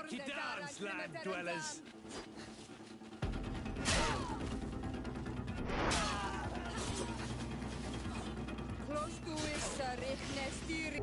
make you dance, land dwellers. Close to is Richtnestiri.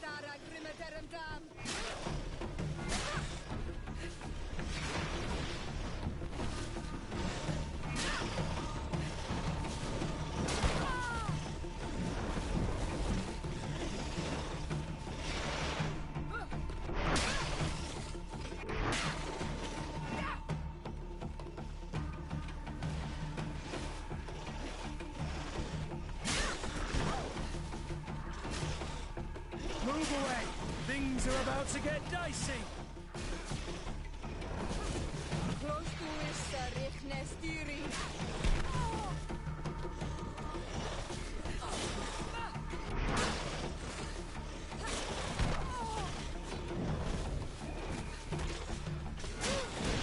Dara Grimeterum Dam. Move away! Things are about to get dicey! Close to is Richtnestiri.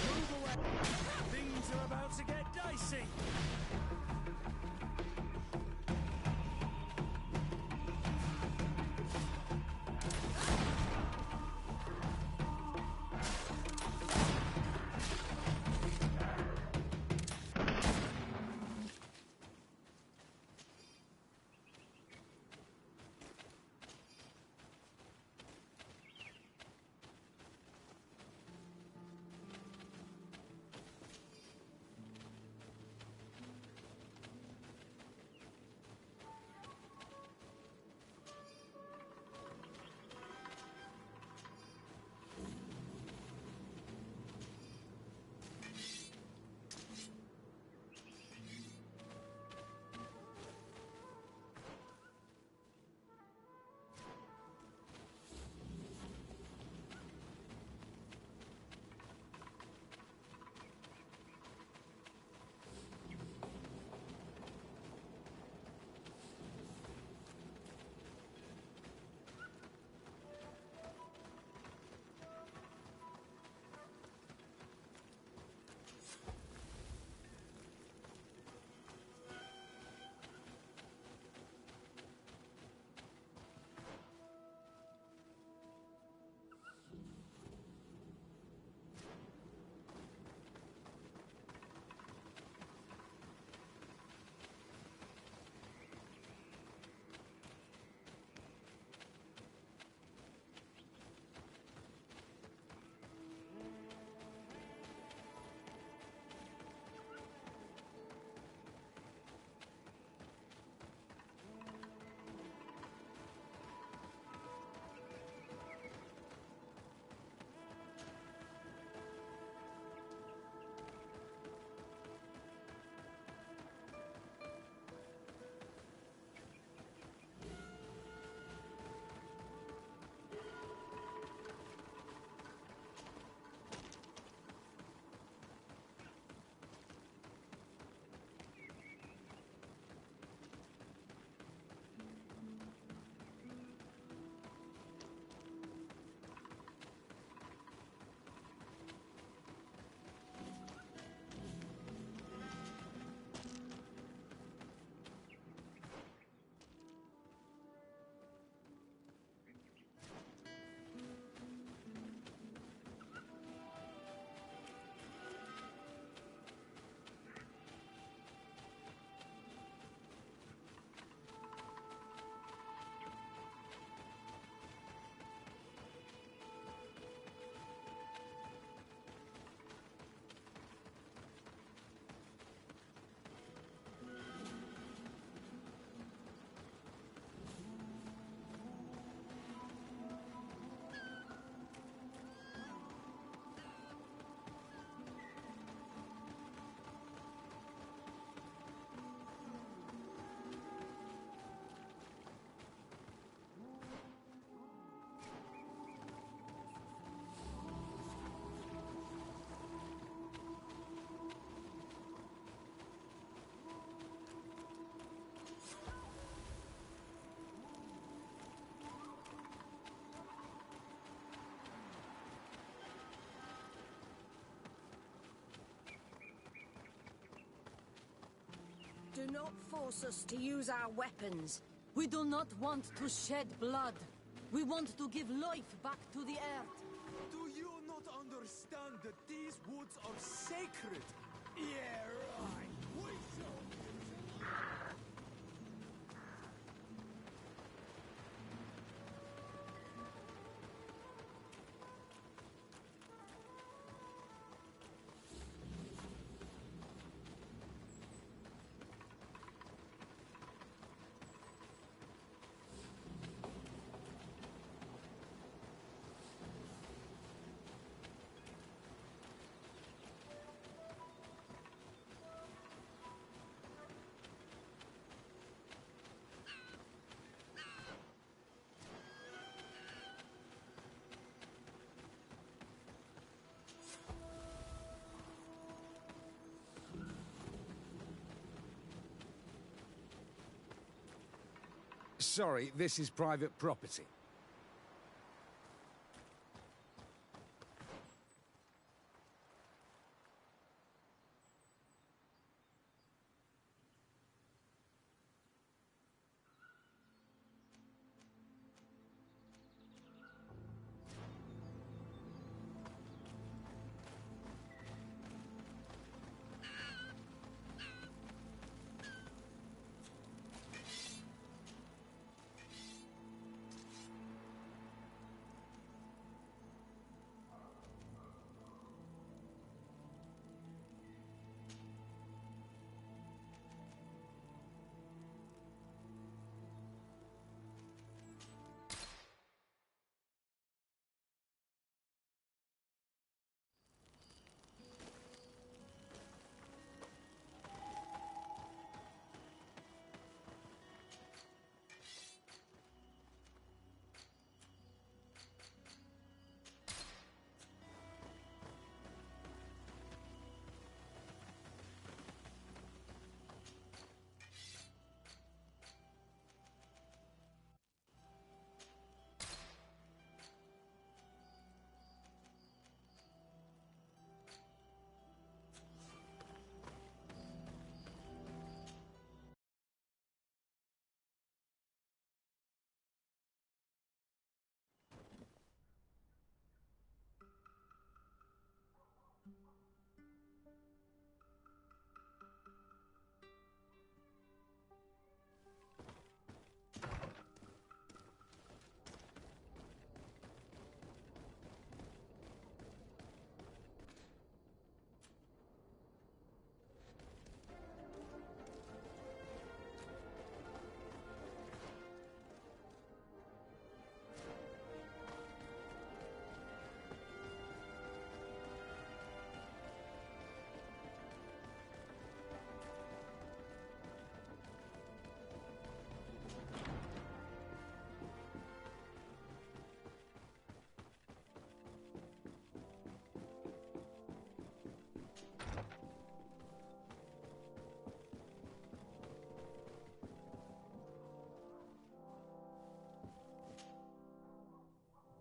Move away! Things are about to get dicey! Do not force us to use our weapons. We do not want to shed blood. We want to give life back to the earth. Do you not understand that these woods are sacred? Yeah, right. We shall. Sorry, this is private property.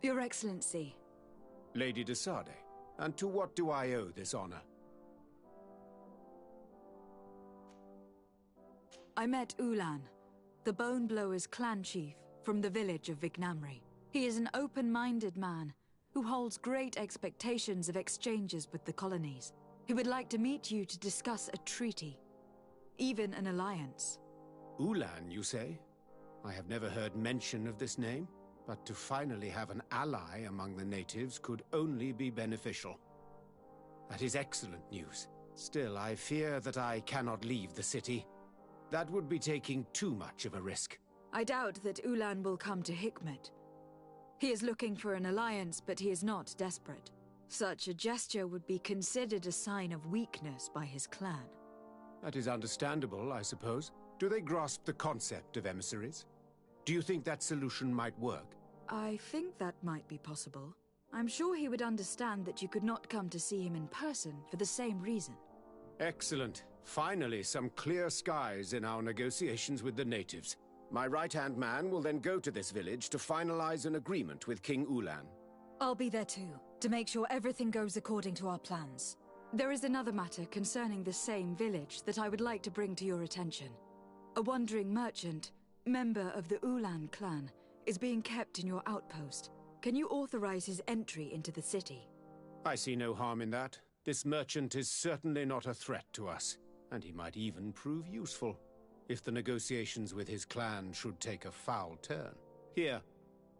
Your Excellency. Lady de Sade, and to what do I owe this honor? I met Ulan, the Bone Blower's clan chief from the village of Vignamri. He is an open-minded man who holds great expectations of exchanges with the colonies. He would like to meet you to discuss a treaty, even an alliance. Ulan, you say? I have never heard mention of this name, but to finally have an ally among the natives could only be beneficial. That is excellent news. Still, I fear that I cannot leave the city. That would be taking too much of a risk. I doubt that Ulan will come to Hikmet. He is looking for an alliance, but he is not desperate. Such a gesture would be considered a sign of weakness by his clan. That is understandable, I suppose. Do they grasp the concept of emissaries? Do you think that solution might work? I think that might be possible. I'm sure he would understand that you could not come to see him in person for the same reason. Excellent. Finally, some clear skies in our negotiations with the natives. My right-hand man will then go to this village to finalize an agreement with King Ulan. I'll be there too, to make sure everything goes according to our plans. There is another matter concerning the same village that I would like to bring to your attention. A wandering merchant, member of the Ulan clan, is being kept in your outpost. Can you authorize his entry into the city? I see no harm in that. This merchant is certainly not a threat to us, and he might even prove useful, if the negotiations with his clan should take a foul turn. Here,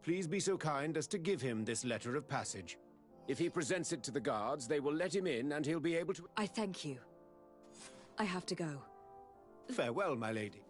please be so kind as to give him this letter of passage. If he presents it to the guards, they will let him in and he'll be able to... I thank you. I have to go. Farewell, my lady.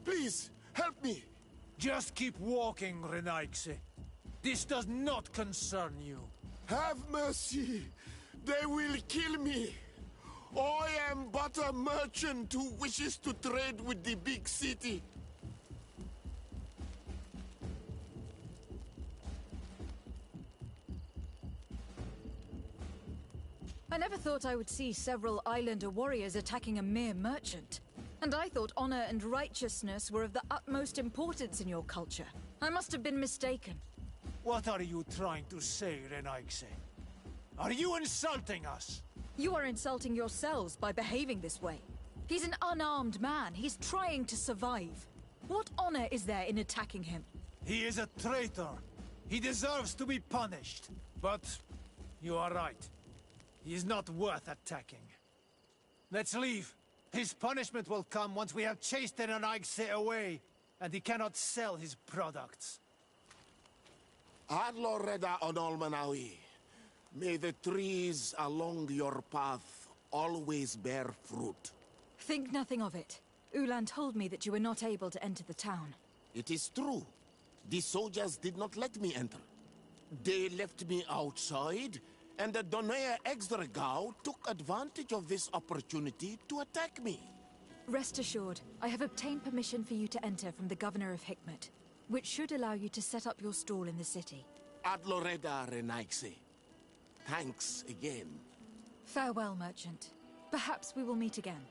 Please, help me! Just keep walking, Renaigse. This does not concern you. Have mercy! They will kill me! I am but a merchant who wishes to trade with the big city. I never thought I would see several islander warriors attacking a mere merchant. And I thought honor and righteousness were of the utmost importance in your culture. I must have been mistaken. What are you trying to say, Renaigse? Are you insulting us? You are insulting yourselves by behaving this way. He's an unarmed man. He's trying to survive. What honor is there in attacking him? He is a traitor. He deserves to be punished. But you are right. He is not worth attacking. Let's leave. His punishment will come once we have chased Renaigse away, and he cannot sell his products. Adloreda Onolmanawi, may the trees along your path always bear fruit. Think nothing of it. Ulan told me that you were not able to enter the town. It is true. The soldiers did not let me enter. They left me outside, and the Donea Exdragao took advantage of this opportunity to attack me. Rest assured, I have obtained permission for you to enter from the Governor of Hikmet, which should allow you to set up your stall in the city. Adloreda Renaigse. Thanks again. Farewell, merchant. Perhaps we will meet again.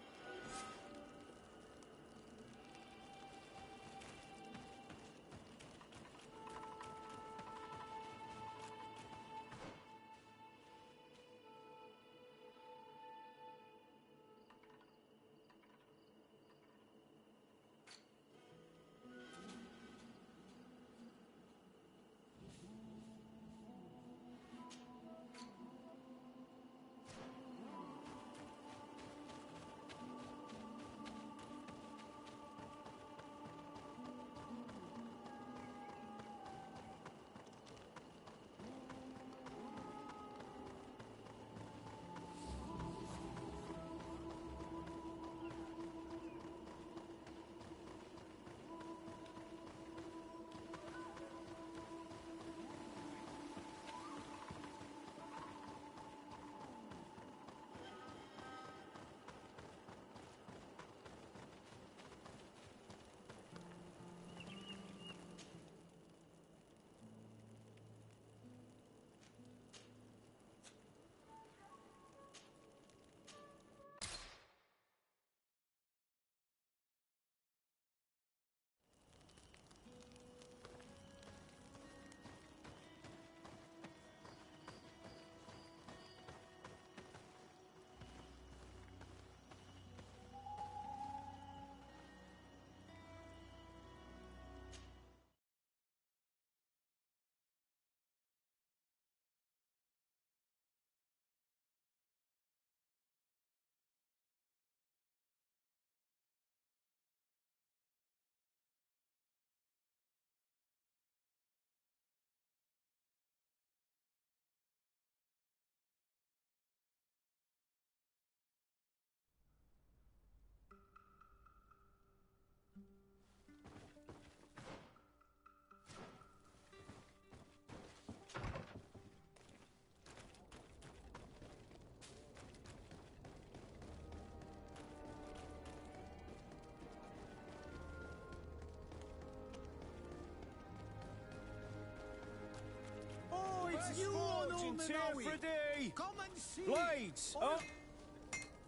You all know me. Come and see. Blades.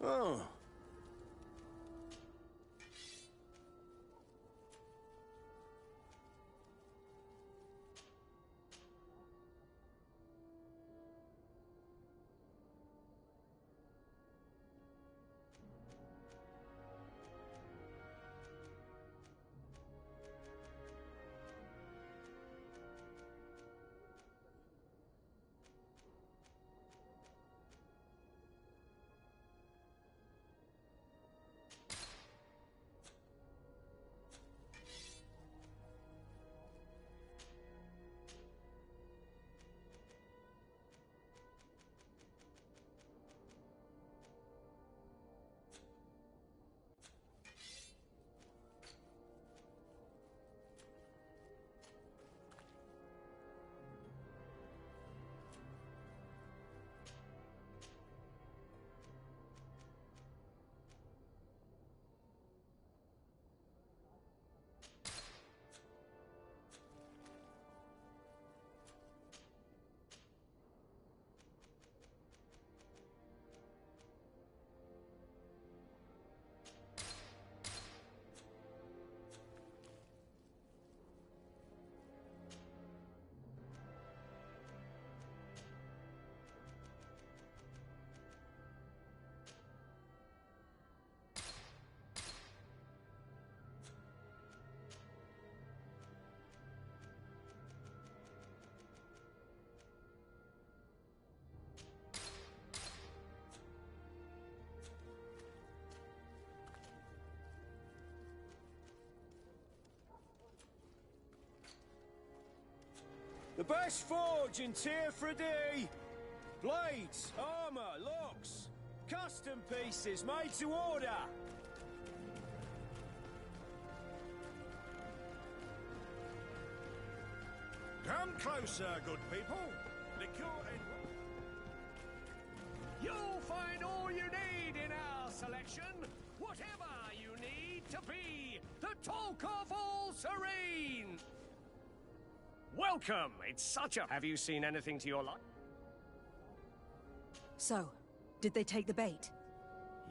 Oh. The best forge in Tier 3D. Blades, armor, locks, custom pieces made to order. Come closer, good people. Liqueur and... You'll find all you need in our selection. Whatever you need to be the talk of all Serene. Welcome. It's such a... Have you seen anything to your liking? So, did they take the bait?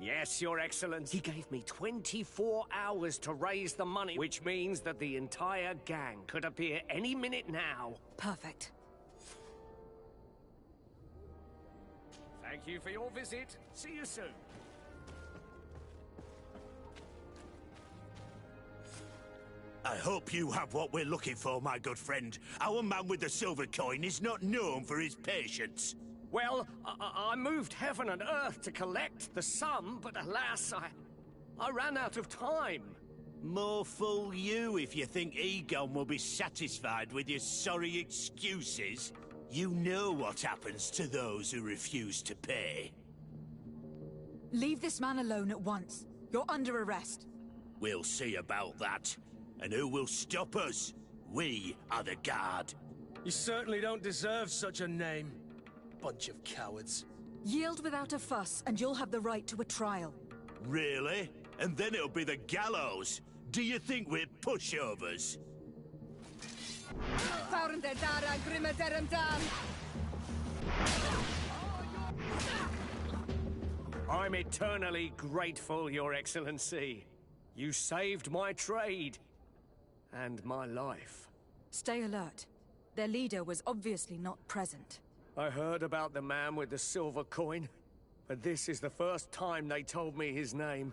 Yes, Your Excellency. He gave me 24 hours to raise the money, which means that the entire gang could appear any minute now. Perfect. Thank you for your visit. See you soon. I hope you have what we're looking for, my good friend. Our man with the silver coin is not known for his patience. Well, I moved heaven and earth to collect the sum, but alas, I ran out of time. More fool you if you think Egon will be satisfied with your sorry excuses. You know what happens to those who refuse to pay. Leave this man alone at once. You're under arrest. We'll see about that. And who will stop us? We are the guard. You certainly don't deserve such a name. Bunch of cowards. Yield without a fuss, and you'll have the right to a trial. Really? And then it'll be the gallows? Do you think we're pushovers? I'm eternally grateful, Your Excellency. You saved my trade. And my life. Stay alert. Their leader was obviously not present. I heard about the man with the silver coin, but this is the first time they told me his name.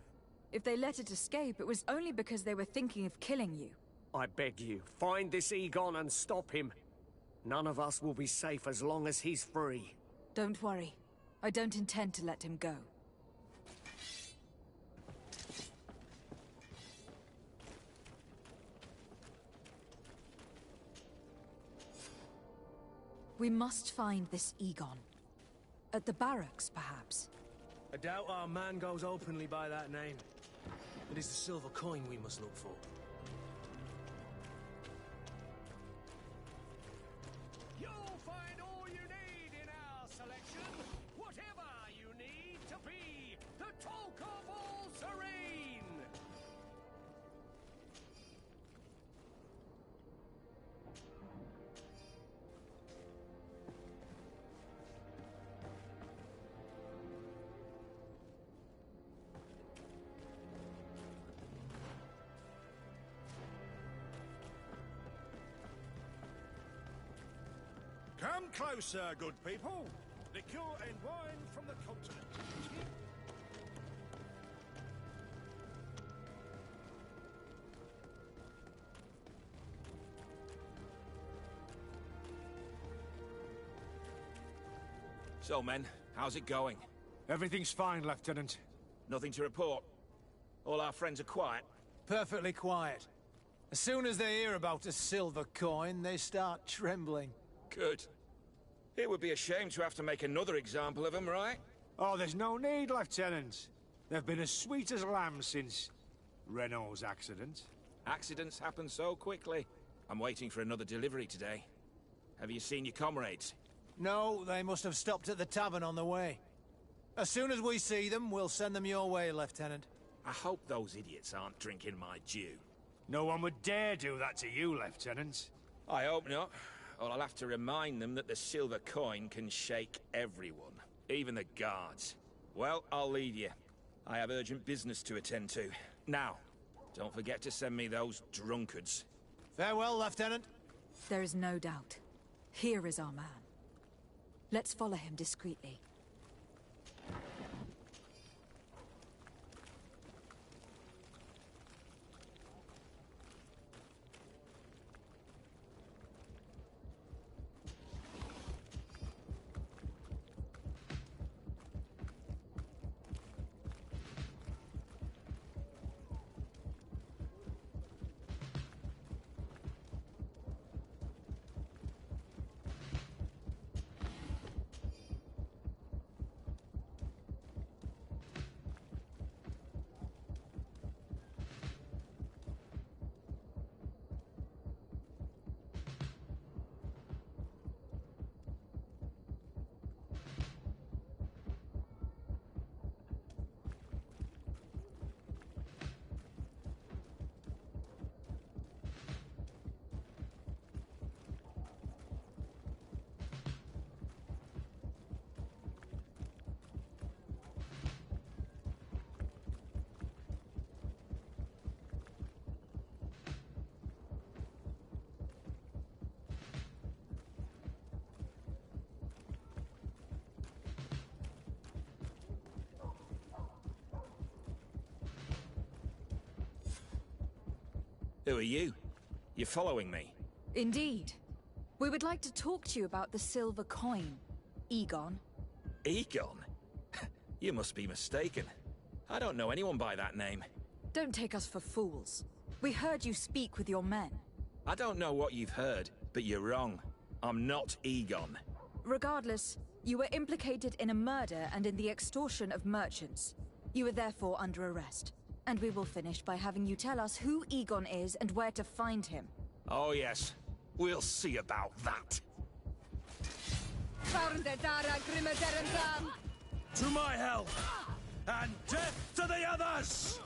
If they let it escape, it was only because they were thinking of killing you. I beg you, find this Egon and stop him. None of us will be safe as long as he's free. Don't worry. I don't intend to let him go. We must find this Egon. At the barracks, perhaps. I doubt our man goes openly by that name. It is the silver coin we must look for. You'll find all you need in our selection. Whatever you need to be the talk of all Serene. closer, good people. Liqueur and wine from the continent. So, men, how's it going? Everything's fine, Lieutenant. Nothing to report? All our friends are quiet? Perfectly quiet. As soon as they hear about a silver coin, they start trembling. Good. It would be a shame to have to make another example of them, right? Oh, there's no need, Lieutenant. They've been as sweet as lambs since Renault's accident. Accidents happen so quickly. I'm waiting for another delivery today. Have you seen your comrades? No, they must have stopped at the tavern on the way. As soon as we see them, we'll send them your way, Lieutenant. I hope those idiots aren't drinking my dew. No one would dare do that to you, Lieutenant. I hope not. Or I'll have to remind them that the silver coin can shake everyone, even the guards. Well, I'll leave you. I have urgent business to attend to. Now, don't forget to send me those drunkards. Farewell, Lieutenant. There is no doubt. Here is our man. Let's follow him discreetly. Who are you? You're following me? Indeed. We would like to talk to you about the silver coin, Egon. Egon? You must be mistaken. I don't know anyone by that name. Don't take us for fools. We heard you speak with your men. I don't know what you've heard, but you're wrong. I'm not Egon. Regardless, you were implicated in a murder and in the extortion of merchants. You are therefore under arrest. And we will finish by having you tell us who Egon is and where to find him. Oh yes, we'll see about that. To my help! And death to the others!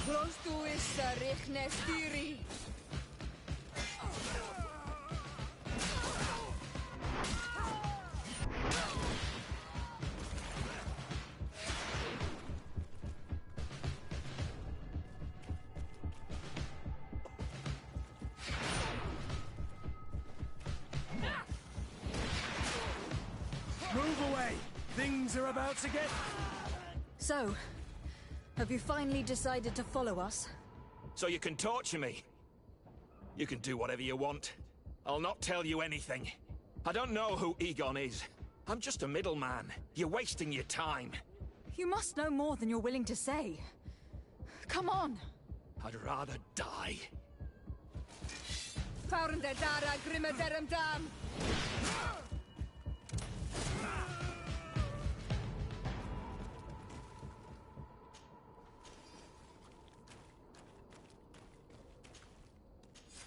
Close to is Richnestiri. Move away! Things are about to get... So, have you finally decided to follow us? So you can torture me. You can do whatever you want. I'll not tell you anything. I don't know who Egon is. I'm just a middleman. You're wasting your time. You must know more than you're willing to say. Come on! I'd rather die.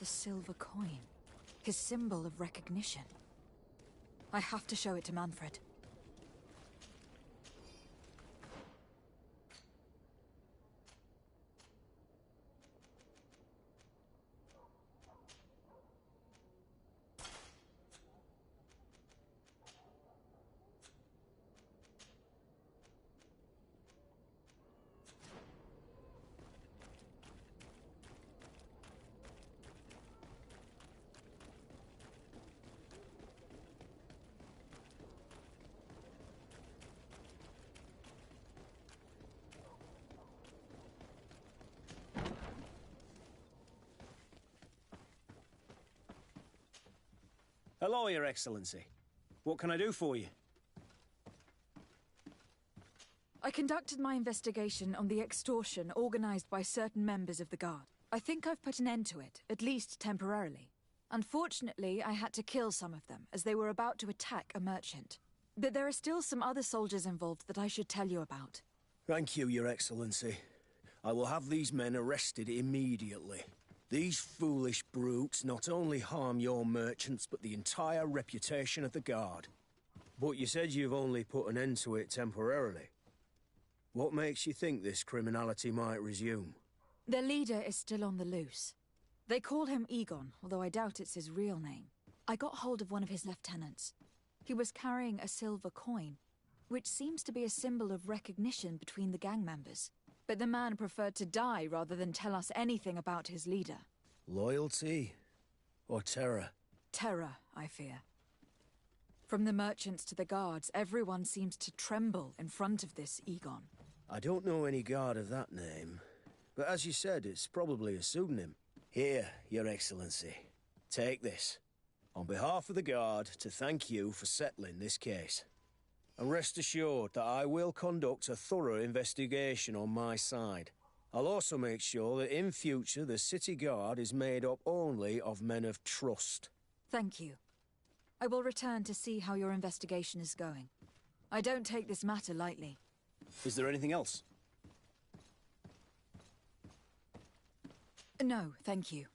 The silver coin. His symbol of recognition. I have to show it to Manfred. Hello, Your Excellency. What can I do for you? I conducted my investigation on the extortion organized by certain members of the Guard. I think I've put an end to it, at least temporarily. Unfortunately, I had to kill some of them, as they were about to attack a merchant. But there are still some other soldiers involved that I should tell you about. Thank you, Your Excellency. I will have these men arrested immediately. These foolish brutes not only harm your merchants, but the entire reputation of the Guard. But you said you've only put an end to it temporarily. What makes you think this criminality might resume? Their leader is still on the loose. They call him Egon, although I doubt it's his real name. I got hold of one of his lieutenants. He was carrying a silver coin, which seems to be a symbol of recognition between the gang members. But the man preferred to die rather than tell us anything about his leader. Loyalty? Or terror? Terror, I fear. From the merchants to the guards, everyone seems to tremble in front of this Egon. I don't know any guard of that name, but as you said, it's probably a pseudonym. Here, Your Excellency. Take this. On behalf of the Guard, to thank you for settling this case. And rest assured that I will conduct a thorough investigation on my side. I'll also make sure that in future the City Guard is made up only of men of trust. Thank you. I will return to see how your investigation is going. I don't take this matter lightly. Is there anything else? No, thank you.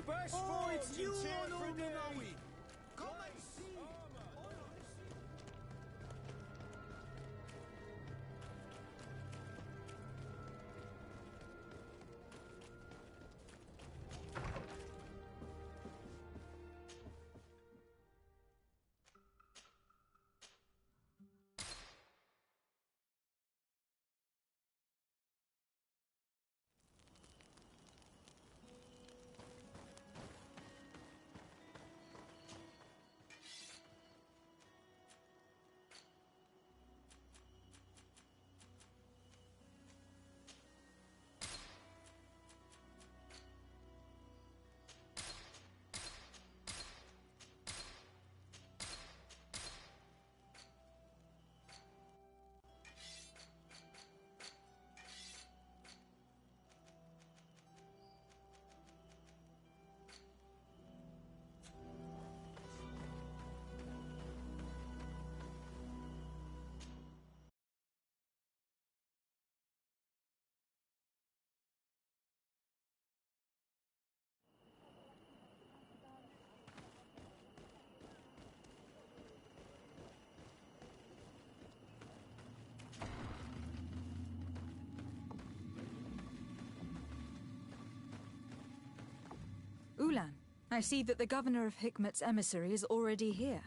The best fights you on the Come and see! Ulan, I see that the governor of Hikmet's emissary is already here.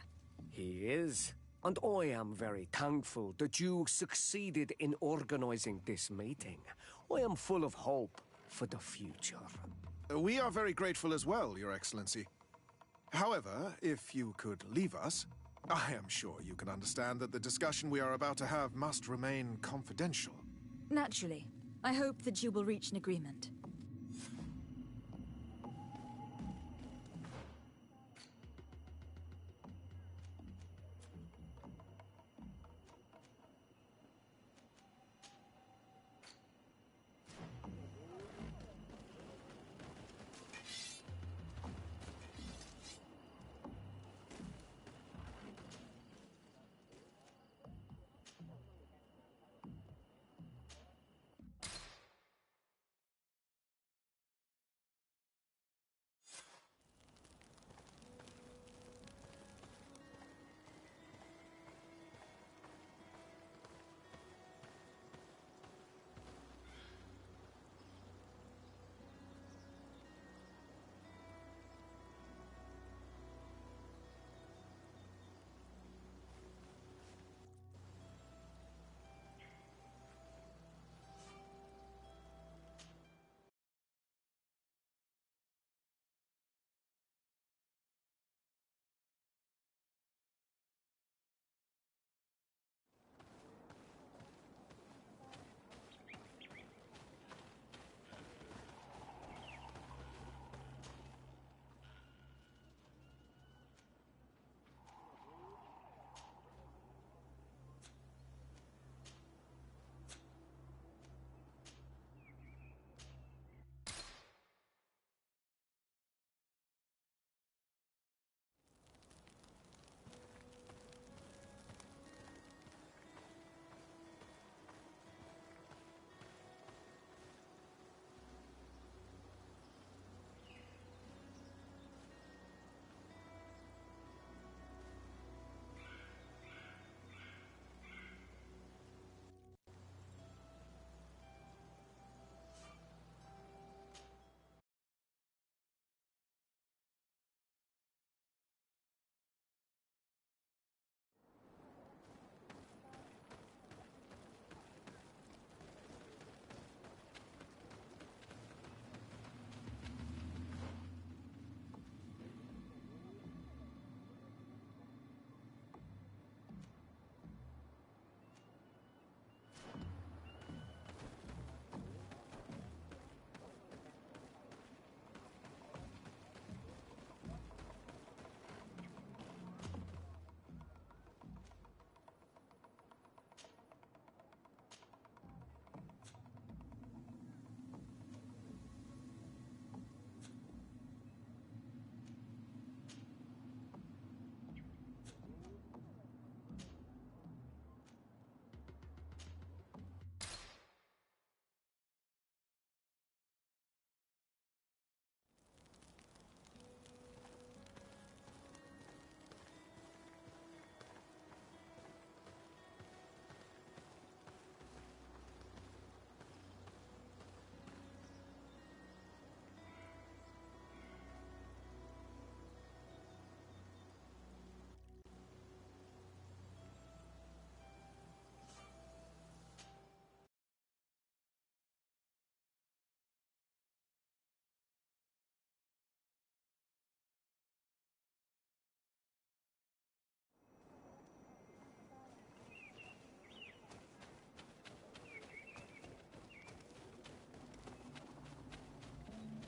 He is? And I am very thankful that you succeeded in organizing this meeting. I am full of hope for the future. We are very grateful as well, Your Excellency. However, if you could leave us, I am sure you can understand that the discussion we are about to have must remain confidential. Naturally. I hope that you will reach an agreement.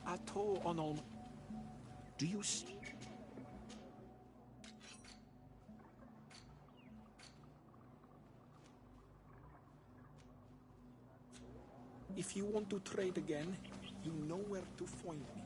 Ato Onol. Do you see? If you want to trade again, you know where to find me.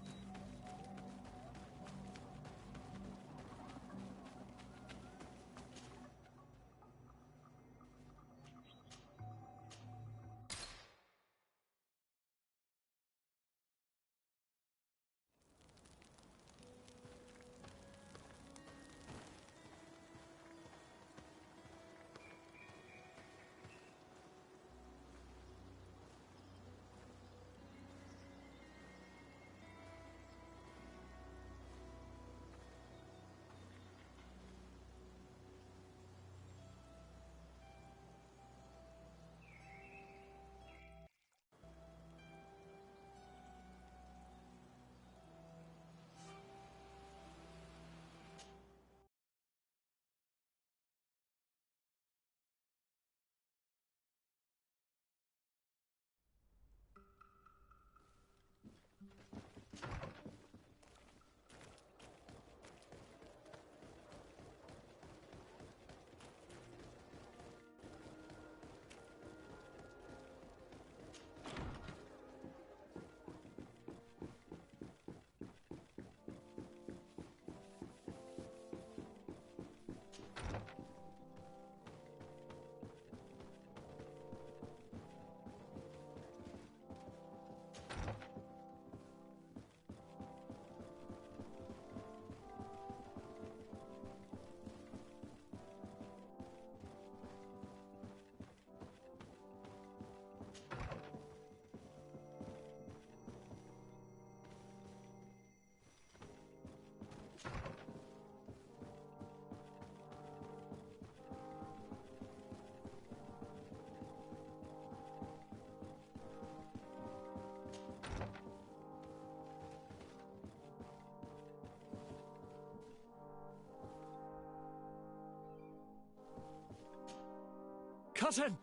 Cousin!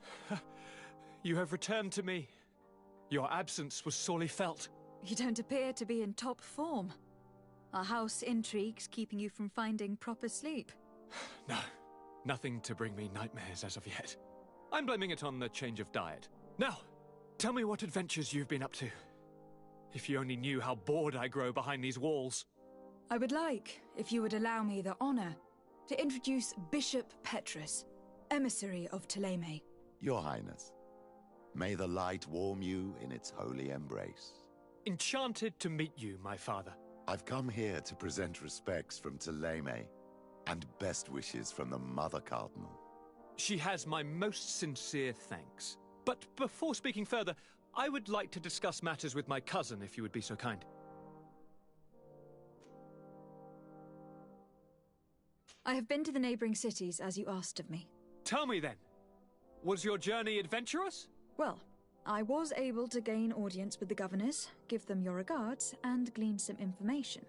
You have returned to me. Your absence was sorely felt. You don't appear to be in top form. Are house intrigues keeping you from finding proper sleep? No, nothing to bring me nightmares as of yet. I'm blaming it on the change of diet. Now, tell me what adventures you've been up to. If you only knew how bored I grow behind these walls. I would like, if you would allow me the honor, to introduce Bishop Petrus, emissary of Ptolemy. Your Highness, may the light warm you in its holy embrace. Enchanted to meet you, my father. I've come here to present respects from Ptolemy, and best wishes from the Mother Cardinal. She has my most sincere thanks. But before speaking further, I would like to discuss matters with my cousin, if you would be so kind. I have been to the neighboring cities, as you asked of me. Tell me then, was your journey adventurous? Well, I was able to gain audience with the governors, give them your regards, and glean some information.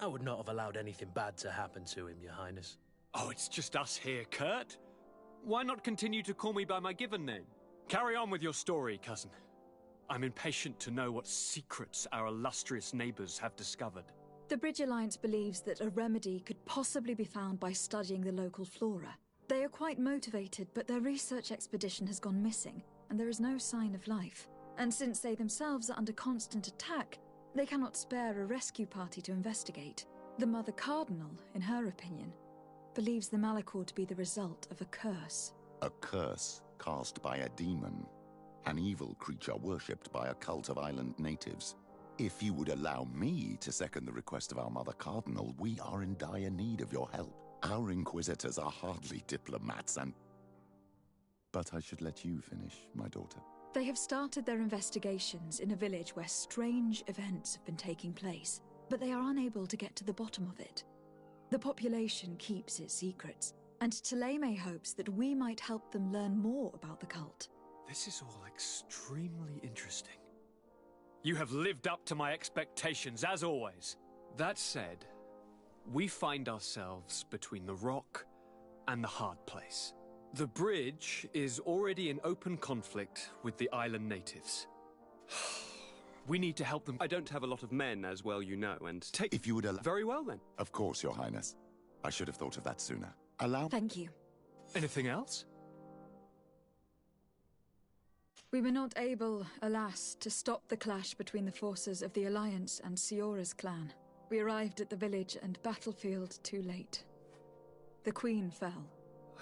I would not have allowed anything bad to happen to him, Your Highness. Oh, it's just us here, Kurt. Why not continue to call me by my given name? Carry on with your story, cousin. I'm impatient to know what secrets our illustrious neighbors have discovered. The Bridge Alliance believes that a remedy could possibly be found by studying the local flora. They are quite motivated, but their research expedition has gone missing, and there is no sign of life. And since they themselves are under constant attack, they cannot spare a rescue party to investigate. The Mother Cardinal, in her opinion, believes the Malachor to be the result of a curse. A curse cast by a demon, an evil creature worshipped by a cult of island natives. If you would allow me to second the request of our Mother Cardinal, we are in dire need of your help. Our inquisitors are hardly diplomats But I should let you finish, my daughter. They have started their investigations in a village where strange events have been taking place, but they are unable to get to the bottom of it. The population keeps its secrets, and Ptolemy hopes that we might help them learn more about the cult. This is all extremely interesting. You have lived up to my expectations, as always. That said, we find ourselves between the rock and the hard place. The bridge is already in open conflict with the island natives. We need to help them. I don't have a lot of men, as well you know, and take... If you would allow... Very well, then. Of course, Your Highness. I should have thought of that sooner. Allow... Thank you. Anything else? We were not able, alas, to stop the clash between the forces of the Alliance and Siora's clan. We arrived at the village and battlefield too late. The Queen fell.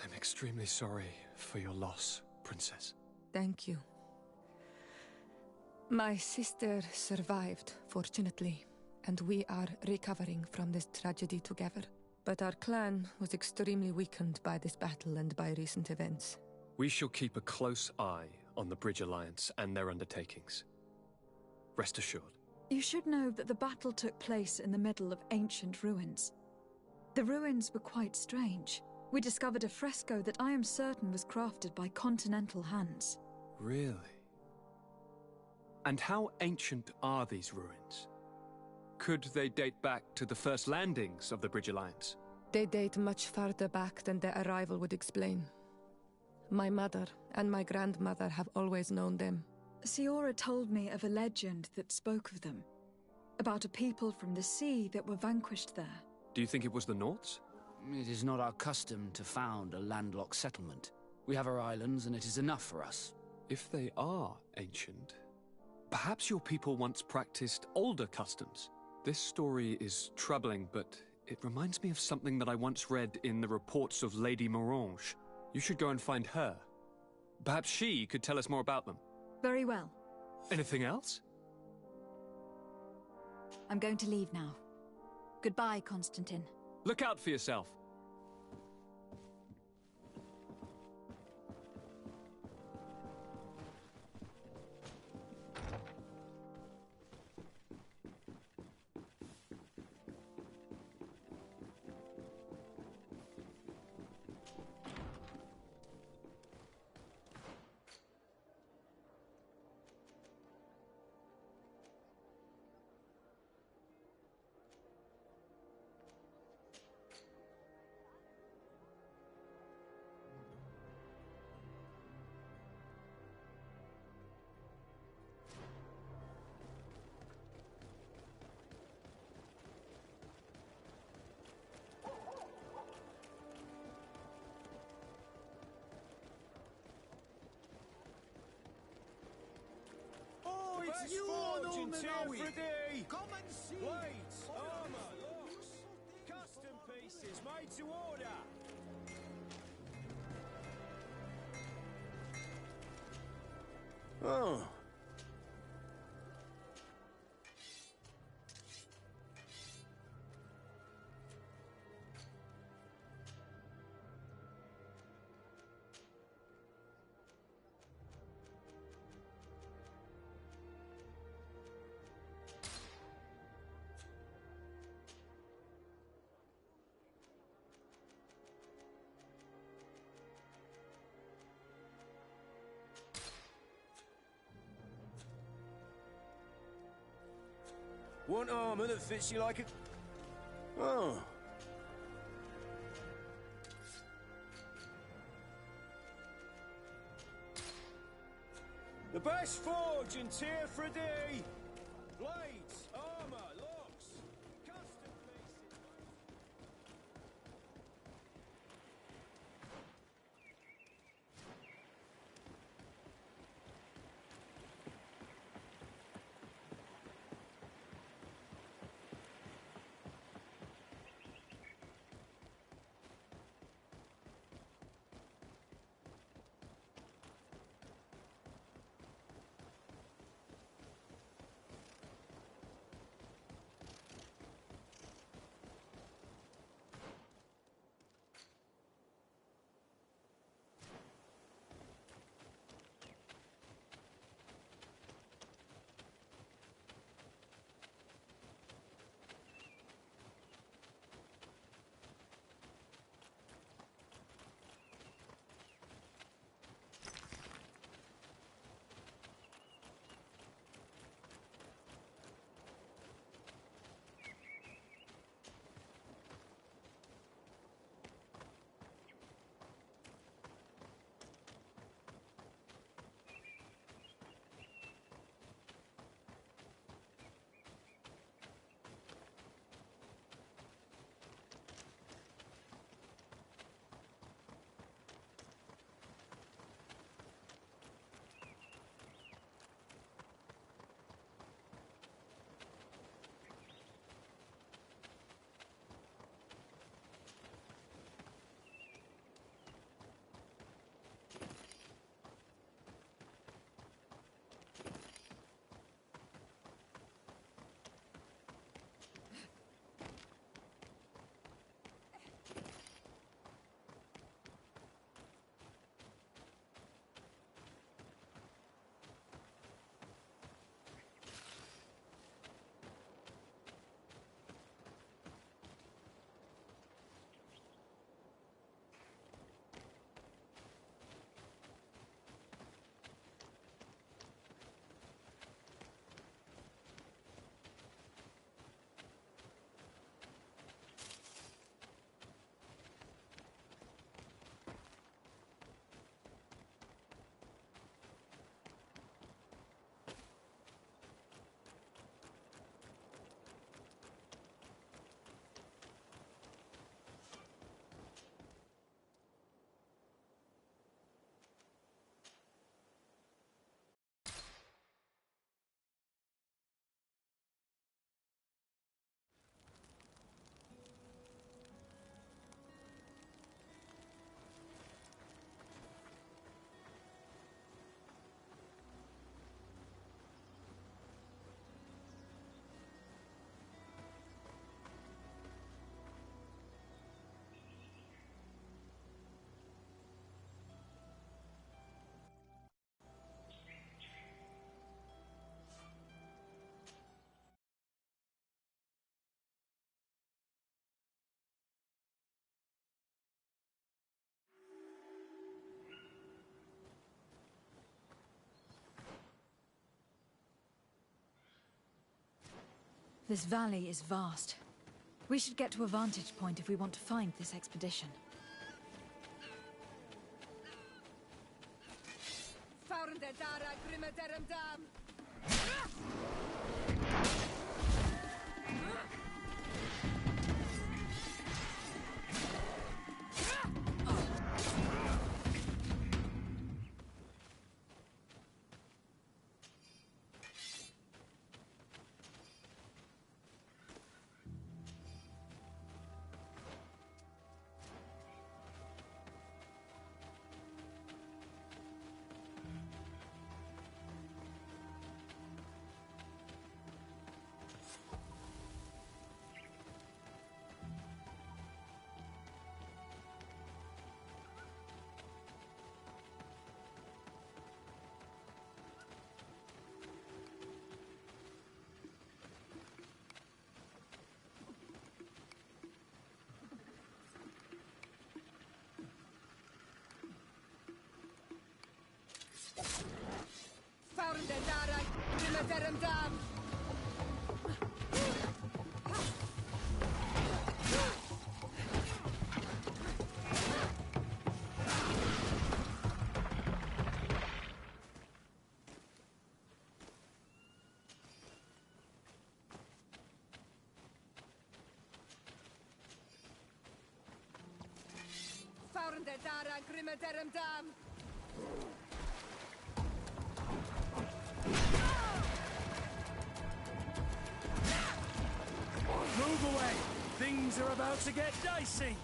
I'm extremely sorry for your loss, Princess. Thank you. My sister survived, fortunately, and we are recovering from this tragedy together. But our clan was extremely weakened by this battle and by recent events. We shall keep a close eye on the Bridge Alliance and their undertakings. Rest assured. You should know that the battle took place in the middle of ancient ruins. The ruins were quite strange. We discovered a fresco that I am certain was crafted by continental hands. Really? And how ancient are these ruins? Could they date back to the first landings of the Bridge Alliance? They date much farther back than their arrival would explain. My mother and my grandmother have always known them. Siora told me of a legend that spoke of them. About a people from the sea that were vanquished there. Do you think it was the Nauts? It is not our custom to found a landlocked settlement. We have our islands, and it is enough for us. If they are ancient, perhaps your people once practiced older customs. This story is troubling, but it reminds me of something that I once read in the reports of Lady Morange. You should go and find her. Perhaps she could tell us more about them. Very well. Anything else? I'm going to leave now. Goodbye, Constantine. Look out for yourself. Best forge in Tier Come and see! Blades, armor, locks, custom pieces made to order. Oh. Want armor that fits you like a... Oh. The best forge in Tier 3D! Blades, armor, locks, custom pieces... This valley is vast. We should get to a vantage point if we want to find this expedition. Grimeterendam! Faurende dara Grimeterendam! Move away! Things are about to get dicey!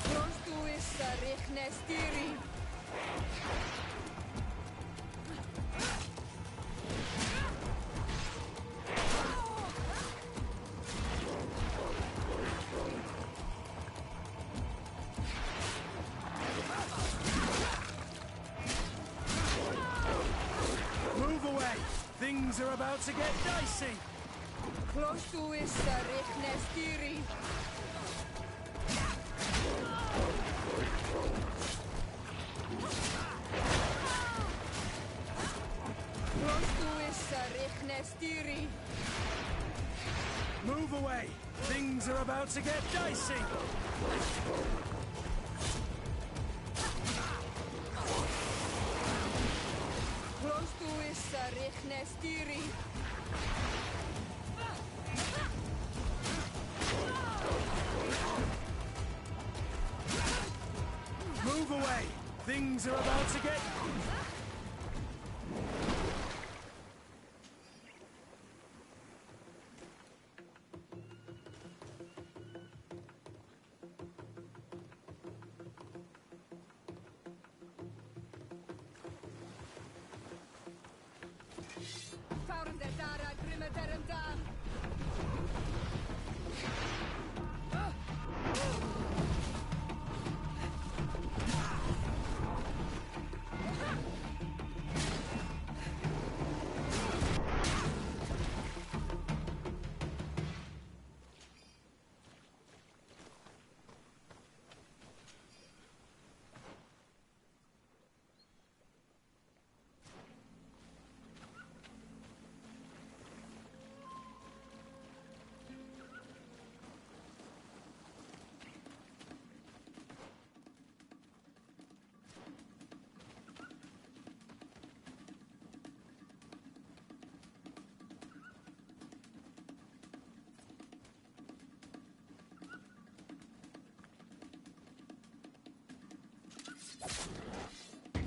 Prostu is Rechnestiri! Move away! Things are about to get dicey! Prostu is Rechnestiri! Prostu is Rechnestiri! Move away! Things are about to get dicey! Prostu is Rechnestiri! Move away! Things are about to get... Faurende dara Grimeterendam!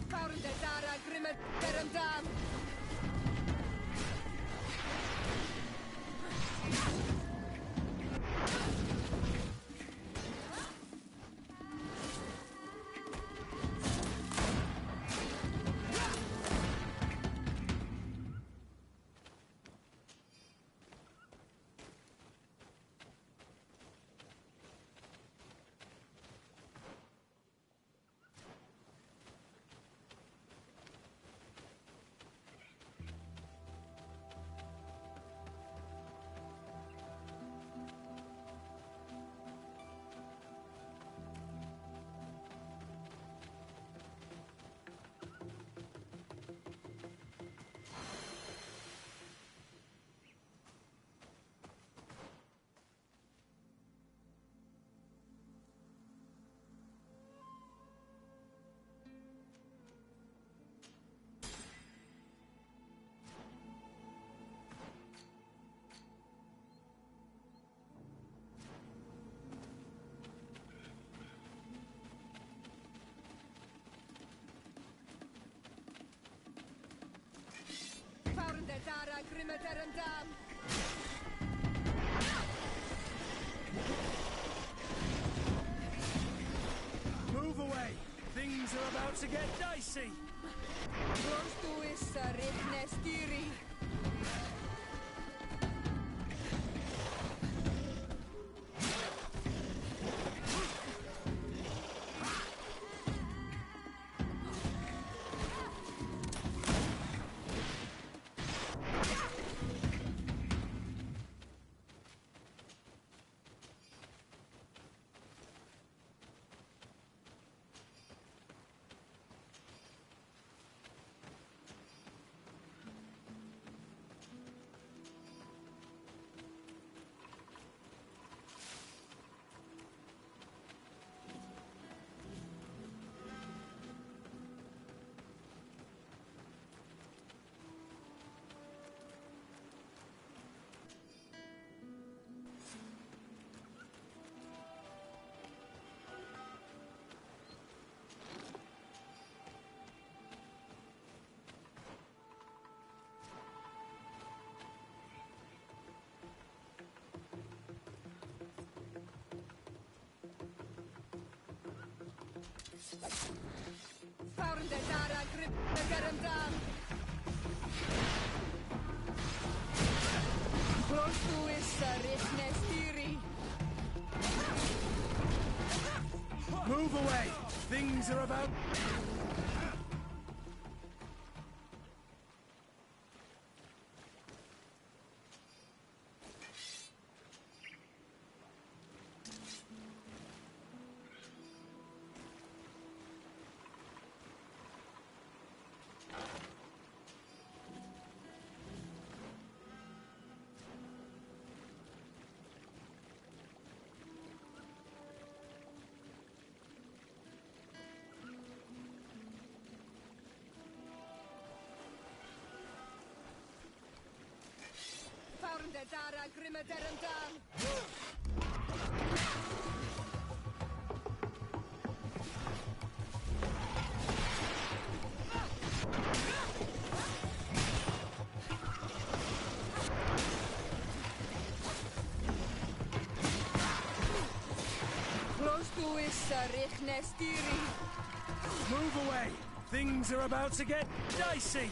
Faurende dara Grimeterendam! Faurende dara Grimeterendam! Move away! Things are about to get dicey! Prostu is Rechnestiri! Found the Dara Grimataramdam. Close to is Rifnestiri. Move away! Things are about... Found the Dara Grimataramdam. Close to is Rifnestiri. Move away! Things are about to get dicey!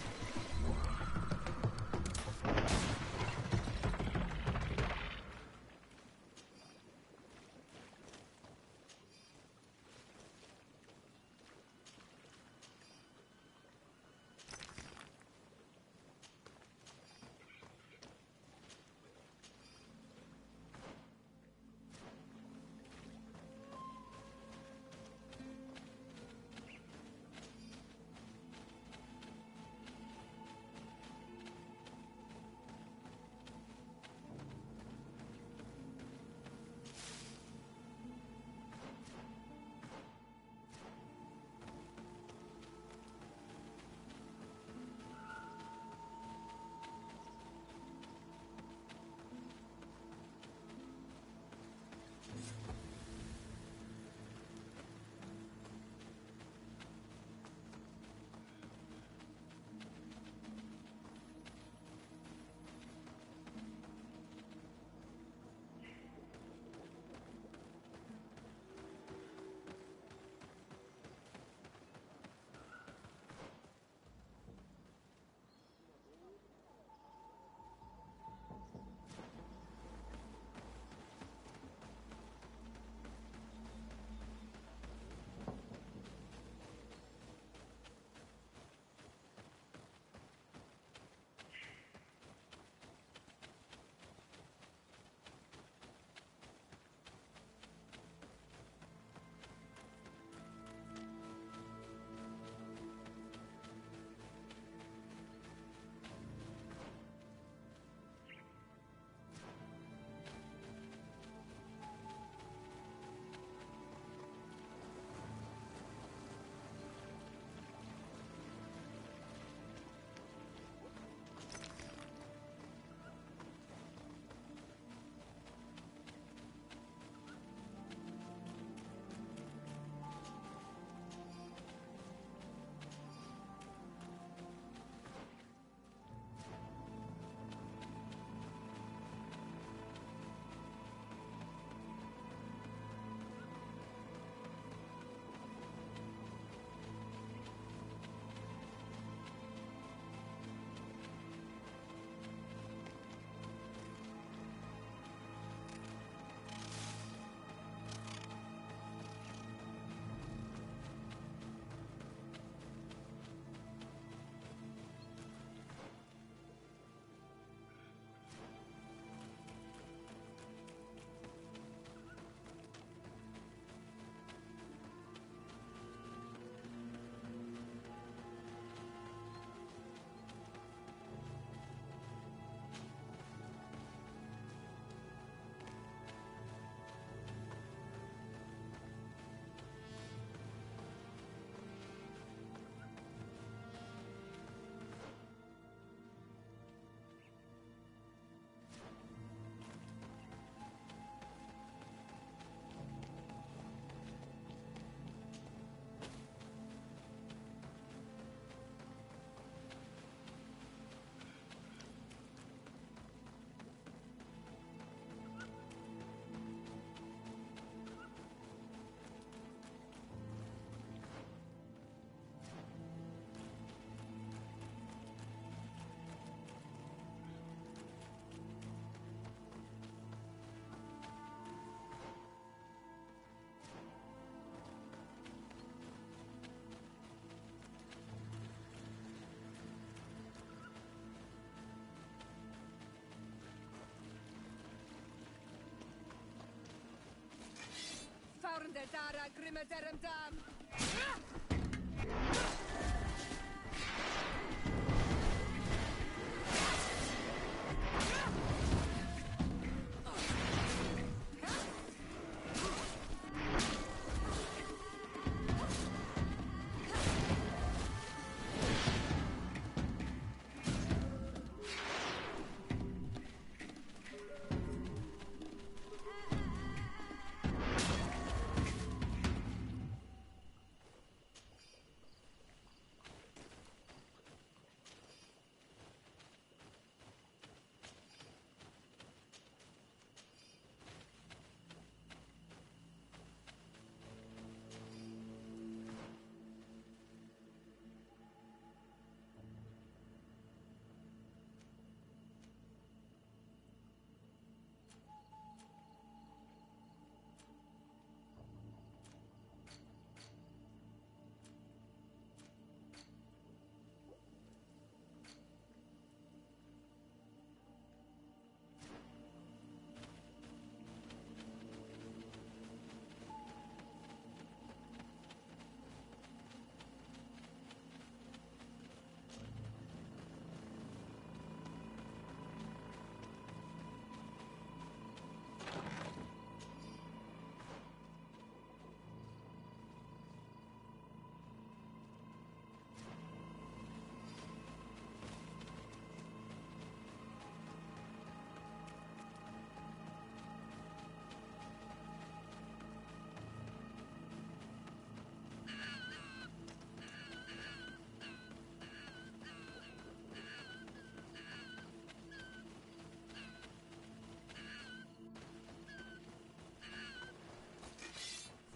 Dara Grimmeterendam.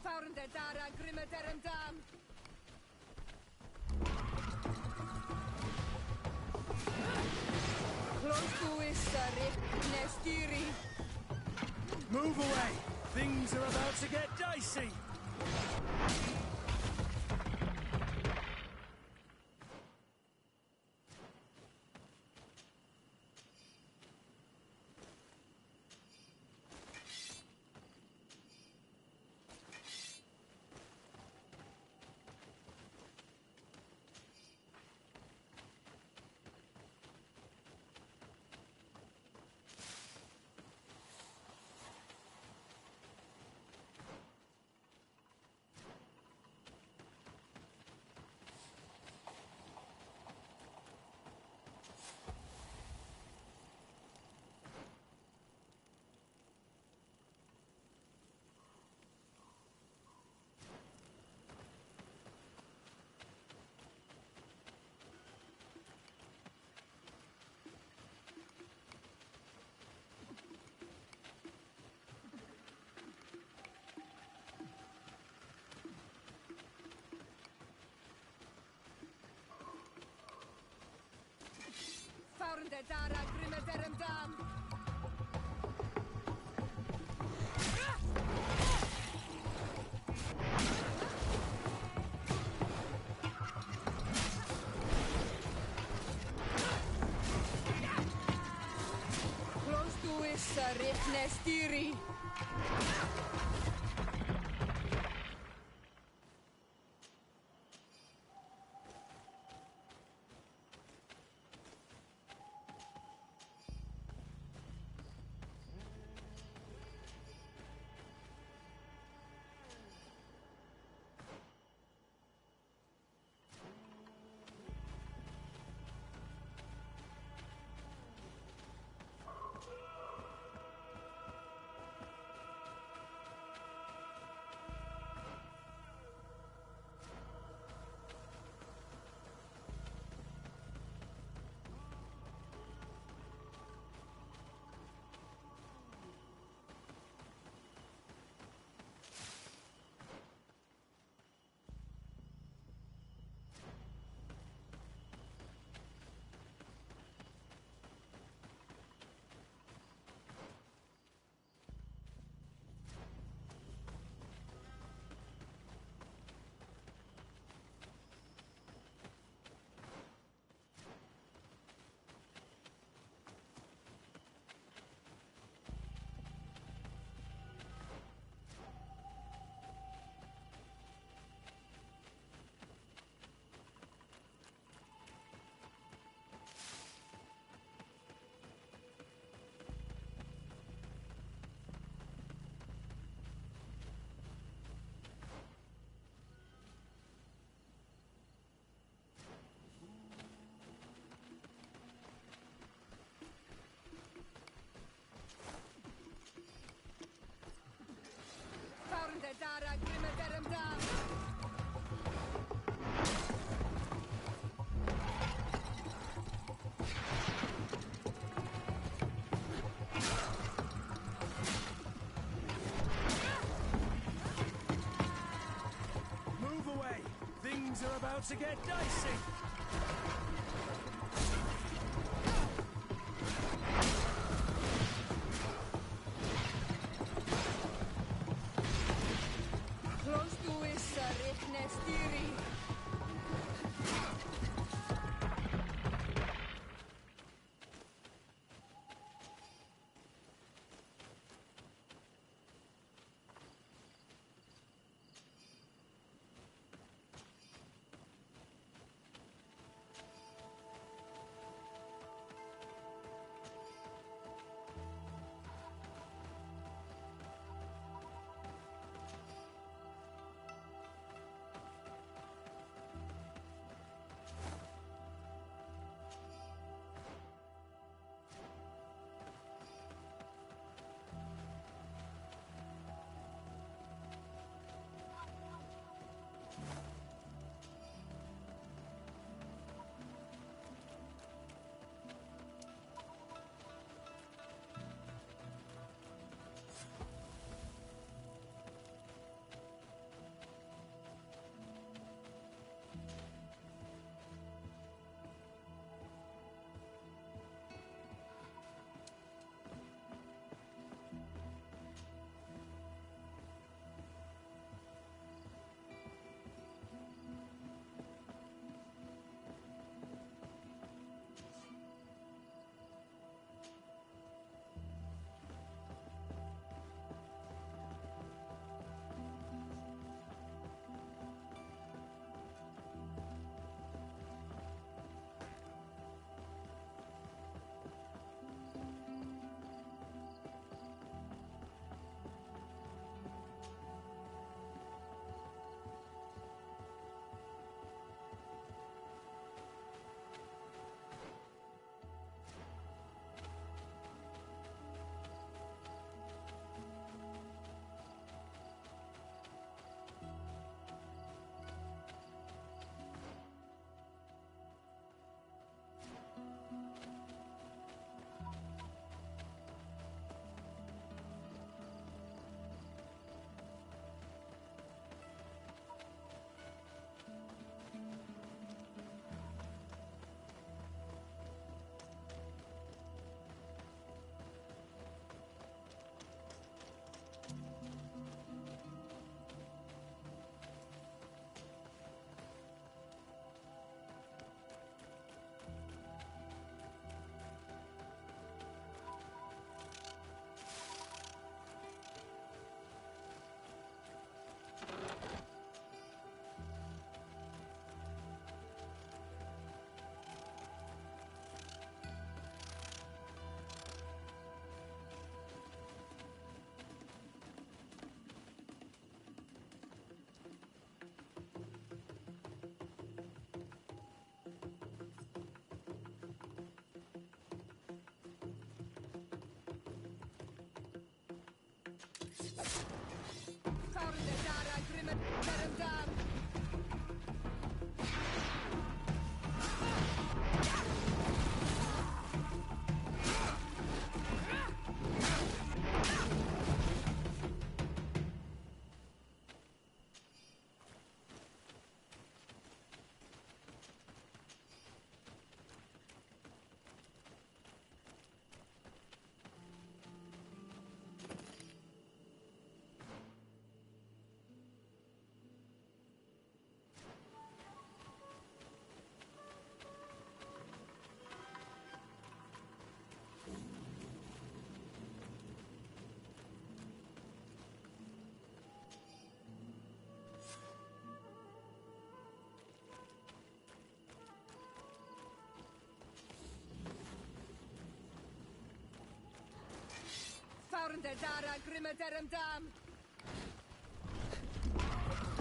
Faurende Dara Grimmeterendam. Close to is Nestiri. Move away! Things are about to get dicey! Faurende Dara Grimmeterendam. Close to is Nestiri. about to get dicey. Close to is Rihnestiri.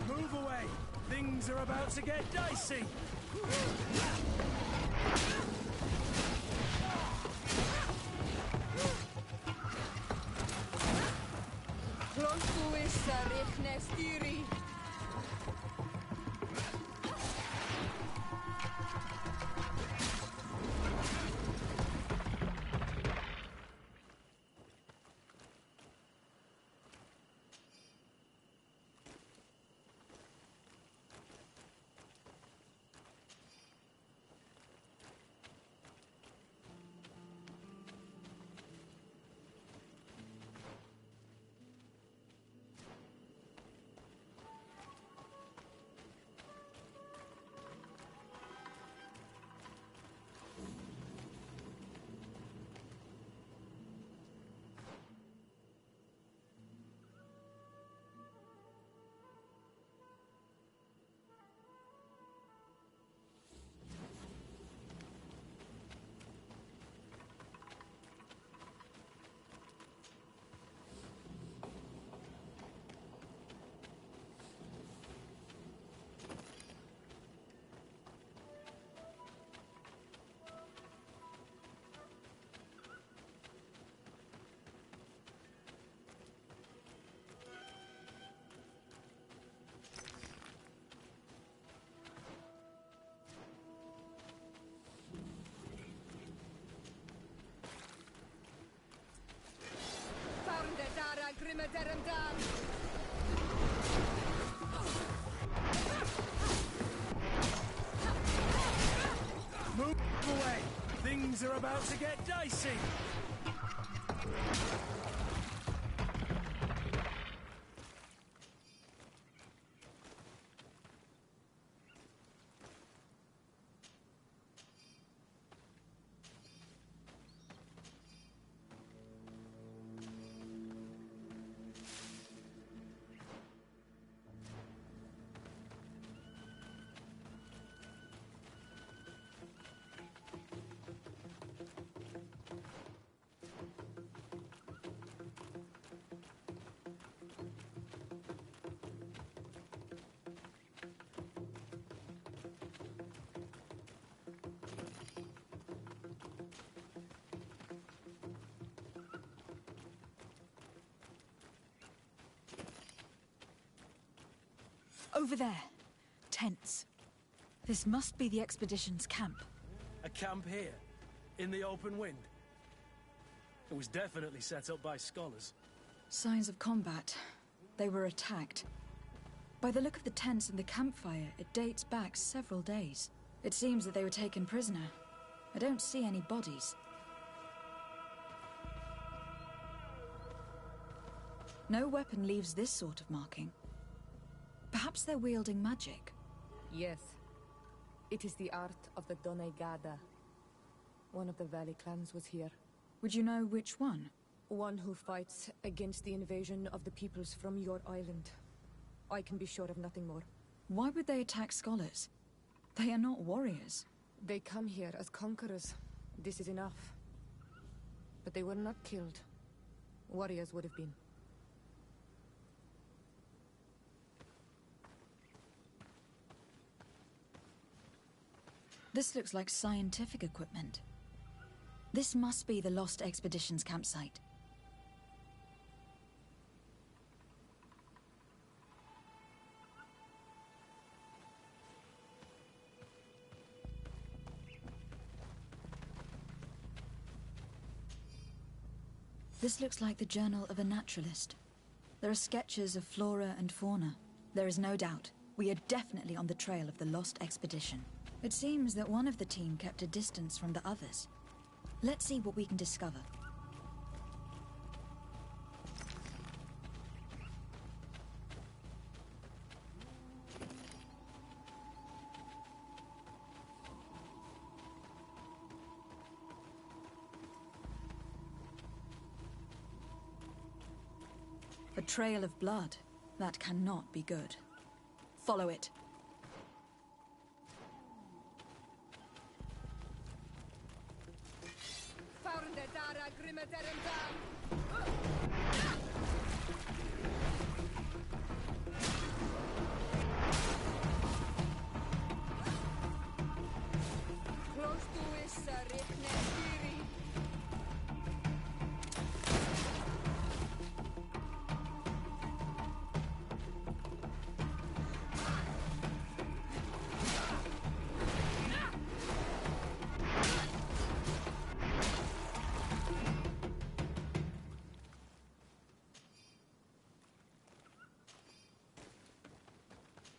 Move away! Things are about to get dicey! Close to is Rihnestiri. Move away! Things are about to get dicey! Over there. Tents. This must be the expedition's camp. A camp here? In the open wind? It was definitely set up by scholars. Signs of combat. They were attacked. By the look of the tents and the campfire, it dates back several days. It seems that they were taken prisoner. I don't see any bodies. No weapon leaves this sort of marking. Perhaps they're wielding magic. Yes. It is the art of the Donegada. One of the Valley clans was here. Would you know which one? One who fights against the invasion of the peoples from your island. I can be sure of nothing more. Why would they attack scholars? They are not warriors. They come here as conquerors. This is enough. But they were not killed. Warriors would have been. This looks like scientific equipment. This must be the Lost Expedition's campsite. This looks like the journal of a naturalist. There are sketches of flora and fauna. There is no doubt. We are definitely on the trail of the Lost Expedition. It seems that one of the team kept a distance from the others. Let's see what we can discover. A trail of blood. That cannot be good. Follow it.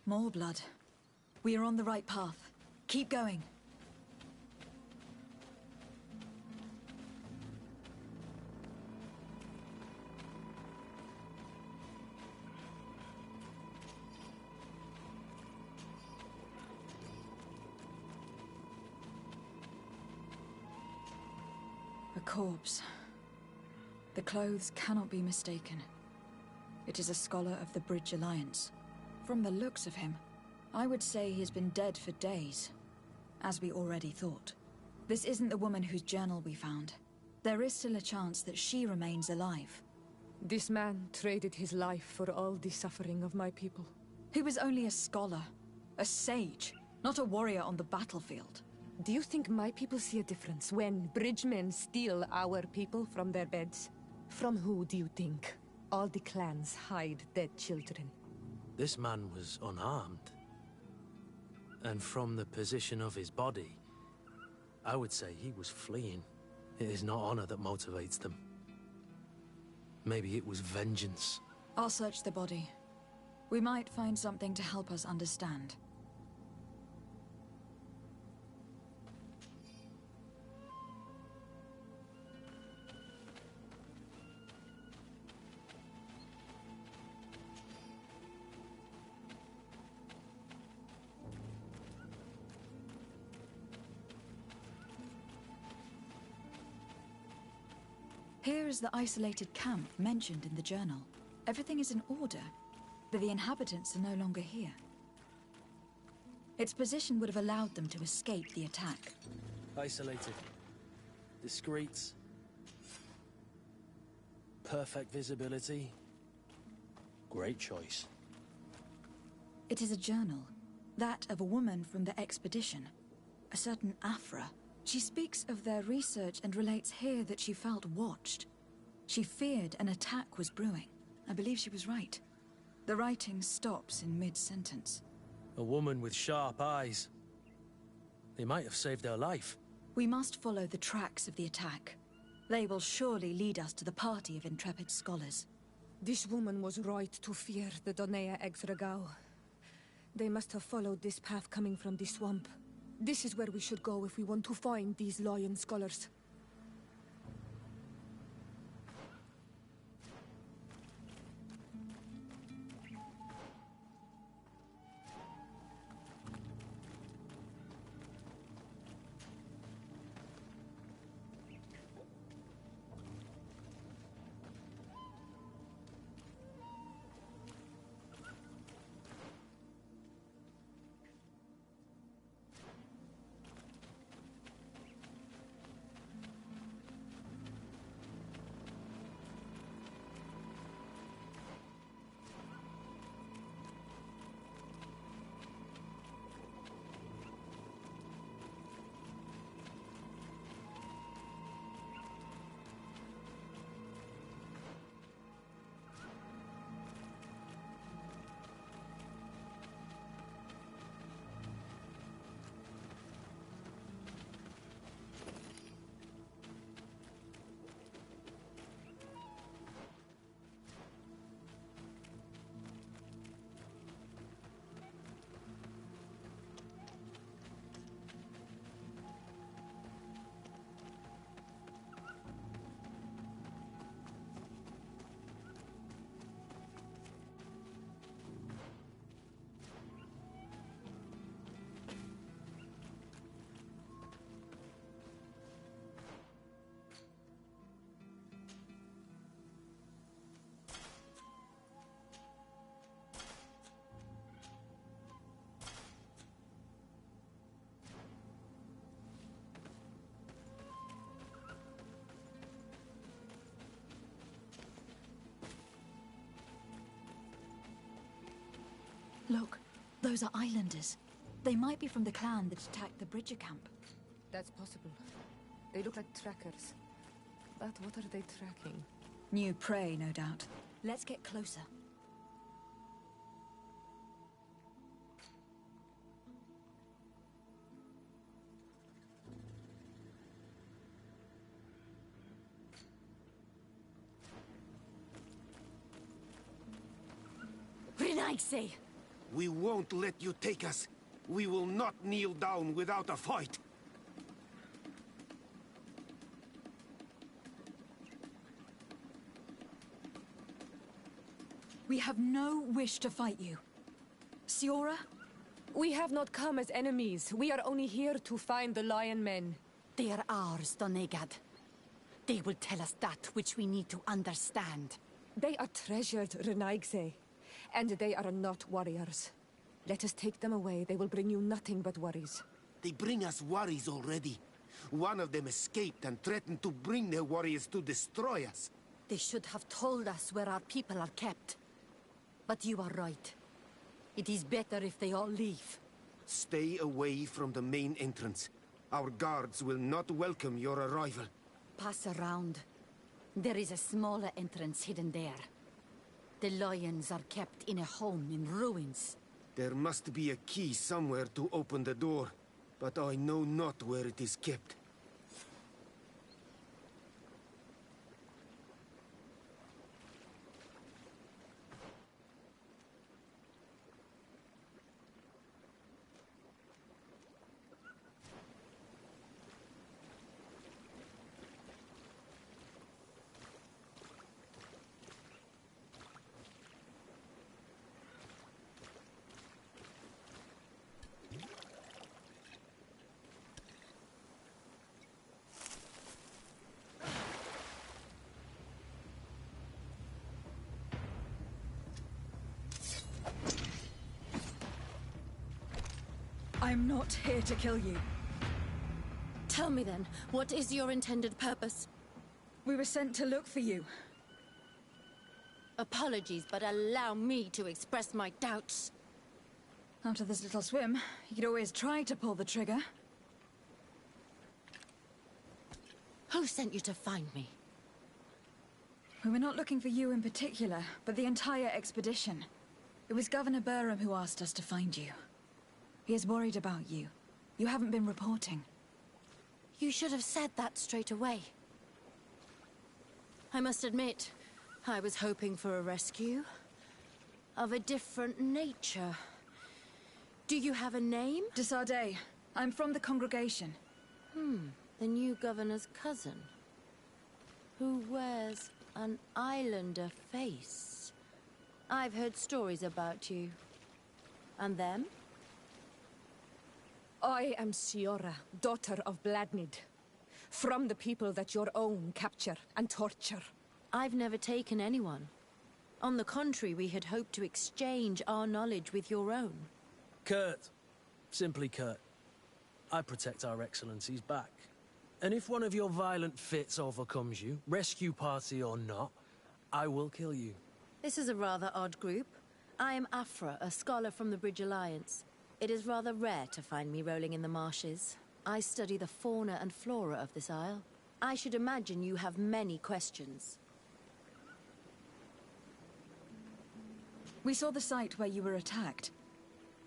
More blood. We are on the right path. Keep going. A corpse. The clothes cannot be mistaken. It is a scholar of the Bridge Alliance. From the looks of him, I would say he has been dead for days, as we already thought. This isn't the woman whose journal we found. There is still a chance that she remains alive. This man traded his life for all the suffering of my people. He was only a scholar, a sage, not a warrior on the battlefield. Do you think my people see a difference when bridgemen steal our people from their beds? From who do you think all the clans hide dead children? This man was unarmed. And from the position of his body, I would say he was fleeing. It is not honor that motivates them. Maybe it was vengeance. I'll search the body. We might find something to help us understand. Here is the isolated camp mentioned in the journal. Everything is in order, but the inhabitants are no longer here. Its position would have allowed them to escape the attack. Isolated. Discreet. Perfect visibility. Great choice. It is a journal. That of a woman from the expedition. A certain Afra. She speaks of their research and relates here that she felt watched. She feared an attack was brewing. I believe she was right. The writing stops in mid-sentence. A woman with sharp eyes. They might have saved her life. We must follow the tracks of the attack. They will surely lead us to the party of intrepid scholars. This woman was right to fear the Donea Exregao. They must have followed this path coming from the swamp. This is where we should go if we want to find these lion scholars. Look, those are islanders. They might be from the clan that attacked the Bridger camp. That's possible. They look like trackers. But what are they tracking? New prey, no doubt. Let's get closer. Renaigse! We won't let you take us. We will not kneel down without a fight. We have no wish to fight you. Siora? We have not come as enemies. We are only here to find the Lion Men. They are ours, Donegad. They will tell us that which we need to understand. They are treasured, Renaigse. And they are not warriors. Let us take them away. They will bring you nothing but worries. They bring us worries already. One of them escaped and threatened to bring their warriors to destroy us. They should have told us where our people are kept. But you are right. It is better if they all leave. Stay away from the main entrance. Our guards will not welcome your arrival. Pass around. There is a smaller entrance hidden there. The lions are kept in a home in ruins. There must be a key somewhere to open the door, but I know not where it is kept. I'm not here to kill you. Tell me then, what is your intended purpose? We were sent to look for you. Apologies, but allow me to express my doubts. After this little swim, you could always try to pull the trigger. Who sent you to find me? We were not looking for you in particular, but the entire expedition. It was Governor Burham who asked us to find you. He is worried about you. You haven't been reporting. You should have said that straight away. I must admit, I was hoping for a rescue. Of a different nature. Do you have a name? Desardet. I'm from the congregation. The new governor's cousin. Who wears an islander face. I've heard stories about you. And them? I am Siora, daughter of Bladnid. From the people that your own capture and torture. I've never taken anyone. On the contrary, we had hoped to exchange our knowledge with your own. Kurt. Simply Kurt. I protect our excellencies back. And if one of your violent fits overcomes you, rescue party or not, I will kill you. This is a rather odd group. I am Afra, a scholar from the Bridge Alliance. It is rather rare to find me rolling in the marshes. I study the fauna and flora of this isle. I should imagine you have many questions. We saw the site where you were attacked.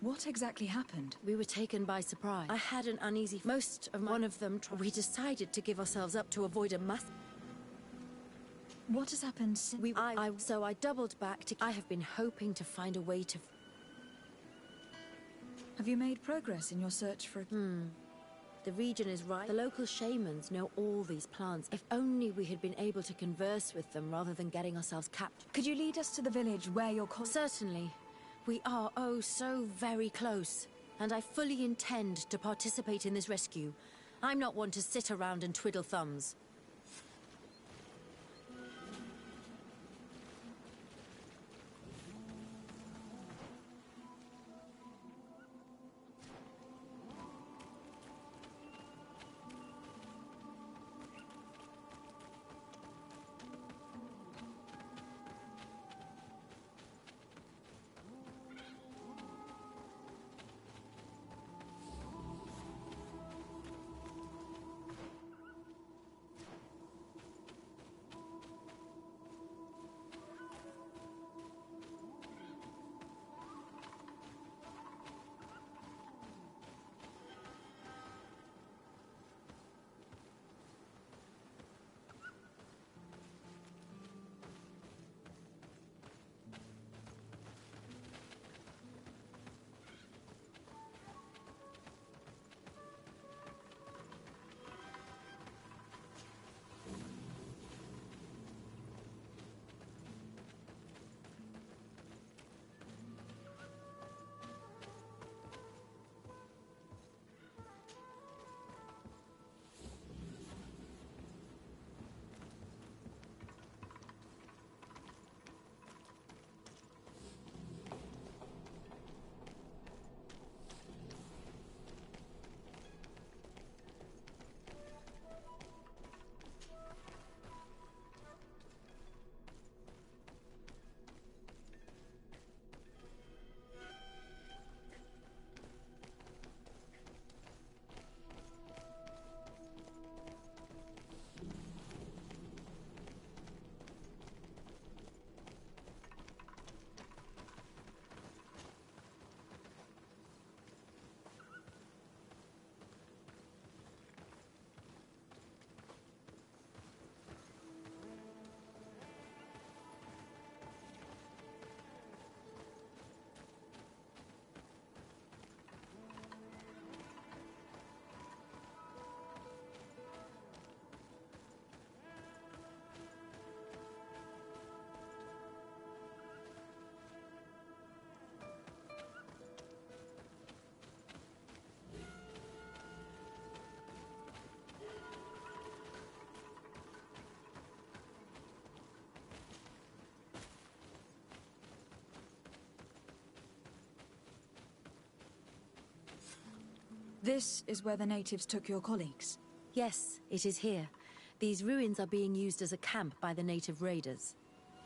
What exactly happened? We were taken by surprise. I had an uneasy... One of them... We decided to give ourselves up to avoid a mass... What has happened since... So I doubled back to... I have been hoping to find a way to... Have you made progress in your search for... The region is right. The local shamans know all these plants. If only we had been able to converse with them rather than getting ourselves captured. Could you lead us to the village where your... Certainly. We are, oh, so very close. And I fully intend to participate in this rescue. I'm not one to sit around and twiddle thumbs. This is where the natives took your colleagues? Yes, it is here. These ruins are being used as a camp by the native raiders.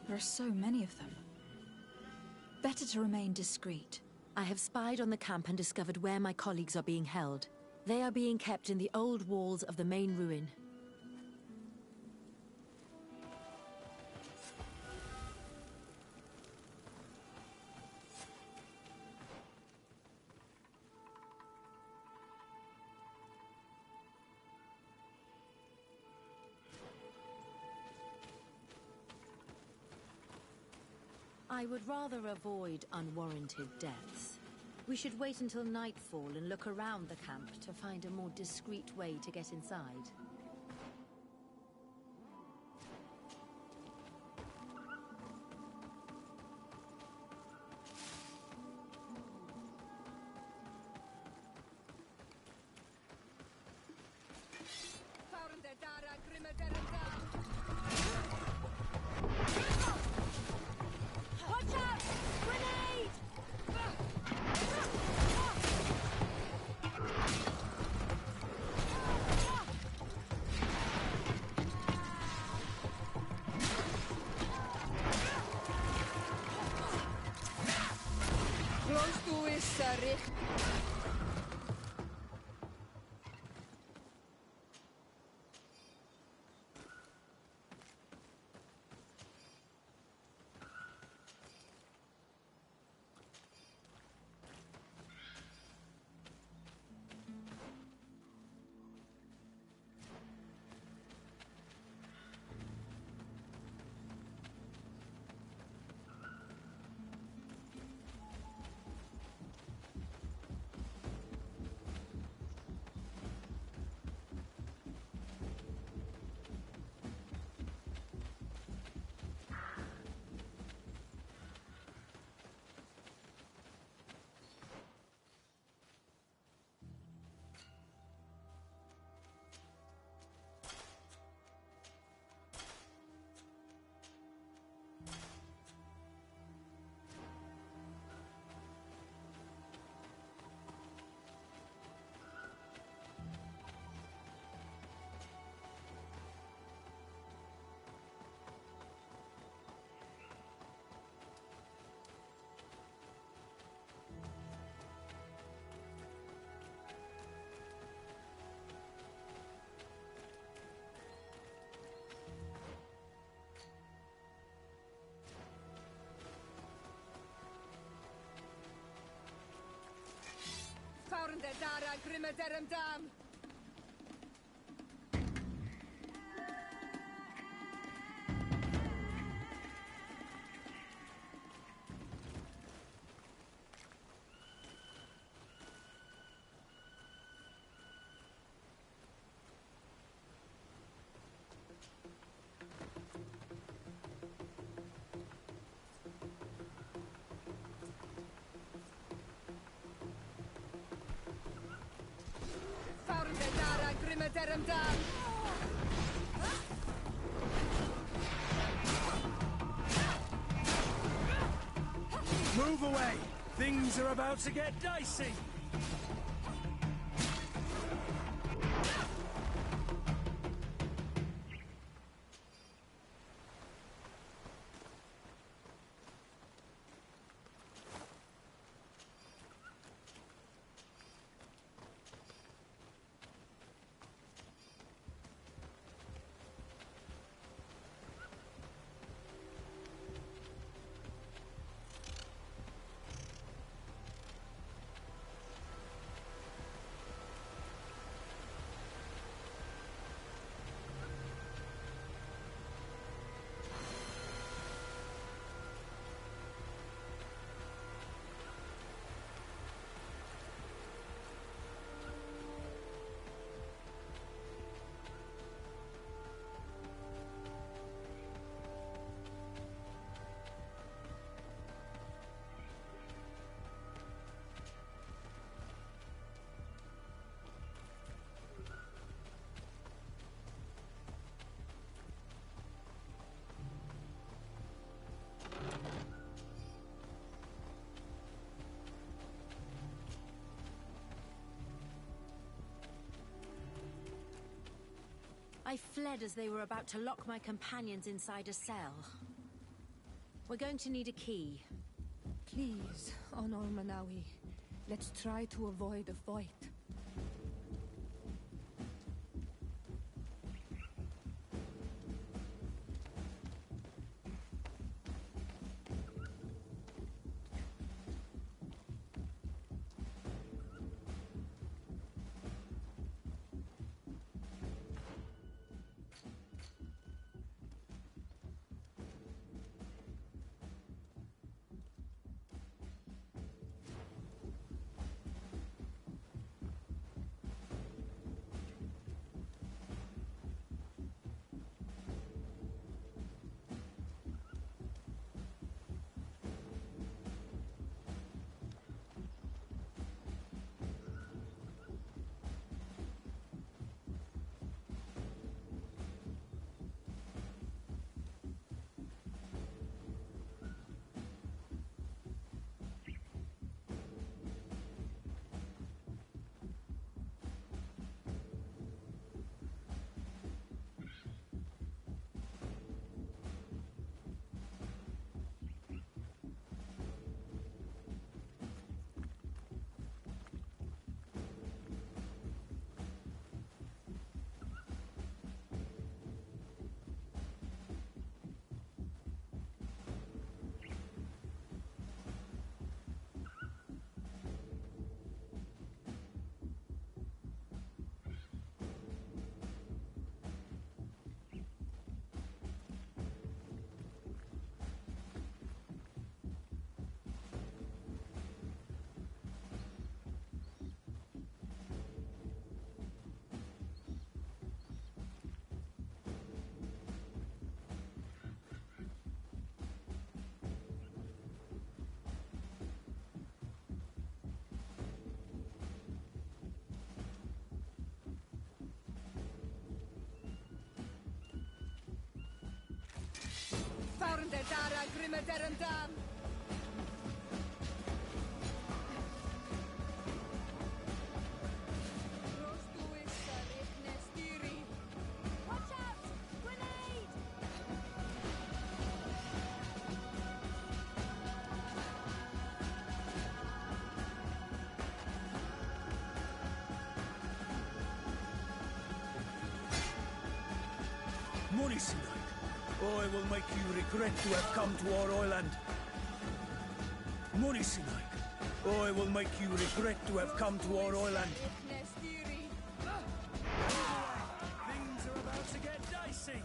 There are so many of them. Better to remain discreet. I have spied on the camp and discovered where my colleagues are being held. They are being kept in the old walls of the main ruin. I would rather avoid unwarranted deaths. We should wait until nightfall and look around the camp to find a more discreet way to get inside. Watch out! Grenade! Close to is Richt. Fauren der Dara grimme derem dam. Fauren der Dara grimme derem dam. Move away! Things are about to get dicey! I fled as they were about to lock my companions inside a cell. We're going to need a key. Please, Honor Manawi, let's try to avoid a fight. Found the Dara Grimmadarum Dam. Watch out! Grenade! Morisinai, I will make you regret to have come to our island. Morisinai, I will make you regret to have come to our island. Things are about to get dicey.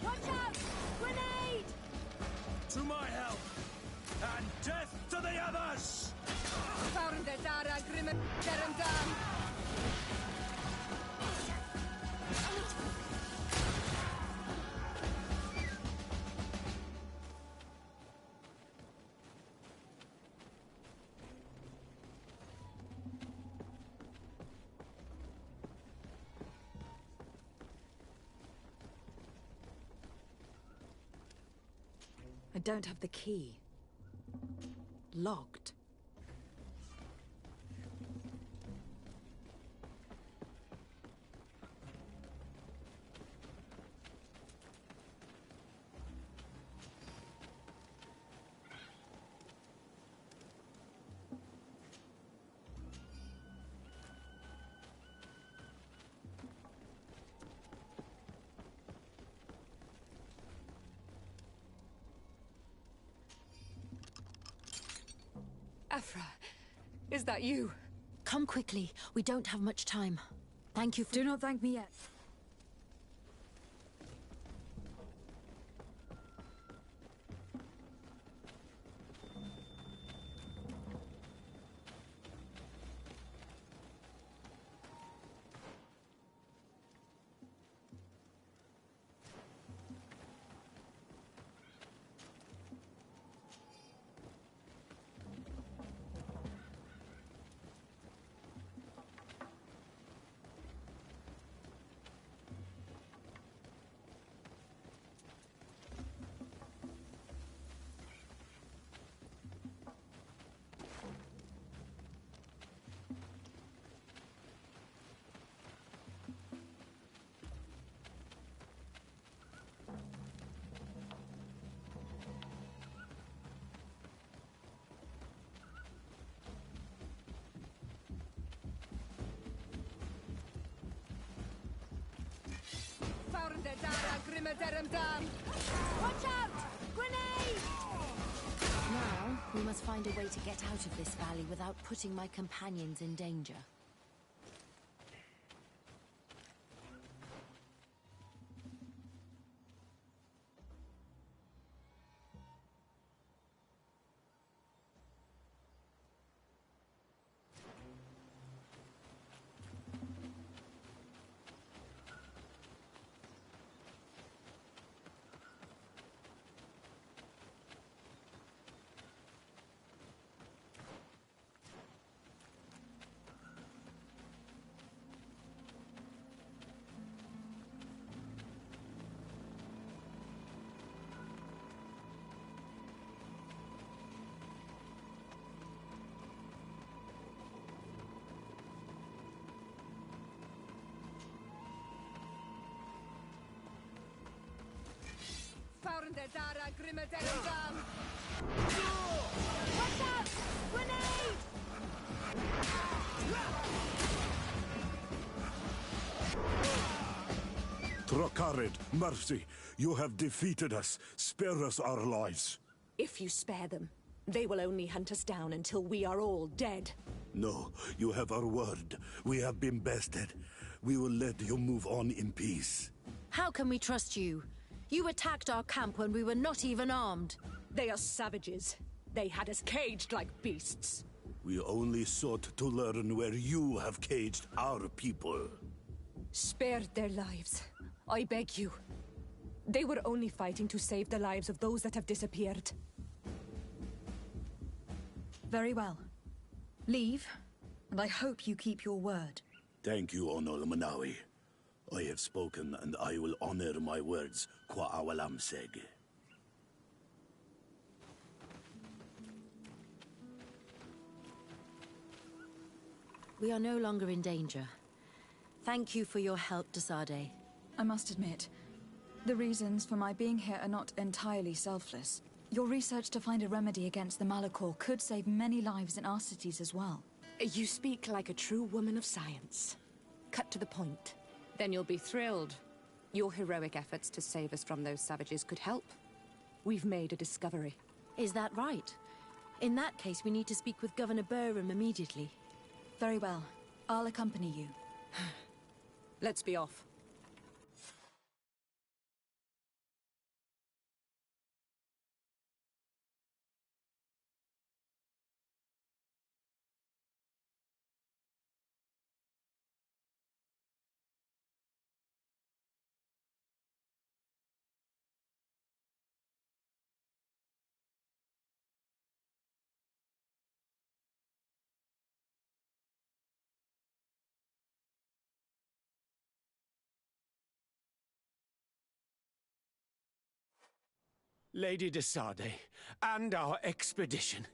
Watch out! Grenade! To my help, and death to the others! Found the Dara Grimmadarum Dam. I don't have the key. Locked. Afra, is that you? Come quickly. We don't have much time. Thank you for— Do not thank me yet. Watch out! Grenade! Now, we must find a way to get out of this valley without putting my companions in danger. Watch out! Grenade! Trakarid, mercy, you have defeated us. Spare us our lives. If you spare them, they will only hunt us down until we are all dead. No, you have our word. We have been bested. We will let you move on in peace. How can we trust you? You attacked our camp when we were not even armed. They are savages. They had us caged like beasts. We only sought to learn where you have caged our people. Spare their lives. I beg you. They were only fighting to save the lives of those that have disappeared. Very well. Leave, and I hope you keep your word. Thank you, Onol Manawi. I have spoken, and I will honor my words, Kwa awalam seg. We are no longer in danger. Thank you for your help, Desade. I must admit, the reasons for my being here are not entirely selfless. Your research to find a remedy against the Malachor could save many lives in our cities as well. You speak like a true woman of science. Cut to the point. Then you'll be thrilled. Your heroic efforts to save us from those savages could help. We've made a discovery. Is that right? In that case, we need to speak with Governor Burham immediately. Very well. I'll accompany you. Let's be off. Lady Desade, and our expedition.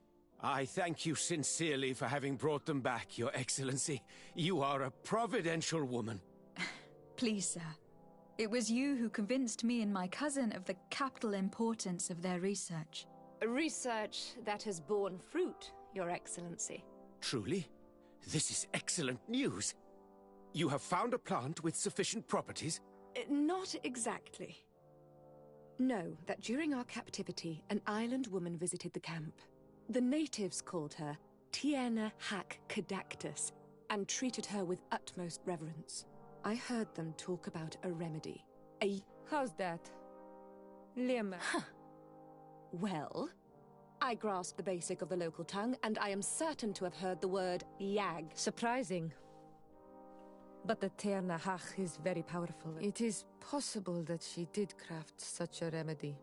I thank you sincerely for having brought them back, Your Excellency. You are a providential woman. Please, sir. It was you who convinced me and my cousin of the capital importance of their research. Research that has borne fruit, Your Excellency. Truly? This is excellent news. You have found a plant with sufficient properties? Not exactly. Know that during our captivity, an island woman visited the camp. The natives called her Tiena Hack Kadactus and treated her with utmost reverence. I heard them talk about a remedy. How's that? Lima. Huh. Well, I grasp the basic of the local tongue, and I am certain to have heard the word yag. Surprising. But the Tiena Hack is very powerful. It is possible that she did craft such a remedy.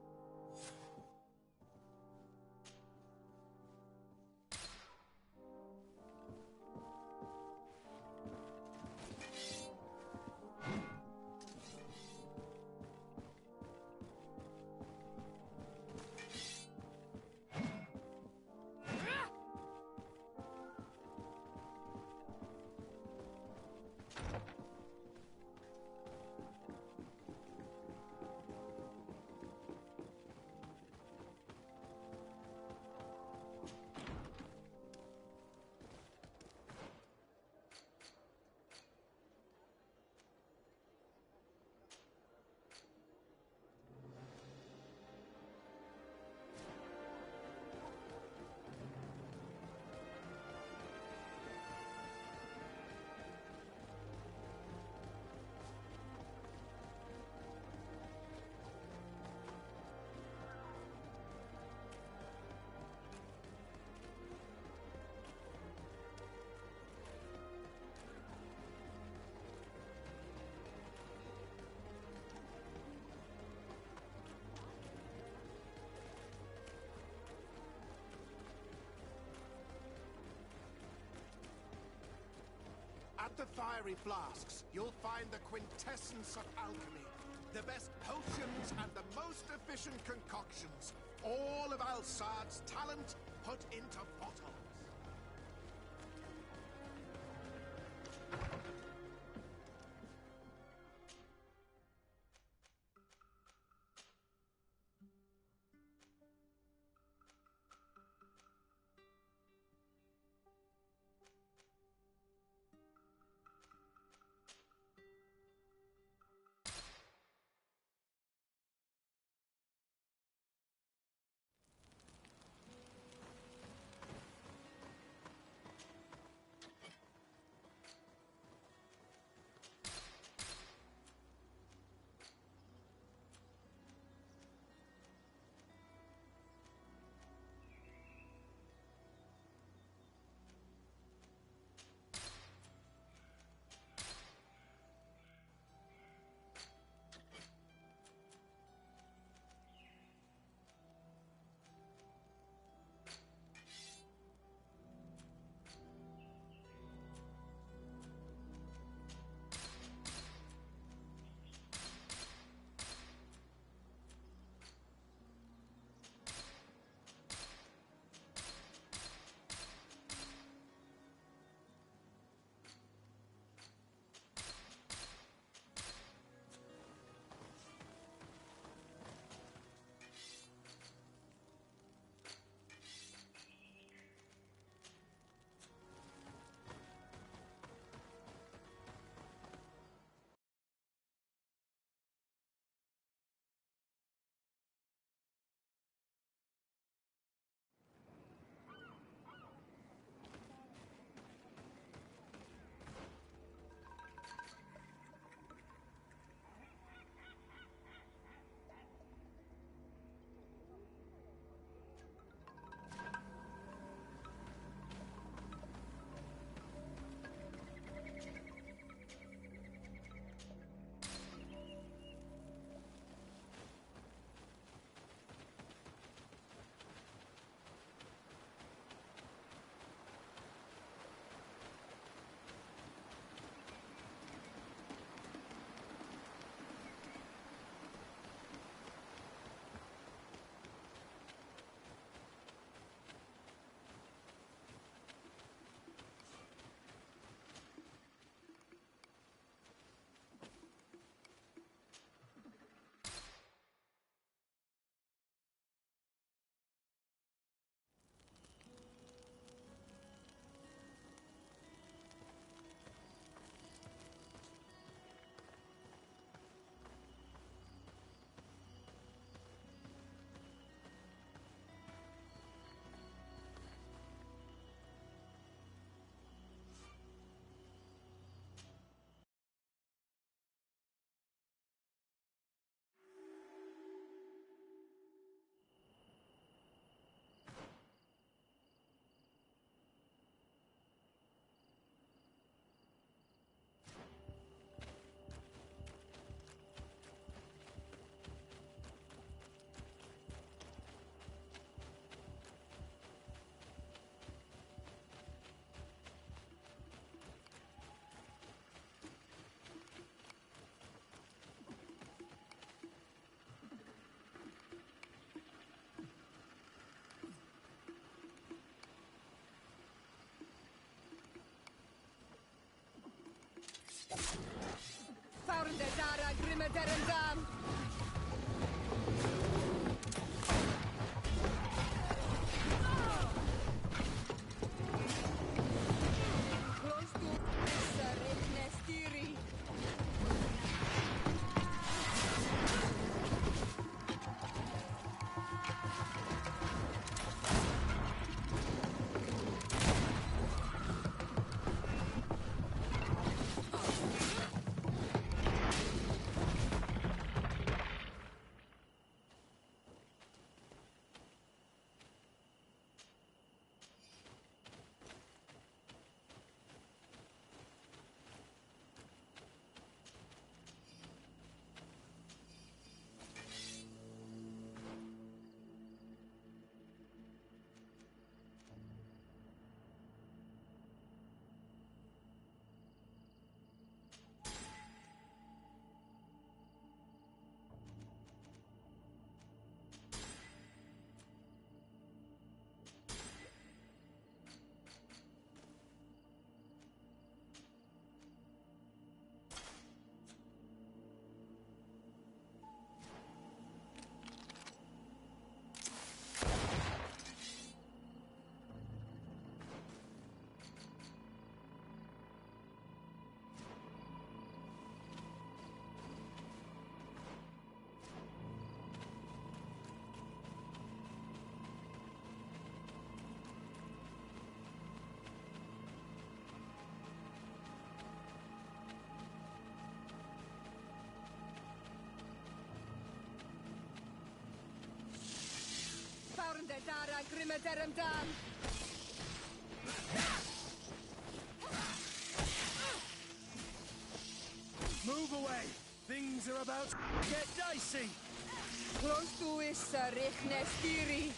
the fiery flasks, you'll find the quintessence of alchemy. The best potions and the most efficient concoctions. All of Alsad's talent put into bottles. Found the Dara Grimmederendam! Close to Nestiri. Grimeterem dan! Move away! Things are about to get dicey! Close to is Richnestiri!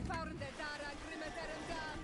Found the Dara Grimeterem dan!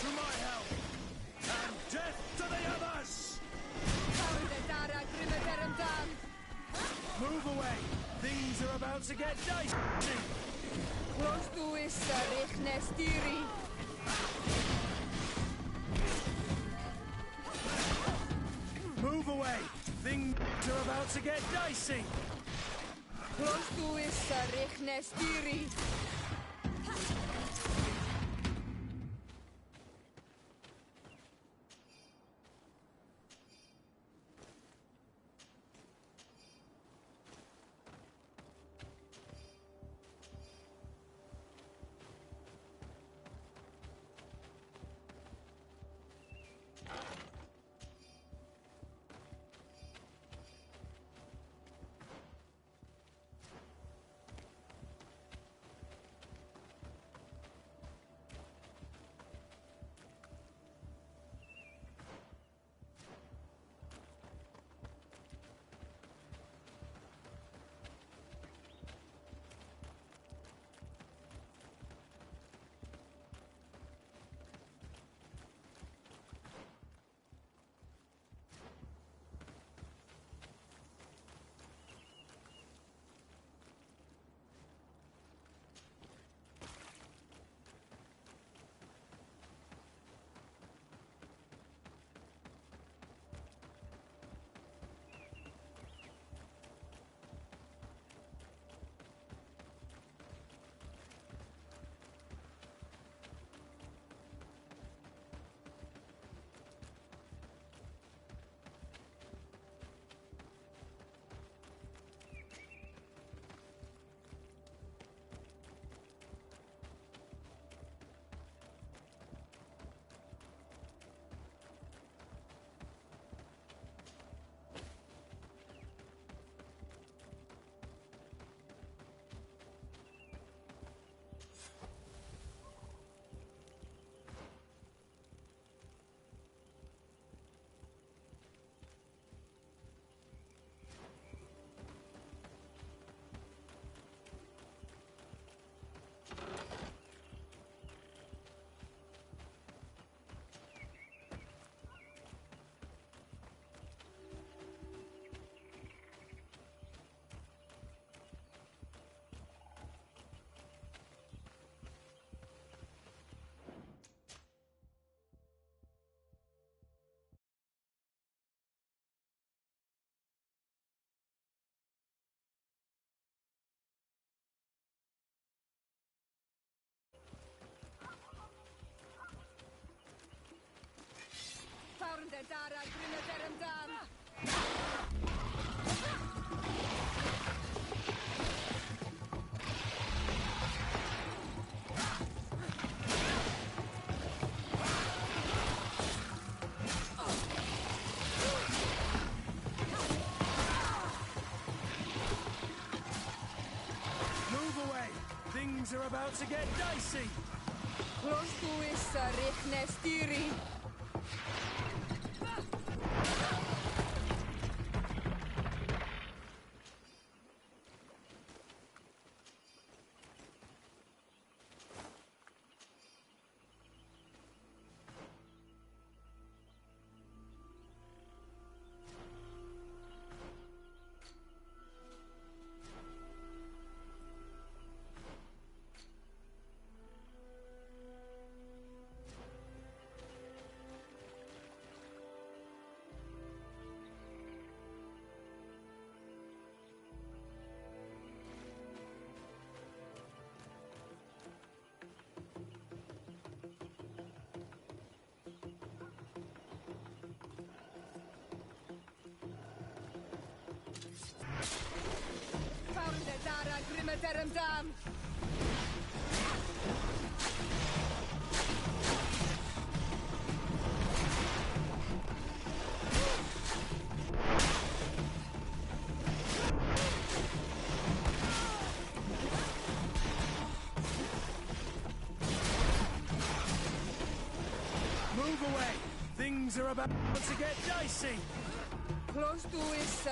To my help! And death to the others! Found the Dara Grimeterem dan! Move away! Things are about to get dicey! Close to is Richnestiri! Move away! Things are about to get dicey! Close to is Richnestiri! Farnde dara grimmederem dam. Move away! Things are about to get dicey! Close to is richne stiri. Farnde dara grimmederem dam. Move away! Things are about to get dicey! Close to is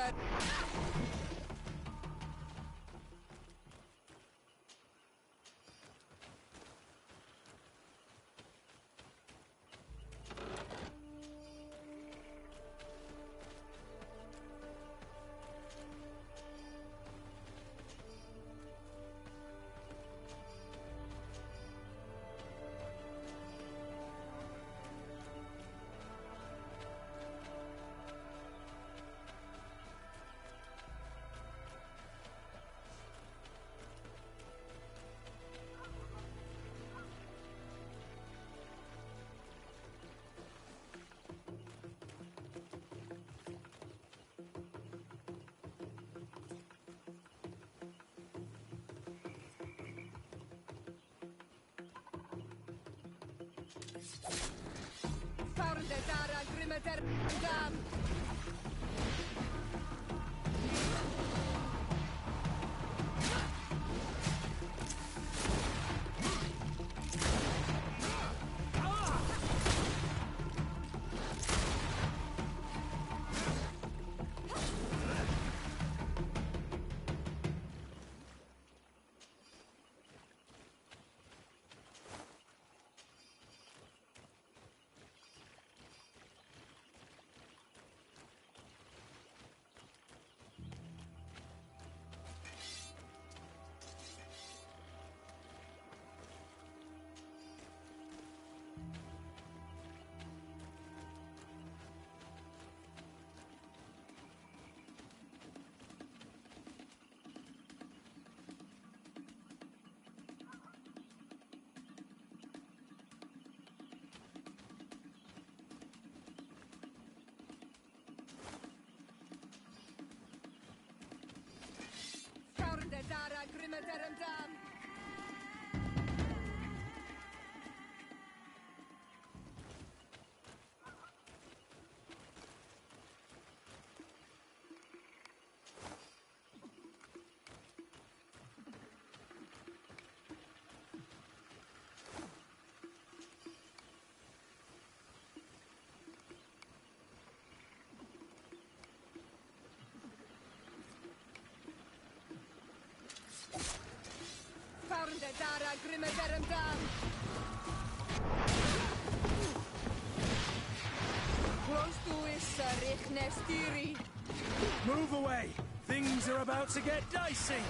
Farnde dara grimmederem dam. Farnde dara grimmederem dam. Farnde dara grimmederem dam. Close to is richne stiri. Move away! Things are about to get dicey!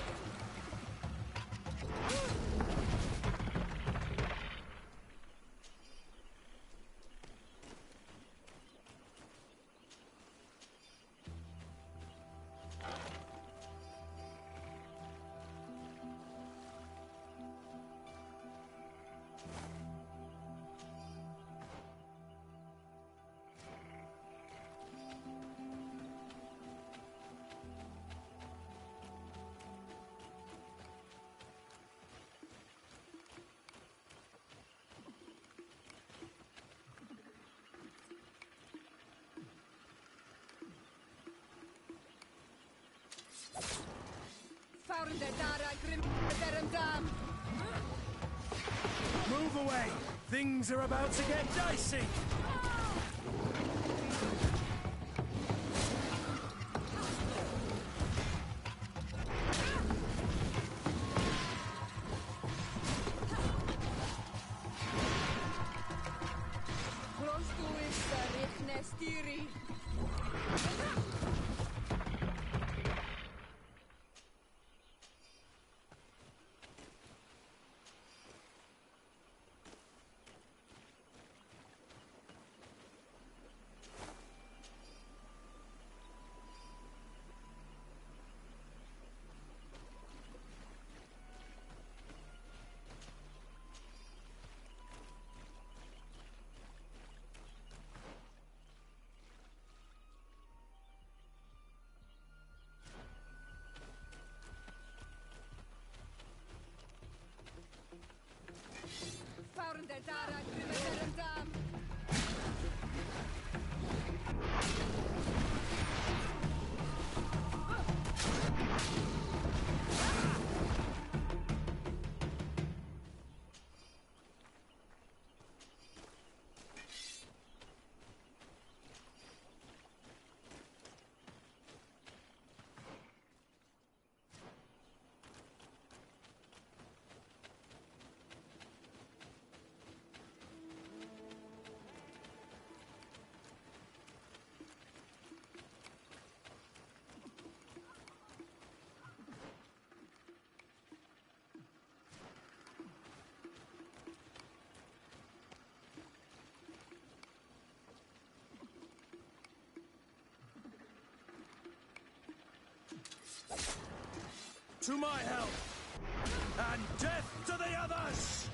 Move away! Things are about to get dicey! To my help! And death to the others!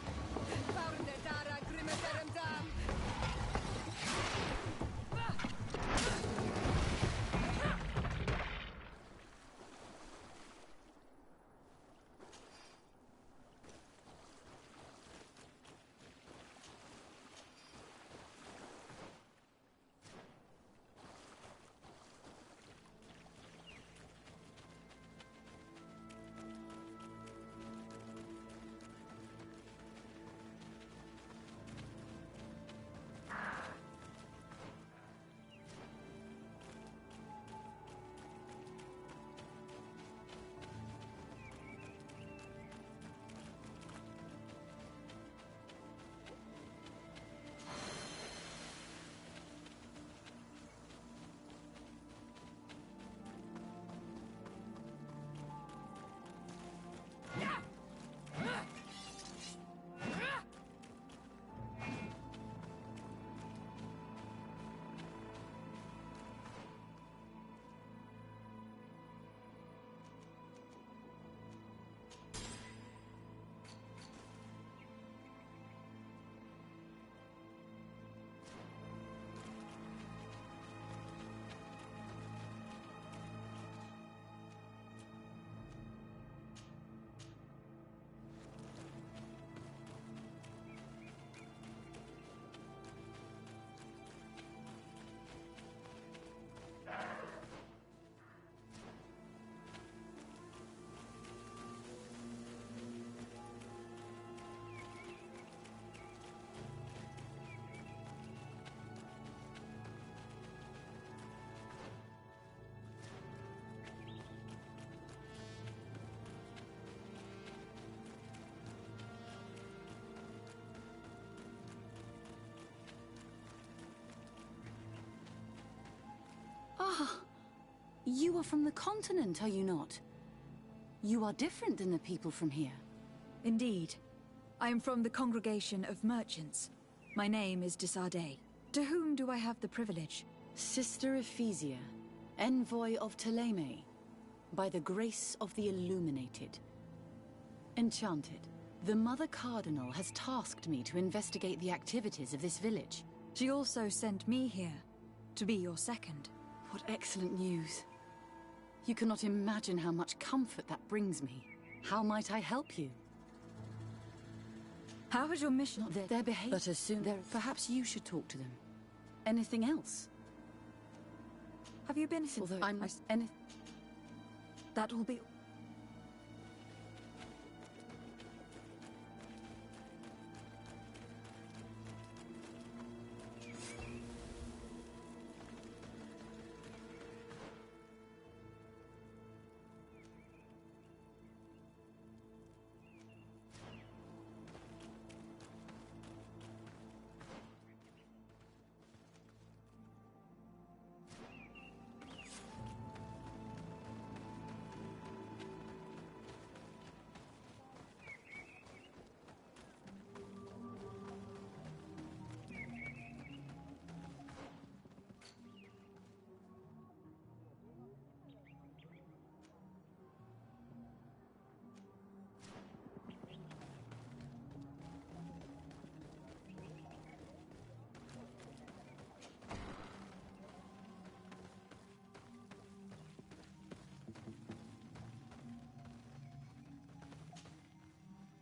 Ah, you are from the continent, are you not? You are different than the people from here. Indeed. I am from the congregation of merchants. My name is Desardet. To whom do I have the privilege? Sister Ephesia, envoy of Ptolemy, by the grace of the Illuminated. Enchanted, the Mother Cardinal has tasked me to investigate the activities of this village. She also sent me here, to be your second. What excellent news. You cannot imagine how much comfort that brings me. How might I help you? How has your mission... Not their behavior, but as soon... Perhaps you should talk to them. Anything else? Have you been... Although That will be...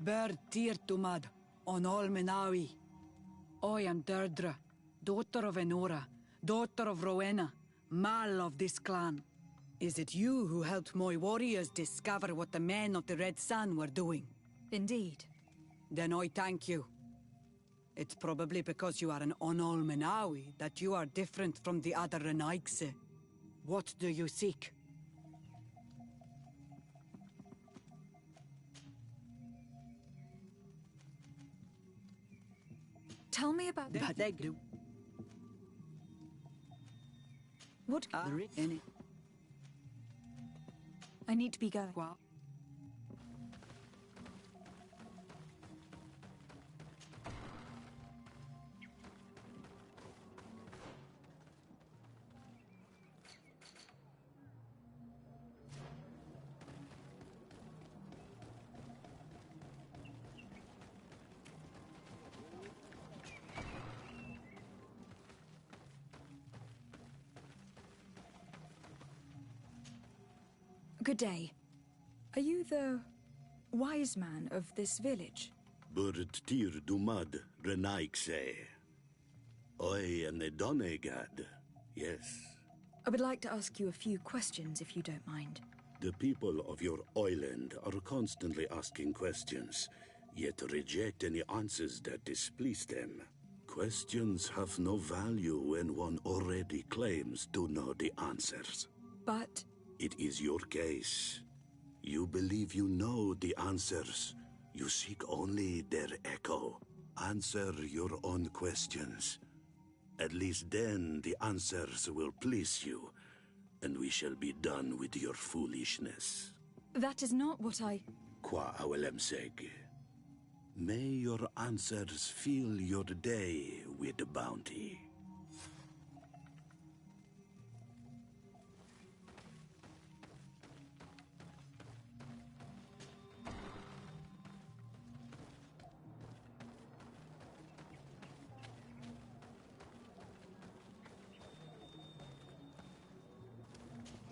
Ber Tirtumad, on all Menawi. I am Deirdre, daughter of Enora, daughter of Rowena, Mal of this clan. Is it you who helped my warriors discover what the men of the Red Sun were doing? Indeed. Then I thank you. It's probably because you are an Onol Menawi that you are different from the other Renaigse. What do you seek? Tell me about the... What? I need to be going. Good day. Are you the wise man of this village? Burt tir dumad renaikse. I am the Donegad, yes. I would like to ask you a few questions, if you don't mind. The people of your island are constantly asking questions, yet reject any answers that displease them. Questions have no value when one already claims to know the answers. But... It is your case. You believe you know the answers. You seek only their echo. Answer your own questions. At least then the answers will please you, and we shall be done with your foolishness. That is not what I... Qua awelemseg. May your answers fill your day with bounty.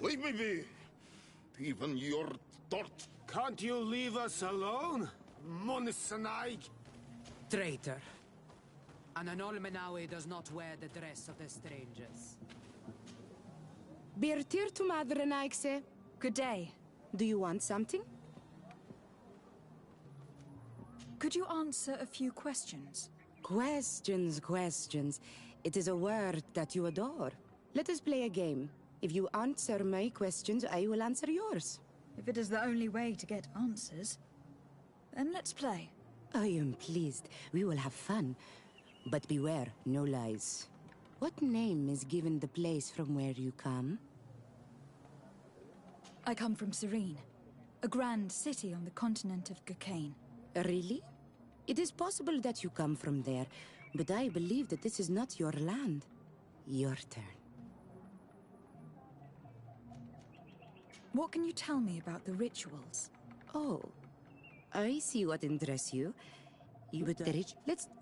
Leave me be! Even your thought. Can't you leave us alone? Monisanaig! Traitor. An Anol Menawi does not wear the dress of the strangers. Birtir to Madre Naikse. Good day. Do you want something? Could you answer a few questions? Questions. It is a word that you adore. Let us play a game. If you answer my questions, I will answer yours. If it is the only way to get answers, then let's play. I am pleased. We will have fun. But beware, no lies. What name is given the place from where you come? I come from Serene, a grand city on the continent of Gurkane. Really? It is possible that you come from there, but I believe that this is not your land. Your turn. What can you tell me about the rituals? Oh, I see what interests you. But the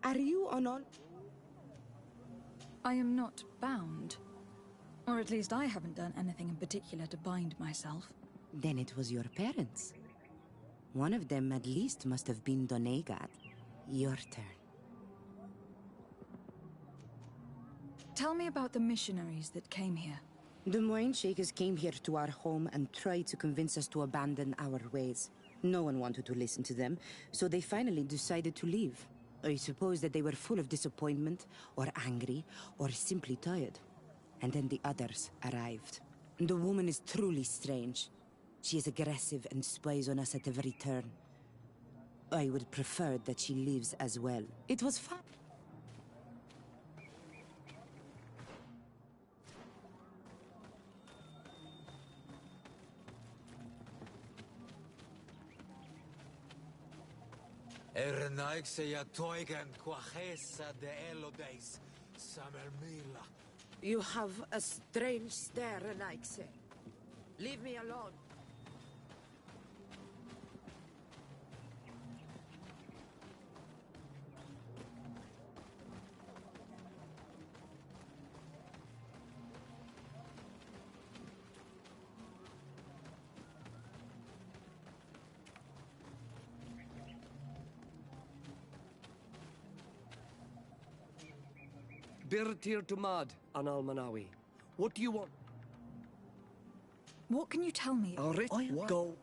are you on all? I am not bound. Or at least I haven't done anything in particular to bind myself. Then it was your parents. One of them at least must have been Donegad. Your turn. Tell me about the missionaries that came here. The Moine Shakers came here to our home and tried to convince us to abandon our ways. No one wanted to listen to them, so they finally decided to leave. I suppose that they were full of disappointment, or angry, or simply tired. And then the others arrived. The woman is truly strange. She is aggressive and spies on us at every turn. I would prefer that she leaves as well. It was fun. You have a strange stare, Renaikse. Leave me alone. Birtir to Mad, an Almanawi. What do you want? What can you tell me? Alright, go.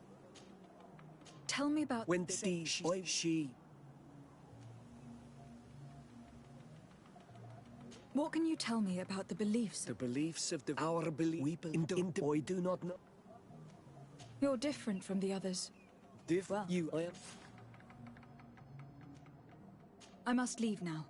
Tell me about When she. What can you tell me about the beliefs? The beliefs of our belief. We believe. I do not know. You're different from the others. Well, I am. I must leave now.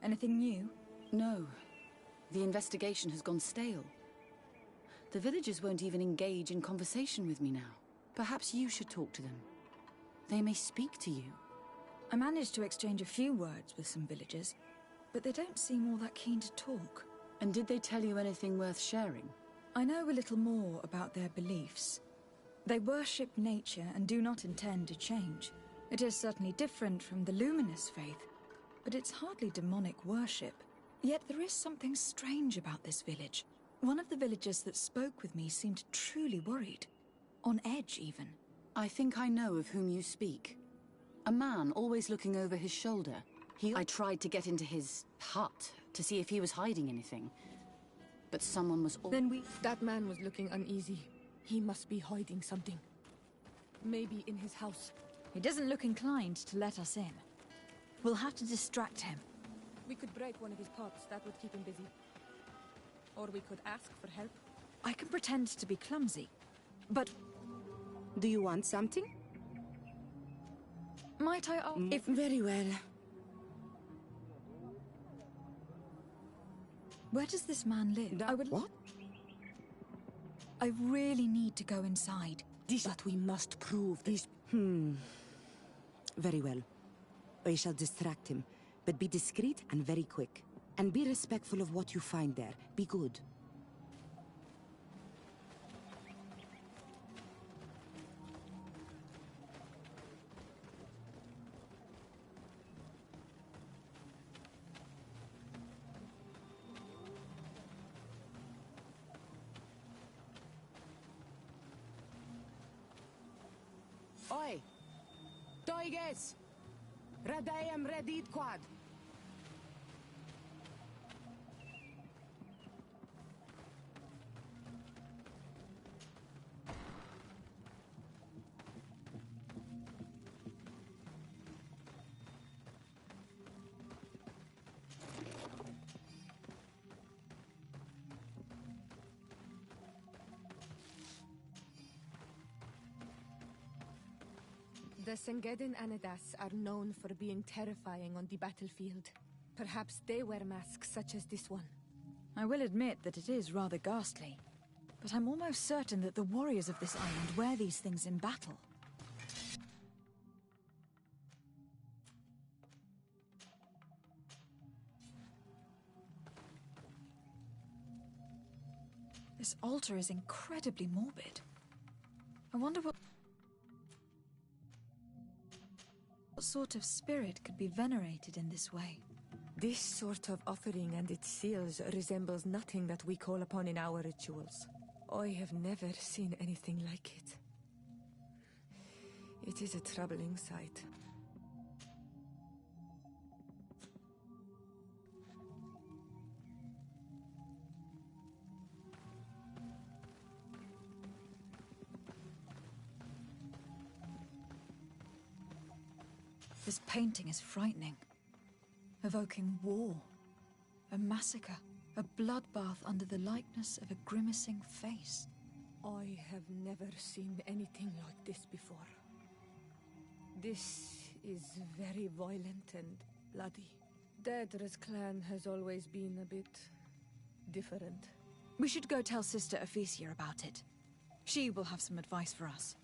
Anything new? No. The investigation has gone stale. The villagers won't even engage in conversation with me now. Perhaps you should talk to them. They may speak to you. I managed to exchange a few words with some villagers, but they don't seem all that keen to talk. And did they tell you anything worth sharing? I know a little more about their beliefs. They worship nature and do not intend to change. It is certainly different from the luminous faith, but it's hardly demonic worship. Yet there is something strange about this village. One of the villagers that spoke with me seemed truly worried. On edge, even. I think I know of whom you speak. A man always looking over his shoulder. I tried to get into his hut to see if he was hiding anything. But someone was... That man was looking uneasy. He must be hiding something. Maybe in his house. He doesn't look inclined to let us in. We'll have to distract him. We could break one of his pots. That would keep him busy. Or we could ask for help. I can pretend to be clumsy, but... Do you want something? Might I ask? Very well. Where does this man live? What? I really need to go inside. But we must prove this. Very well. I shall distract him, but be discreet and very quick. And be respectful of what you find there. Be good. Oi! Toiges! Radayam Redit Quad! The Sengedin Anadas are known for being terrifying on the battlefield. Perhaps they wear masks such as this one. I will admit that it is rather ghastly, but I'm almost certain that the warriors of this island wear these things in battle. This altar is incredibly morbid. I wonder what sort of spirit could be venerated in this way. This sort of offering and its seals resembles nothing that we call upon in our rituals. I have never seen anything like it. It is a troubling sight. This painting is frightening, evoking war, a massacre, a bloodbath under the likeness of a grimacing face. I have never seen anything like this before. This is very violent and bloody. Daedra's clan has always been a bit different. We should go tell Sister Ephesia about it. She will have some advice for us.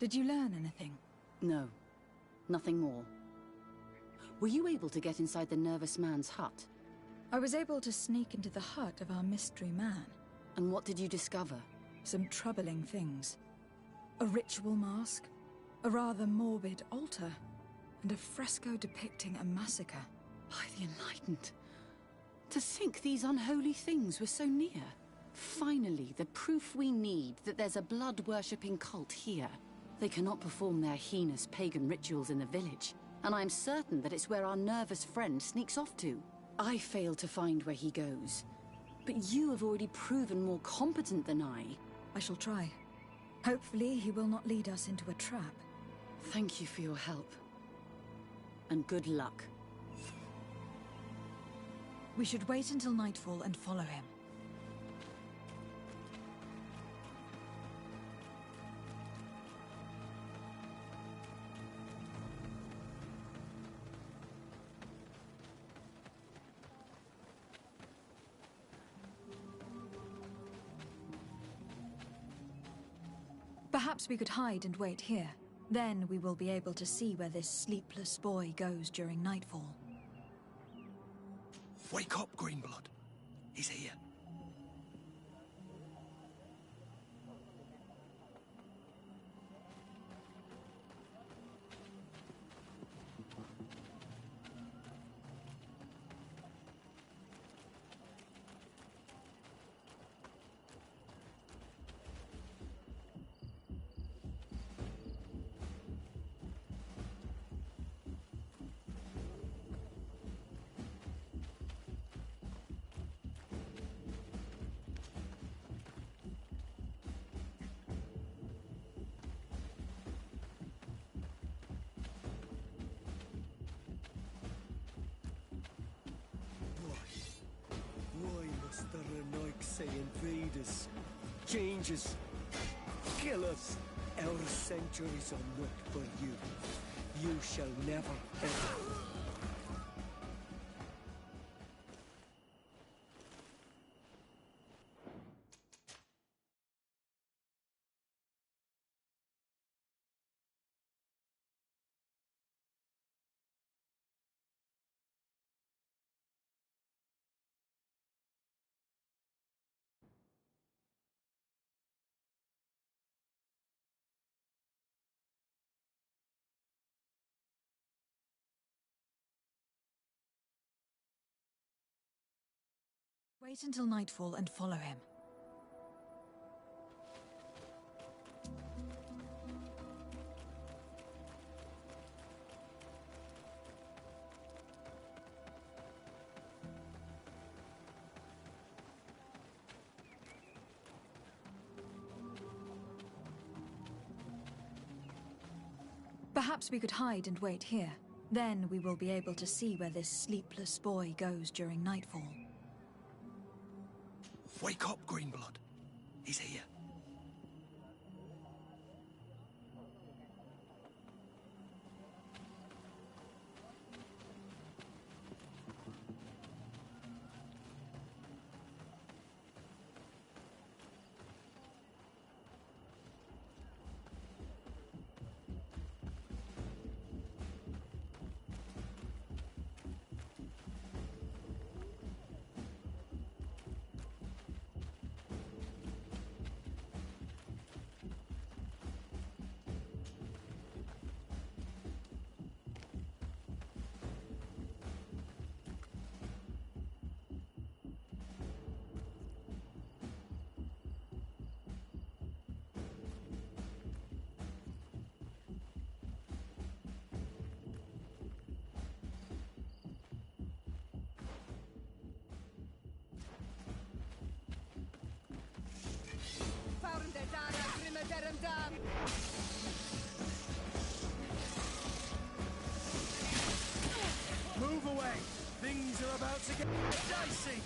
Did you learn anything? No. Nothing more. Were you able to get inside the nervous man's hut? I was able to sneak into the hut of our mystery man. And what did you discover? Some troubling things. A ritual mask, a rather morbid altar, and a fresco depicting a massacre. By the Enlightened. To think these unholy things were so near. Finally, the proof we need that there's a blood-worshipping cult here. They cannot perform their heinous pagan rituals in the village, and I'm certain that it's where our nervous friend sneaks off to. I failed to find where he goes, but you have already proven more competent than I. I shall try. Hopefully he will not lead us into a trap. Thank you for your help. And good luck. We should wait until nightfall and follow him. Perhaps we could hide and wait here. Then we will be able to see where this sleepless boy goes during nightfall. Wake up, Greenblood. He's here. Invade us, change us, kill us. Our centuries are not for you. You shall never, ever. Wait until nightfall and follow him. Perhaps we could hide and wait here. Then we will be able to see where this sleepless boy goes during nightfall. Wake up, Greenblood. He's here. Move away! Things are about to get dicey!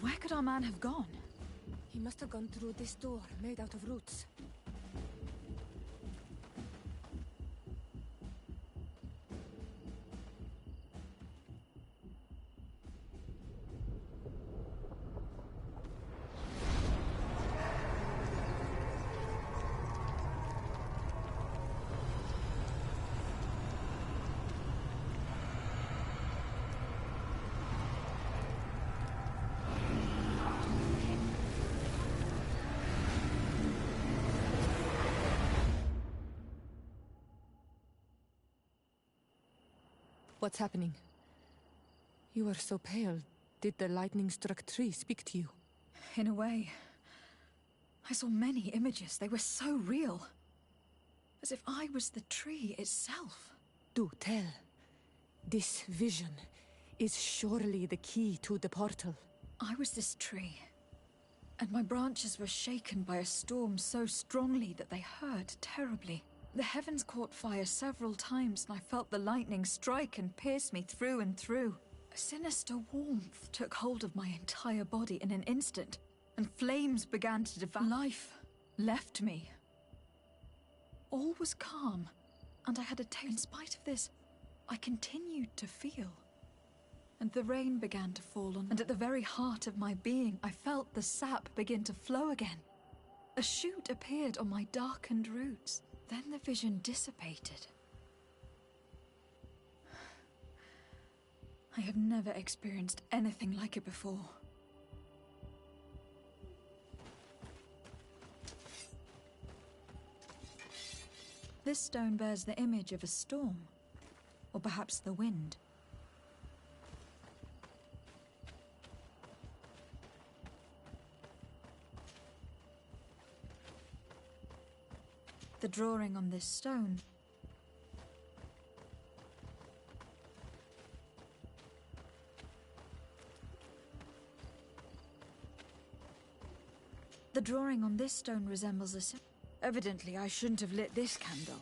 Where could our man have gone? He must have gone through this door, made out of roots. What's happening? You are so pale. Did the lightning-struck tree speak to you? In a way. I saw many images. They were so real. As if I was the tree itself. Do tell. This vision is surely the key to the portal. I was this tree. And my branches were shaken by a storm so strongly that they hurt terribly. The heavens caught fire several times, and I felt the lightning strike and pierce me through and through. A sinister warmth took hold of my entire body in an instant, and flames began to devour. Life left me. All was calm, and I had a taste. In spite of this, I continued to feel. And the rain began to fall on, and at the very heart of my being, I felt the sap begin to flow again. A shoot appeared on my darkened roots. Then the vision dissipated. I have never experienced anything like it before. This stone bears the image of a storm, or perhaps the wind. The drawing on this stone resembles a symbol. Evidently, I shouldn't have lit this candle.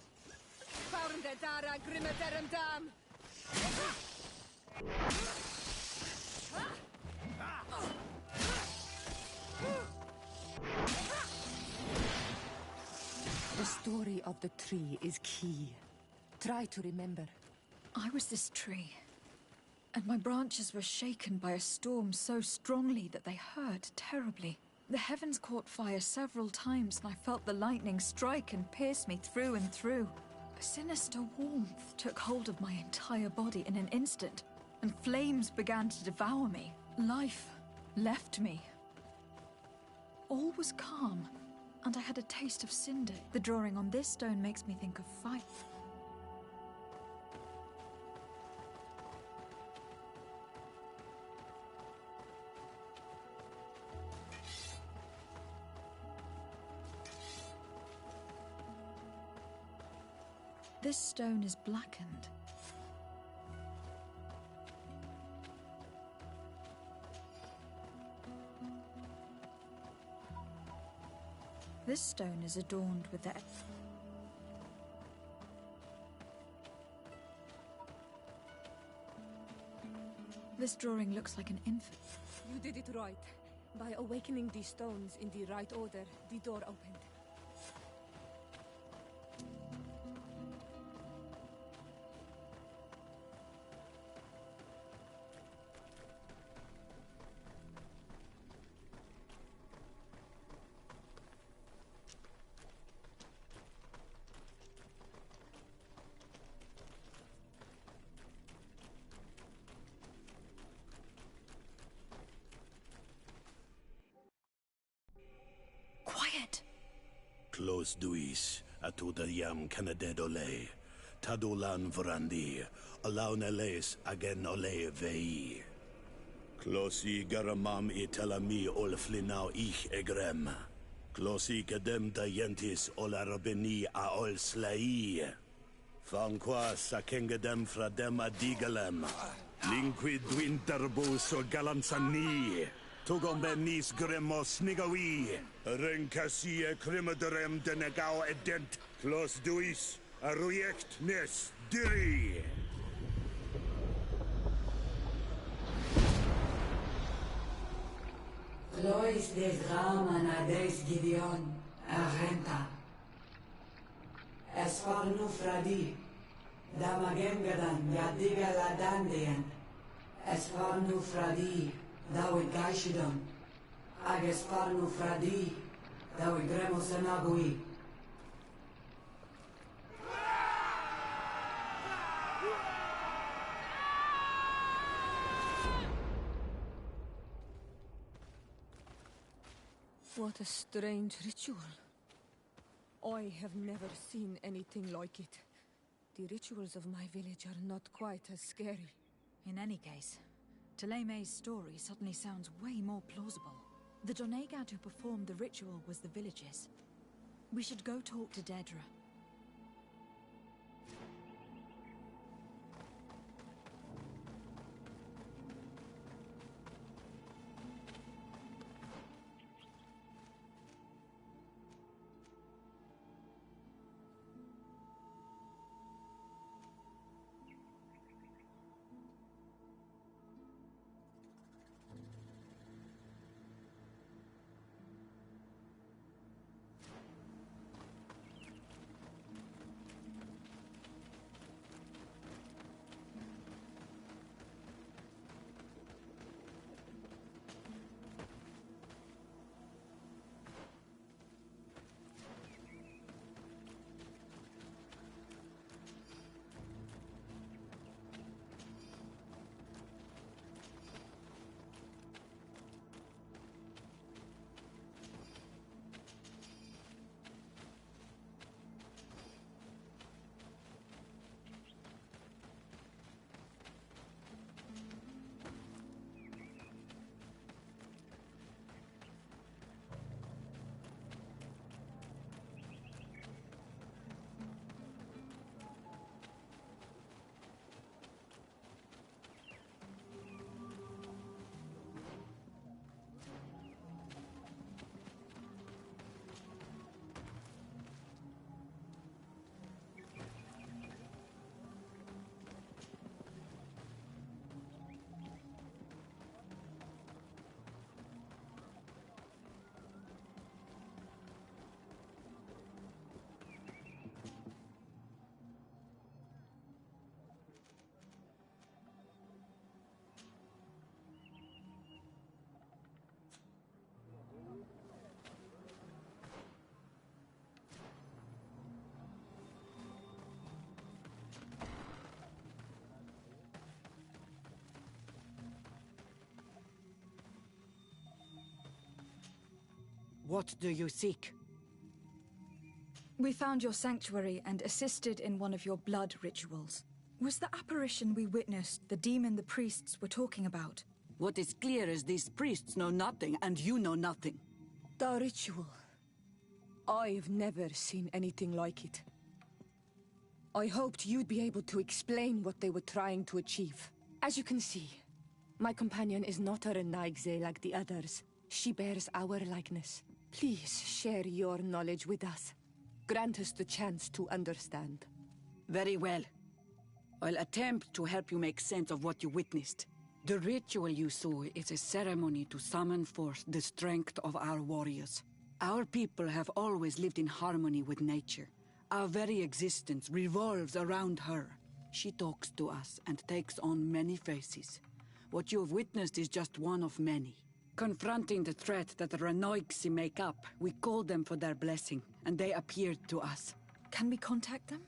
The story of the tree is key. Try to remember. I was this tree, and my branches were shaken by a storm so strongly that they hurt terribly. The heavens caught fire several times, and I felt the lightning strike and pierce me through and through. A sinister warmth took hold of my entire body in an instant, and flames began to devour me. Life left me. All was calm, and I had a taste of cinder. The drawing on this stone makes me think of fire. This stone is blackened. This stone is adorned with the... This drawing looks like an infant. You did it right. By awakening these stones in the right order, the door opened. Quiet! Close duis, atuda yam canadedole, tadulan vorandi, alauneles agen ole vei. Closi garamam itelami olflinau ich egrem. Closi cadem dientis olarabeni a ol slai. Fanqua sakengedem fradem adigalem. Linquid winterbus o galamsani. Tugom benis gremos nigawi. Rencasie crimaderem denegau edent. Clos duis, aruject nes diri. Eis des Raman ades Gideon, Arenta. Esfarnu Fradi, Damagengadan, Yadiga Ladandian. Esfarnu Fradi, Dawi Gaishidon. Agesfarnu Fradi, Dawi Gremosanagui. What a strange ritual. I have never seen anything like it. The rituals of my village are not quite as scary. In any case, Teleme's story suddenly sounds way more plausible. The Doneigad who performed the ritual was the villagers. We should go talk to Dedra. What do you seek? We found your sanctuary and assisted in one of your blood rituals. Was the apparition we witnessed the demon the priests were talking about? What is clear is these priests know nothing, and you know nothing. The ritual. I've never seen anything like it. I hoped you'd be able to explain what they were trying to achieve. As you can see, my companion is not a Renaigze like the others. She bears our likeness. Please share your knowledge with us. Grant us the chance to understand. Very well. I'll attempt to help you make sense of what you witnessed. The ritual you saw is a ceremony to summon forth the strength of our warriors. Our people have always lived in harmony with nature. Our very existence revolves around her. She talks to us and takes on many faces. What you have witnessed is just one of many. Confronting the threat that the Renoigsi make up, we called them for their blessing, and they appeared to us. Can we contact them?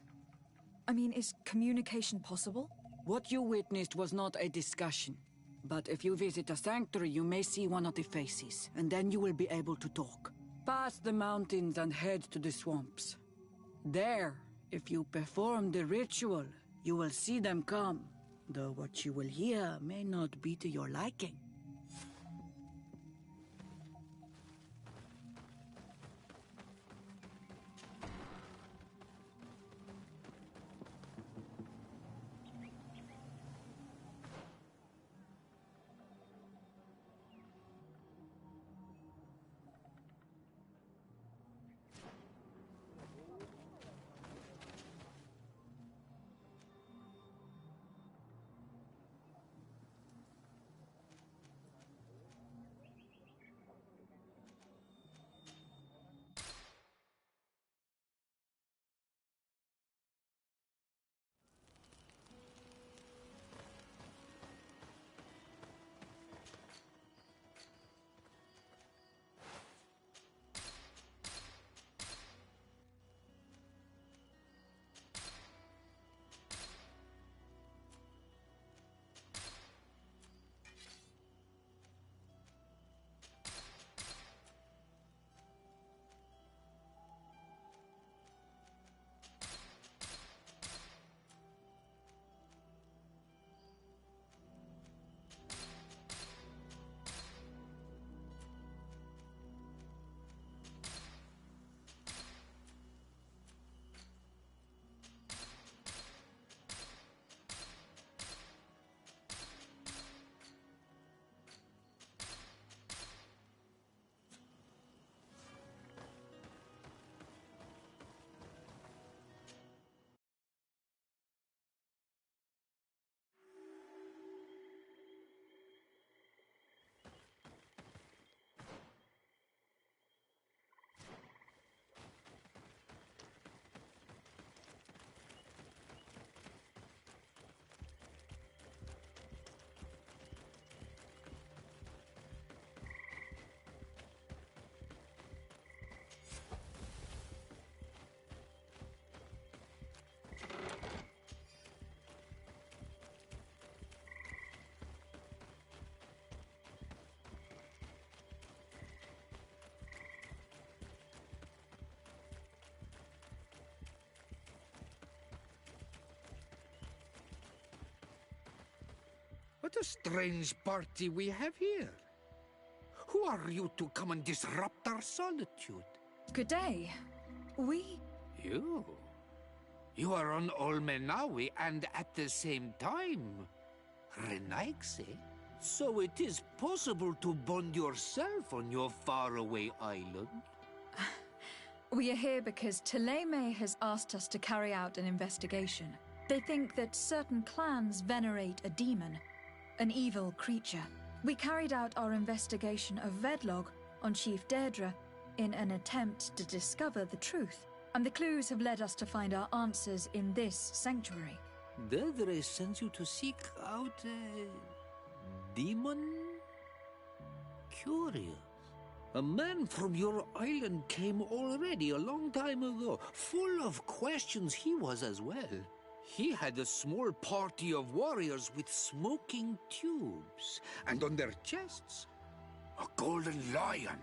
I mean, is communication possible? What you witnessed was not a discussion. But if you visit a sanctuary, you may see one of the faces, and then you will be able to talk. Pass the mountains and head to the swamps. There, if you perform the ritual, you will see them come, though what you will hear may not be to your liking. What a strange party we have here. Who are you to come and disrupt our solitude? Good day. You? You are on Olmenawi and at the same time, Renaigse. So it is possible to bond yourself on your faraway island? We are here because Thélème has asked us to carry out an investigation. They think that certain clans venerate a demon, an evil creature. We carried out our investigation of Vedlog on Chief Deirdre in an attempt to discover the truth, and the clues have led us to find our answers in this sanctuary. Deirdre sends you to seek out a demon? Curious. A man from your island came already a long time ago. Full of questions he was as well. He had a small party of warriors with smoking tubes, and on their chests, a golden lion.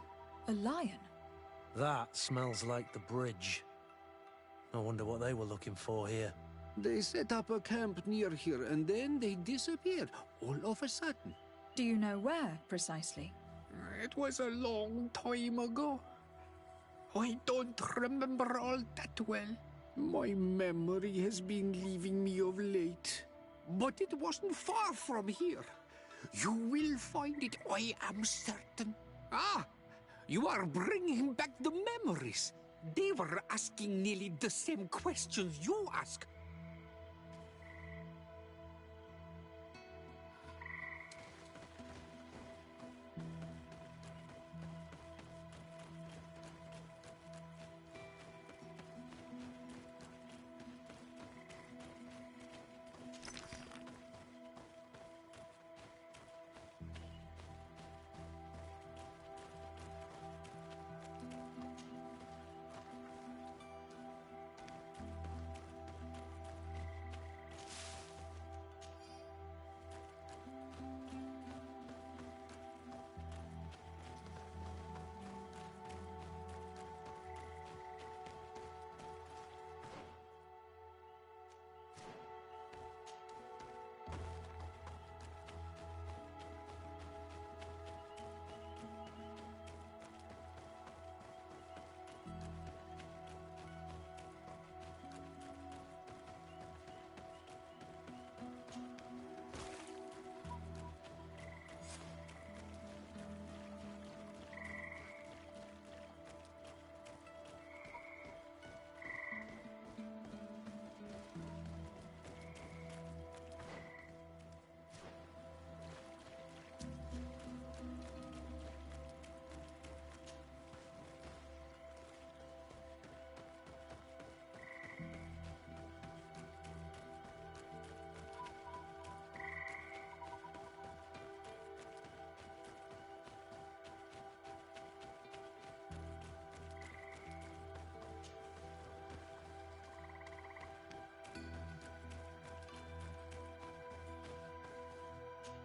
A lion? That smells like the bridge. I wonder what they were looking for here. They set up a camp near here, and then they disappeared, all of a sudden. Do you know where, precisely? It was a long time ago. I don't remember all that well. My memory has been leaving me of late. But it wasn't far from here. You will find it, I am certain. Ah! You are bringing back the memories. They were asking nearly the same questions you ask.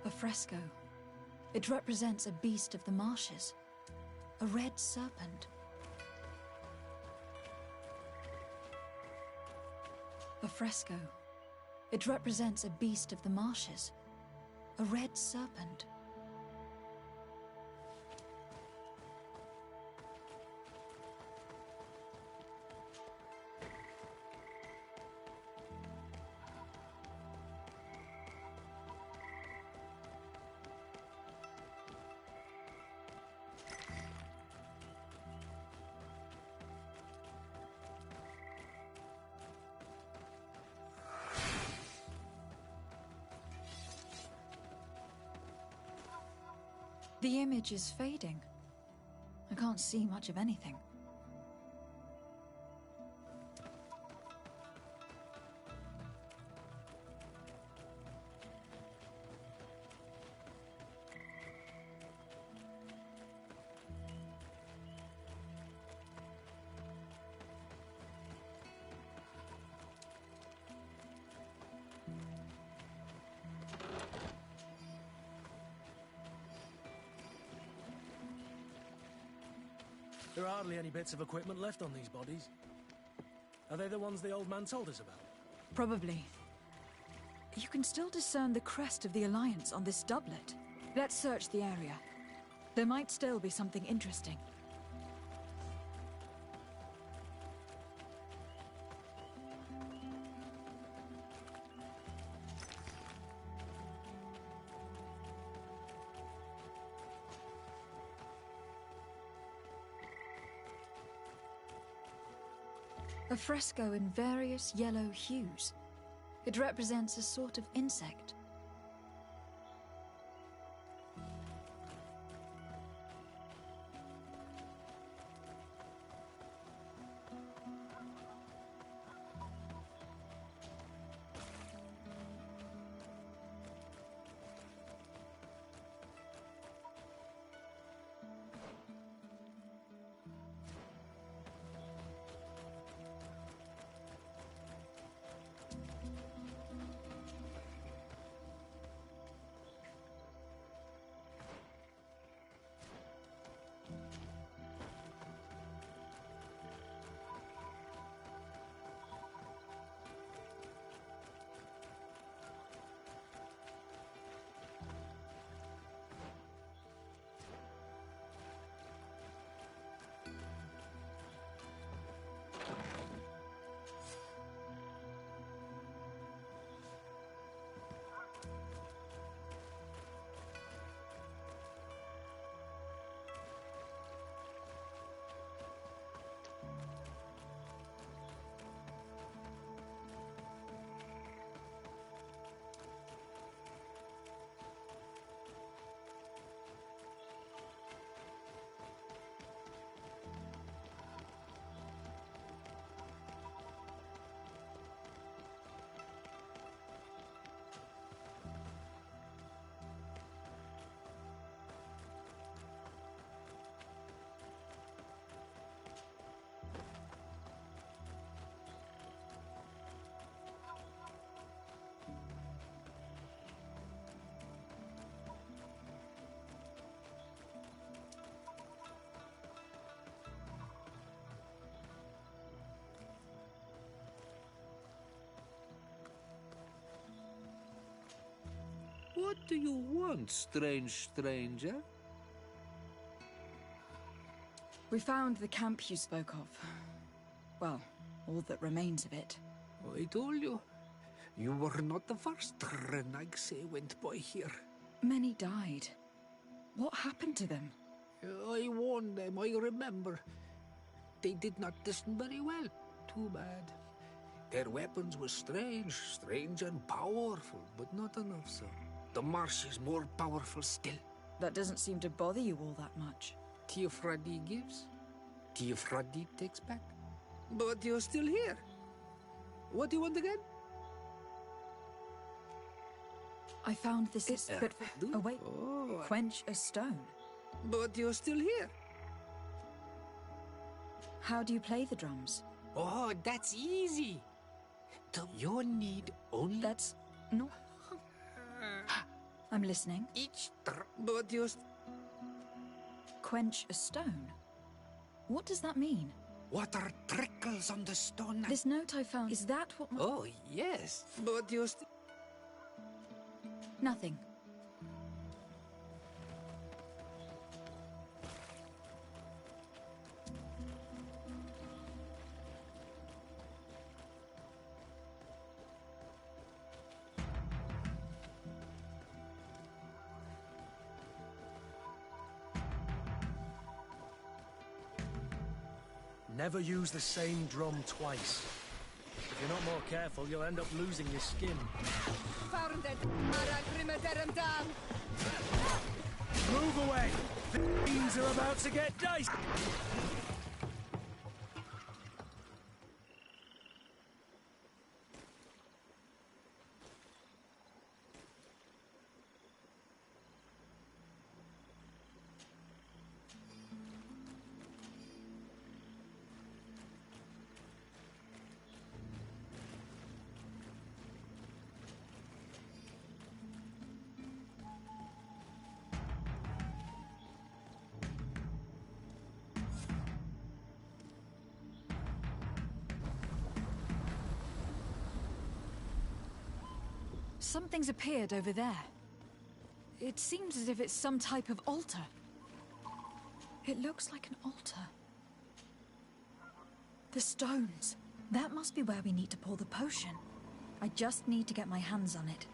A fresco. It represents a beast of the marshes. A red serpent. A fresco. It represents a beast of the marshes. A red serpent. The image is fading. I can't see much of anything. There are hardly any bits of equipment left on these bodies. Are they the ones the old man told us about? Probably. You can still discern the crest of the Alliance on this doublet. Let's search the area. There might still be something interesting. A fresco in various yellow hues. It represents a sort of insect. What do you want, strange stranger? We found the camp you spoke of. Well, all that remains of it. I told you. You were not the first Renagse went by here. Many died. What happened to them? I warned them, I remember. They did not listen very well. Too bad. Their weapons were strange and powerful, but not enough so. The marsh is more powerful still. That doesn't seem to bother you all that much. Teofradi gives, Teofradi takes back. But you're still here. What do you want again? I found this but oh wait. Quench a stone. But you're still here. How do you play the drums? Oh, that's easy. You need only... That's... no. I'm listening. But you're... Quench a stone? What does that mean? Water trickles on the stone. This note I found, is that what... Oh, yes. But you're... Nothing. Never use the same drum twice. If you're not more careful, you'll end up losing your skin. Move away! Things are about to get dicey! Something's appeared over there. It seems as if it's some type of altar. It looks like an altar. The stones. That must be where we need to pour the potion. I just need to get my hands on it.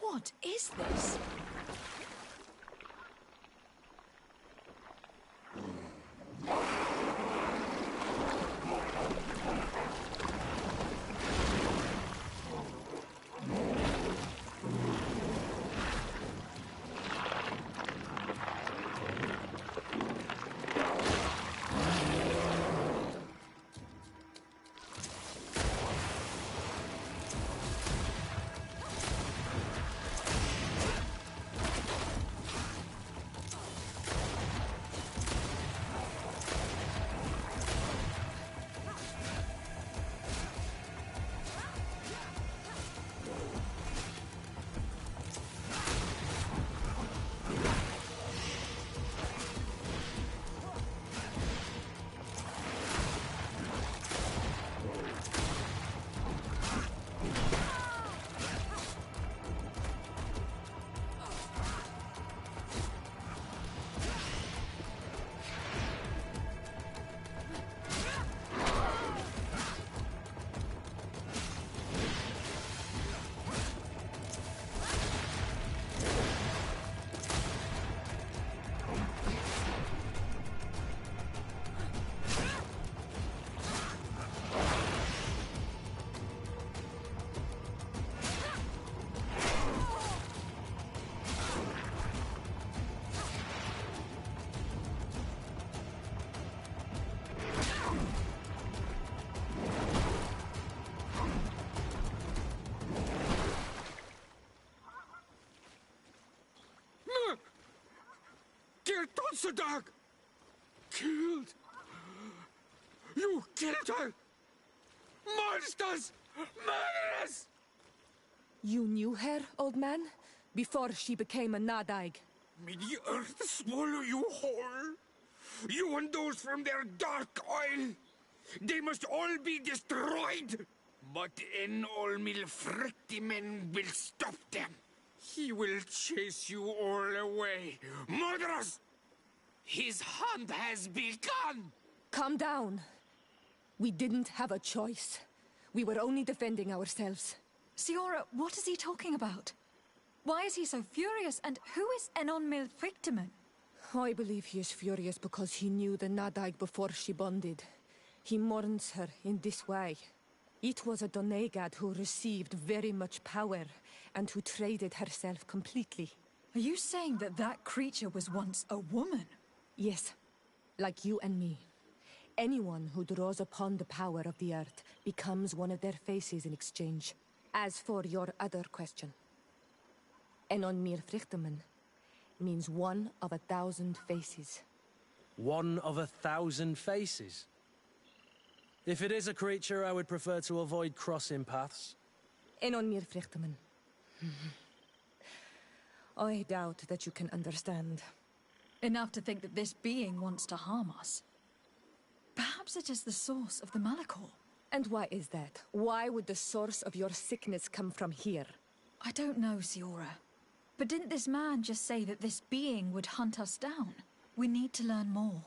What is this? Dog! Killed! You killed her! Monsters! Murderers! You knew her, old man? Before she became a Nadaig? May the earth swallow you whole! You and those from their dark oil! They must all be destroyed! But Enolmil Frictimen will stop them! He will chase you all away! Murderers! His hunt has begun! Calm down. We didn't have a choice. We were only defending ourselves. Siora, what is he talking about? Why is he so furious, and who is Enonmil Frictimen? I believe he is furious because he knew the Nadaig before she bonded. He mourns her in this way. It was a Doneigad who received very much power, and who traded herself completely. Are you saying that that creature was once a woman? Yes, like you and me. Anyone who draws upon the power of the earth becomes one of their faces in exchange. As for your other question, Enonmir Frichteman means one of 1,000 faces. One of 1,000 faces? If it is a creature, I would prefer to avoid crossing paths. En on mir vluchtelingen. I doubt that you can understand. Enough to think that this being wants to harm us. Perhaps it is the source of the Malachor. And why is that? Why would the source of your sickness come from here? I don't know, Siora. But didn't this man just say that this being would hunt us down? We need to learn more.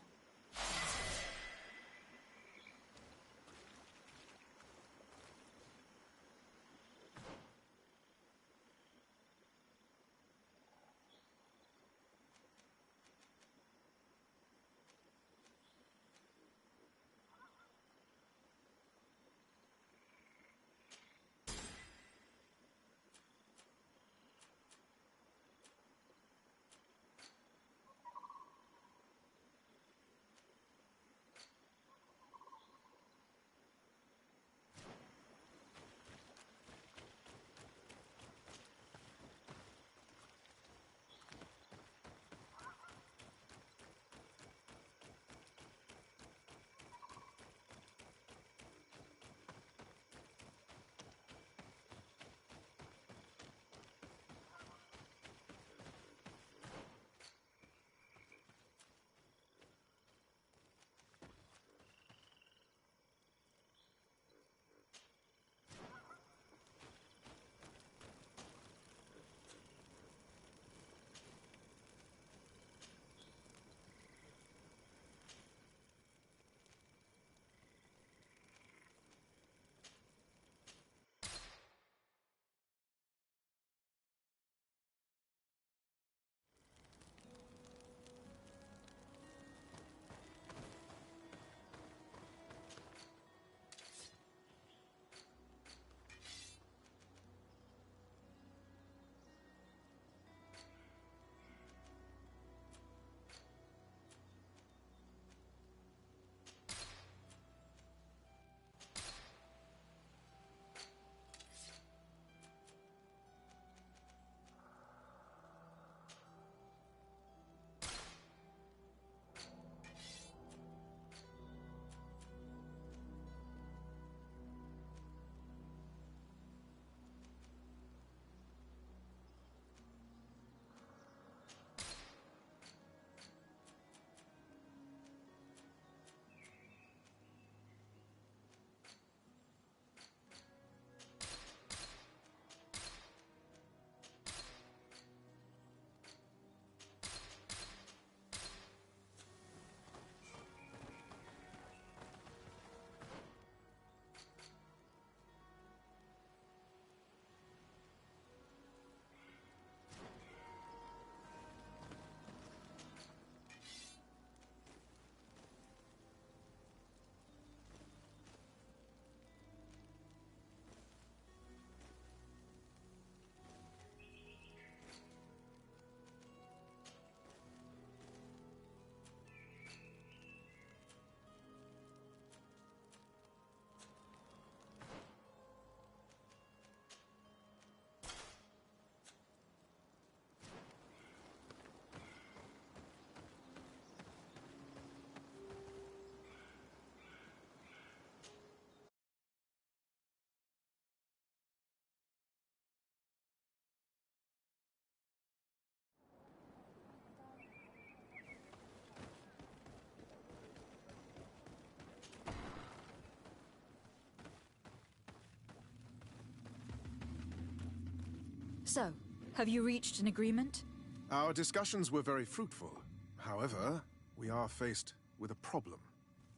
So, have you reached an agreement? Our discussions were very fruitful. However, we are faced with a problem.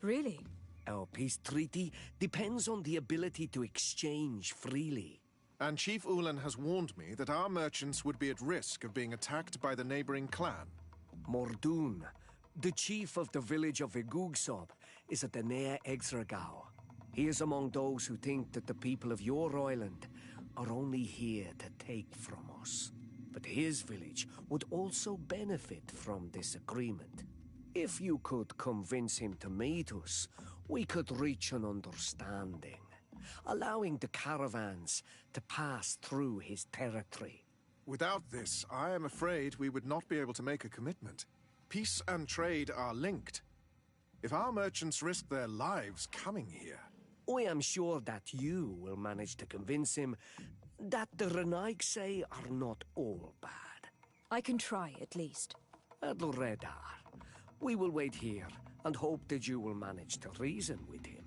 Really? Our peace treaty depends on the ability to exchange freely. And Chief Ulan has warned me that our merchants would be at risk of being attacked by the neighboring clan. Mordoon, the chief of the village of Igugsob, is at the Nea Exragao. He is among those who think that the people of your island are only here to take from us. But his village would also benefit from this agreement. If you could convince him to meet us, we could reach an understanding, allowing the caravans to pass through his territory. Without this, I am afraid we would not be able to make a commitment. Peace and trade are linked. If our merchants risk their lives coming here... I am sure that you will manage to convince him that the Renaigse are not all bad. I can try, at least. Adredar, we will wait here and hope that you will manage to reason with him.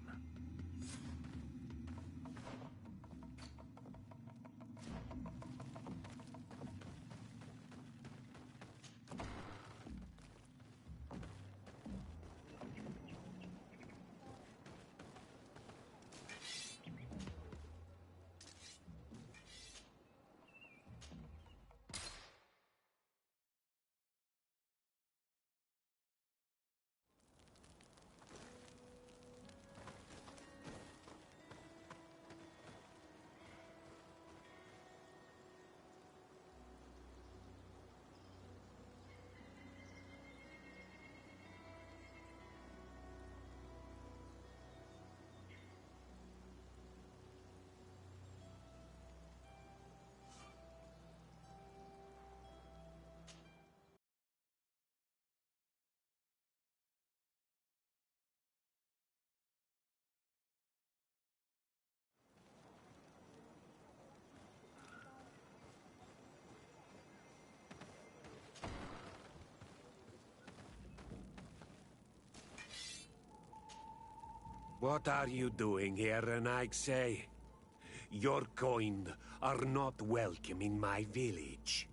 What are you doing here, Renaigse? Your kind are not welcome in my village.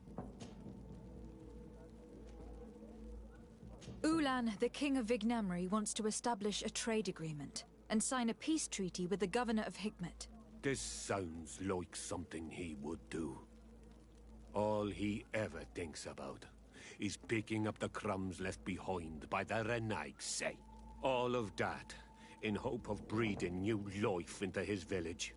Ulan, the king of Vignamri, wants to establish a trade agreement and sign a peace treaty with the governor of Hikmet. This sounds like something he would do. All he ever thinks about is picking up the crumbs left behind by the Renaigse. All of that in hope of breathing new life into his village,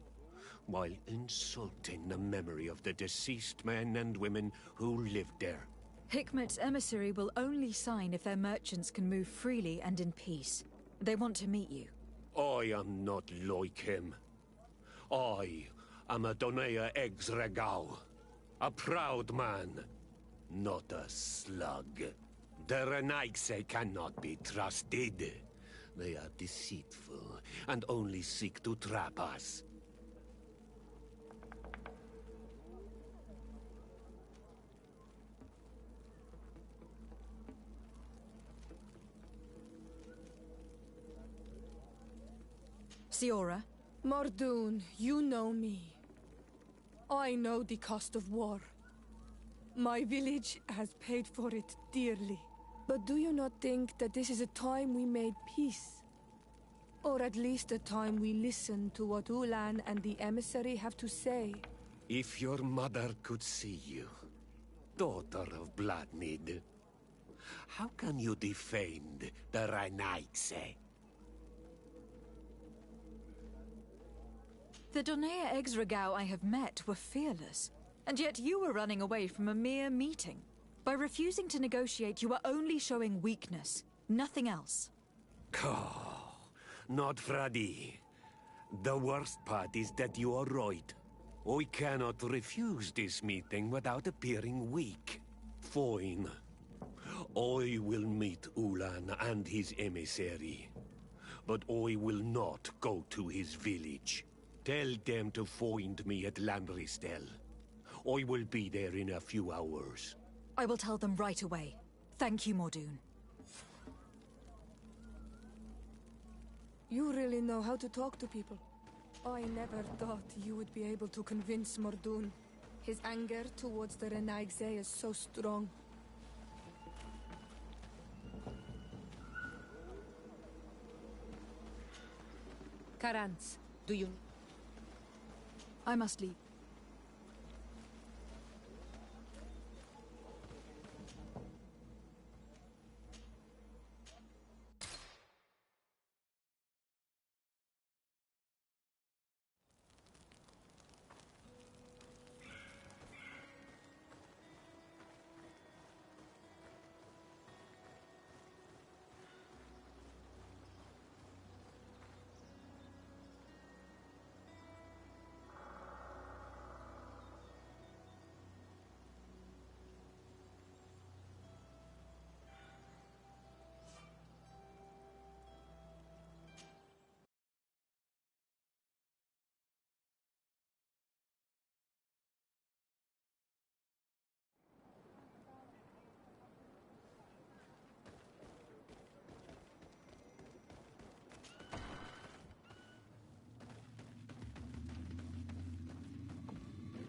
while insulting the memory of the deceased men and women who lived there. Hikmet's emissary will only sign if their merchants can move freely and in peace. They want to meet you. I am not like him. I am a Donea Exregao, a proud man, not a slug. The Renaigse cannot be trusted. They are deceitful and only seek to trap us. Siora? Mordoon, you know me. I know the cost of war. My village has paid for it dearly. But do you not think that this is a time we made peace? Or at least a time we listen to what Ulan and the emissary have to say? If your mother could see you, daughter of Bloodmead, how can you defend the Renaigse? The Donea Exregao I have met were fearless, and yet you were running away from a mere meeting. By refusing to negotiate, you are only showing weakness, nothing else. Not Fradi. The worst part is that you are right. I cannot refuse this meeting without appearing weak. Fine. I will meet Ulan and his emissary. But I will not go to his village. Tell them to find me at Landristel. I will be there in a few hours. I will tell them right away. Thank you, Mordoon. You really know how to talk to people. I never thought you would be able to convince Mordoon. His anger towards the Renaigse is so strong. Karantz, do you... I must leave.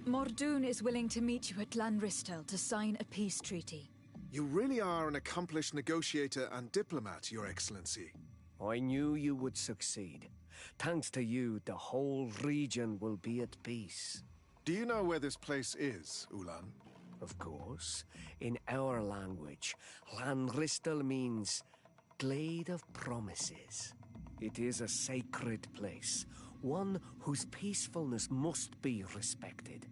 Mordoon is willing to meet you at Lanristel to sign a peace treaty. You really are an accomplished negotiator and diplomat, Your Excellency. I knew you would succeed. Thanks to you, the whole region will be at peace. Do you know where this place is, Ulan? Of course. In our language, Lanristel means Glade of Promises. It is a sacred place, one whose peacefulness must be respected.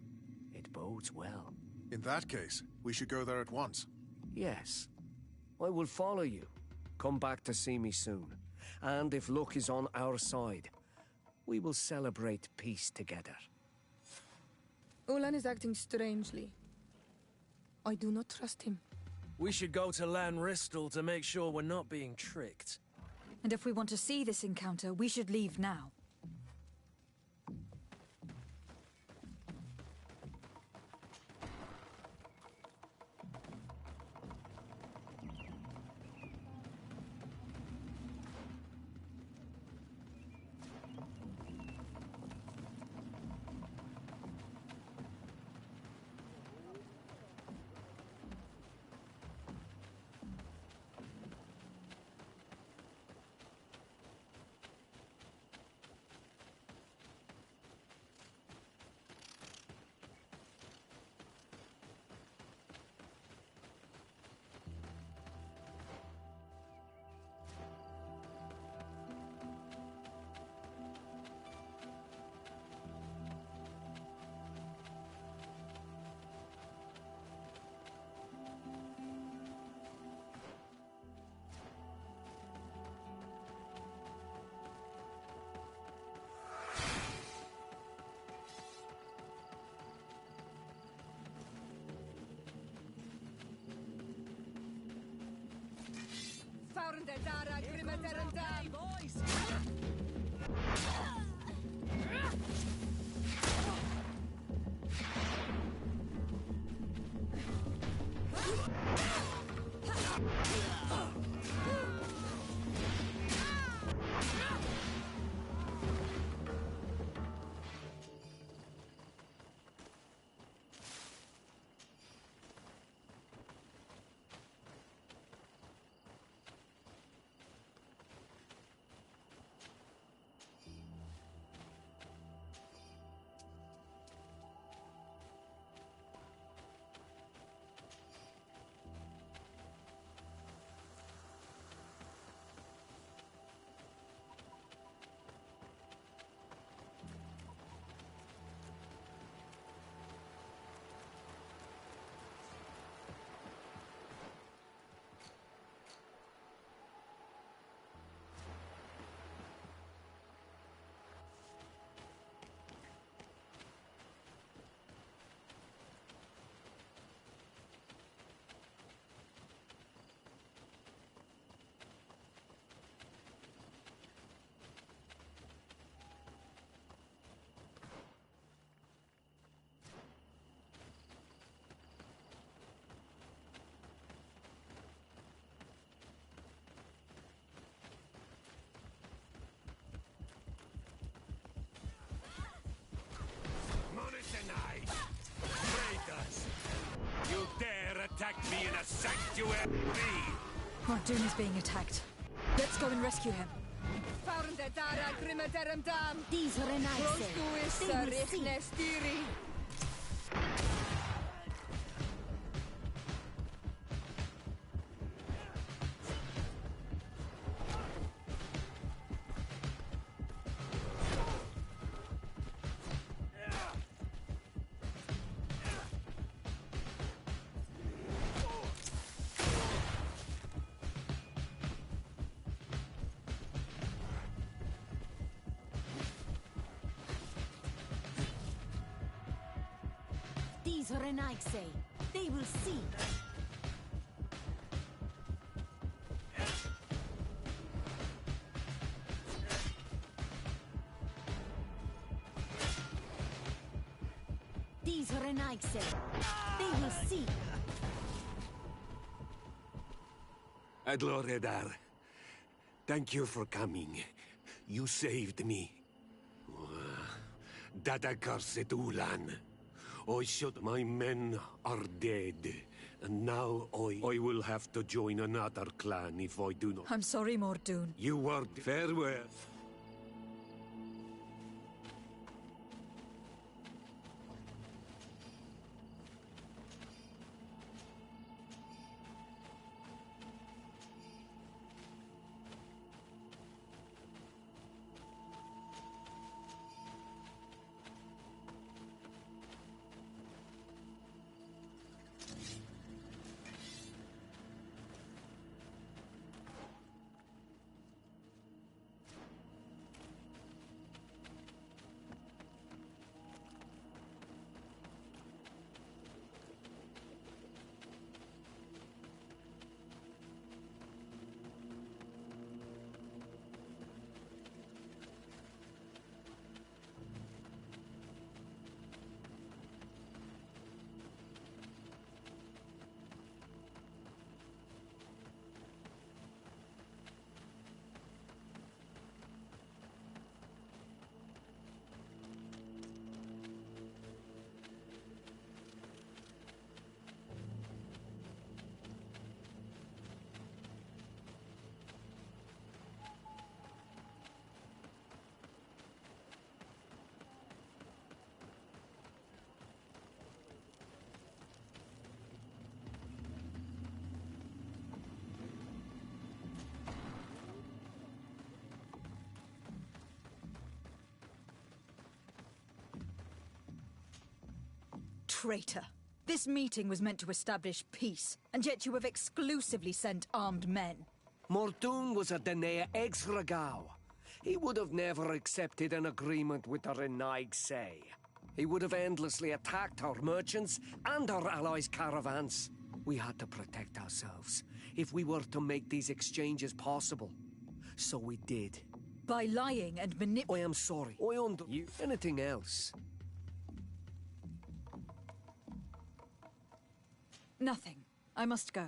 It bodes well. In that case, we should go there at once. Yes. I will follow you. Come back to see me soon. And if luck is on our side, we will celebrate peace together. Ulan is acting strangely. I do not trust him. We should go to Lanristel to make sure we're not being tricked. And if we want to see this encounter, we should leave now. You dare attack me in a sanctuary! Mordoon is being attacked. Let's go and rescue him. These are nice. These are nice. They will see. These are nice. They will see. Adloredar, thank you for coming. You saved me. That accursed Ulan. I should. My men are dead. And now I will have to join another clan if I do not. I'm sorry, Mordoon. You are farewell. Traitor. This meeting was meant to establish peace, and yet you have exclusively sent armed men. Mordoon was a Denea Exragao. He would have never accepted an agreement with the Renaig Say. He would have endlessly attacked our merchants and our allies' caravans. We had to protect ourselves if we were to make these exchanges possible. So we did. By lying and I am sorry. Anything else? Nothing. I must go.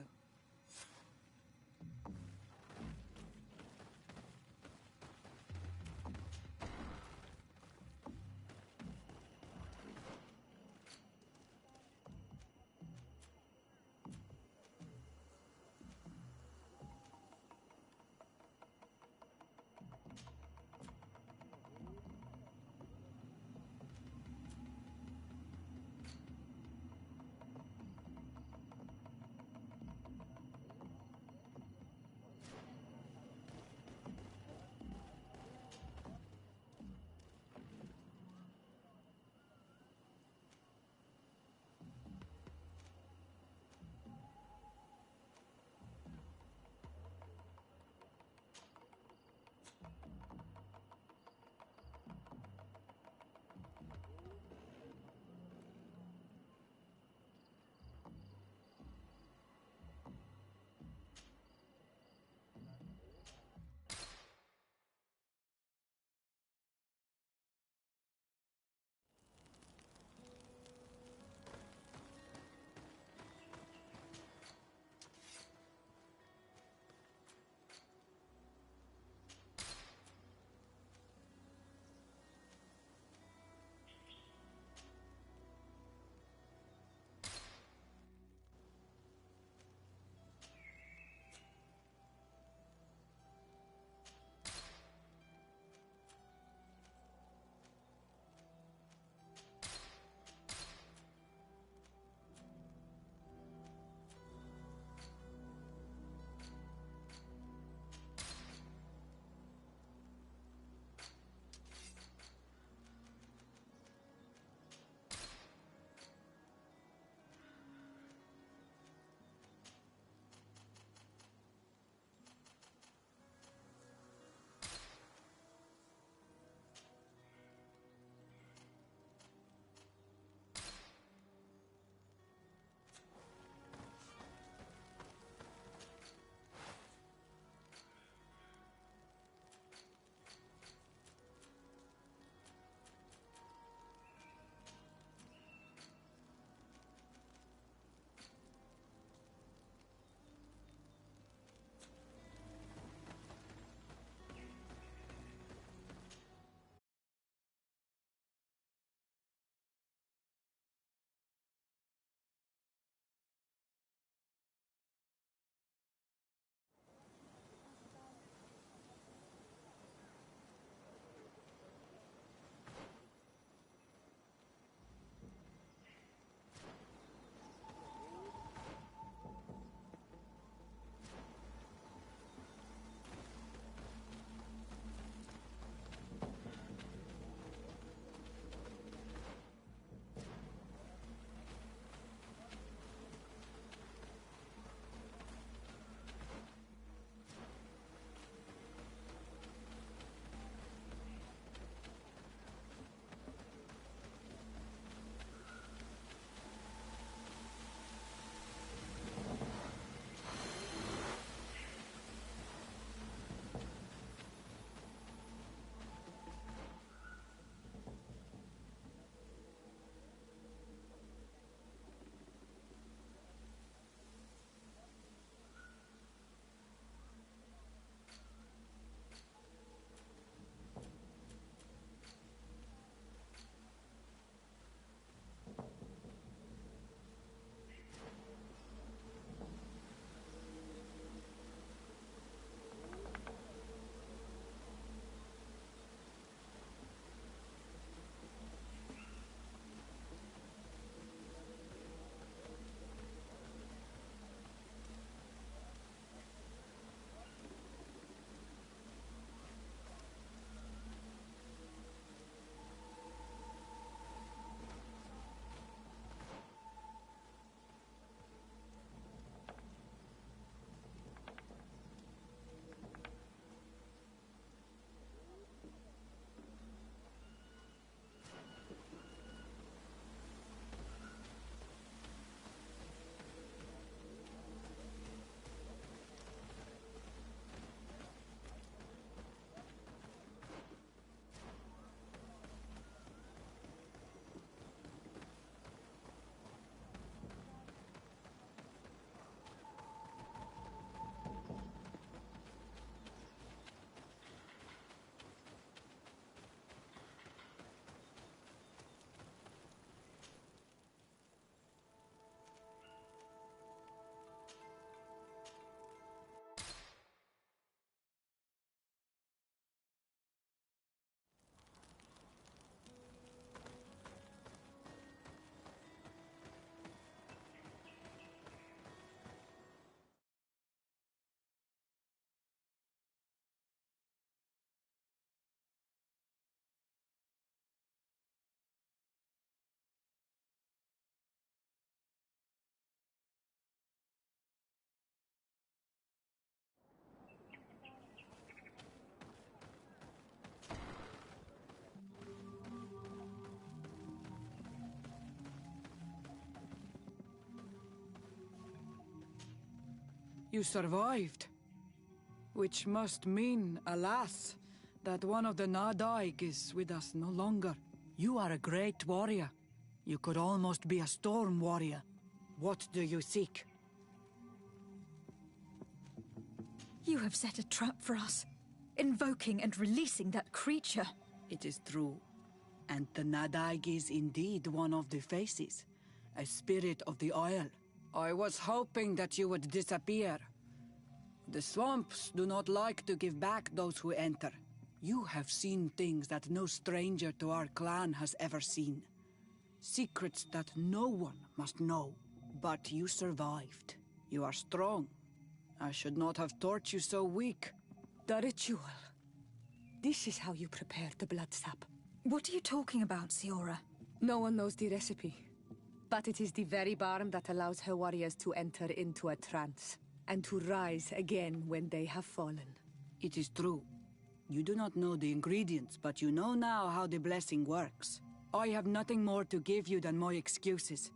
You survived. Which must mean, alas, that one of the Nadaig is with us no longer. You are a great warrior. You could almost be a storm warrior. What do you seek? You have set a trap for us, invoking and releasing that creature. It is true. And the Nadaig is indeed one of the faces, a spirit of the Isle. I was hoping that you would disappear. The swamps do not like to give back those who enter. You have seen things that no stranger to our clan has ever seen. Secrets that no one must know. But you survived. You are strong. I should not have thought you so weak. The ritual. This is how you prepare the blood sap. What are you talking about, Siora? No one knows the recipe. But it is the very barm that allows her warriors to enter into a trance, and to rise again when they have fallen. It is true. You do not know the ingredients, but you know now how the blessing works. I have nothing more to give you than my excuses,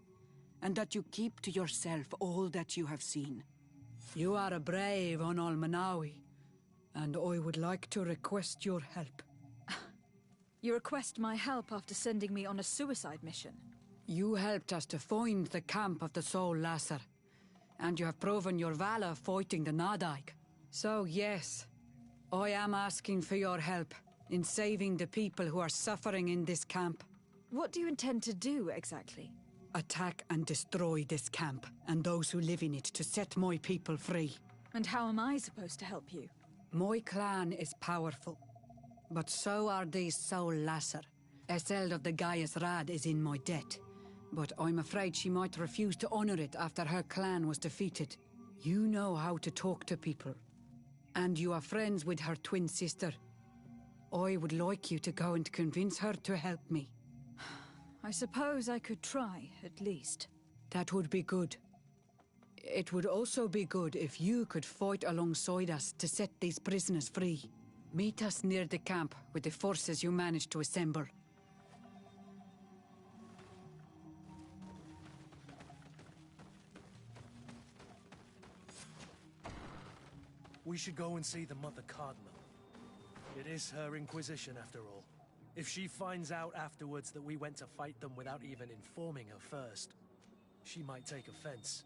and that you keep to yourself all that you have seen. You are a brave on Almanawi, and I would like to request your help. You request my help after sending me on a suicide mission? You helped us to find the camp of the Soul Lasser, and you have proven your valor fighting the Nadaig. So yes, I am asking for your help in saving the people who are suffering in this camp. What do you intend to do, exactly? Attack and destroy this camp, and those who live in it, to set my people free. And how am I supposed to help you? My clan is powerful, but so are these Soul Lasser. Eseld of the Gaius Rad is in my debt, but I'm afraid she might refuse to honor it after her clan was defeated. You know how to talk to people, and you are friends with her twin sister. I would like you to go and convince her to help me. I suppose I could try, at least. That would be good. It would also be good if you could fight alongside us to set these prisoners free. Meet us near the camp with the forces you managed to assemble. We should go and see the Mother Cardinal. It is her Inquisition, after all. If she finds out afterwards that we went to fight them without even informing her first, she might take offense.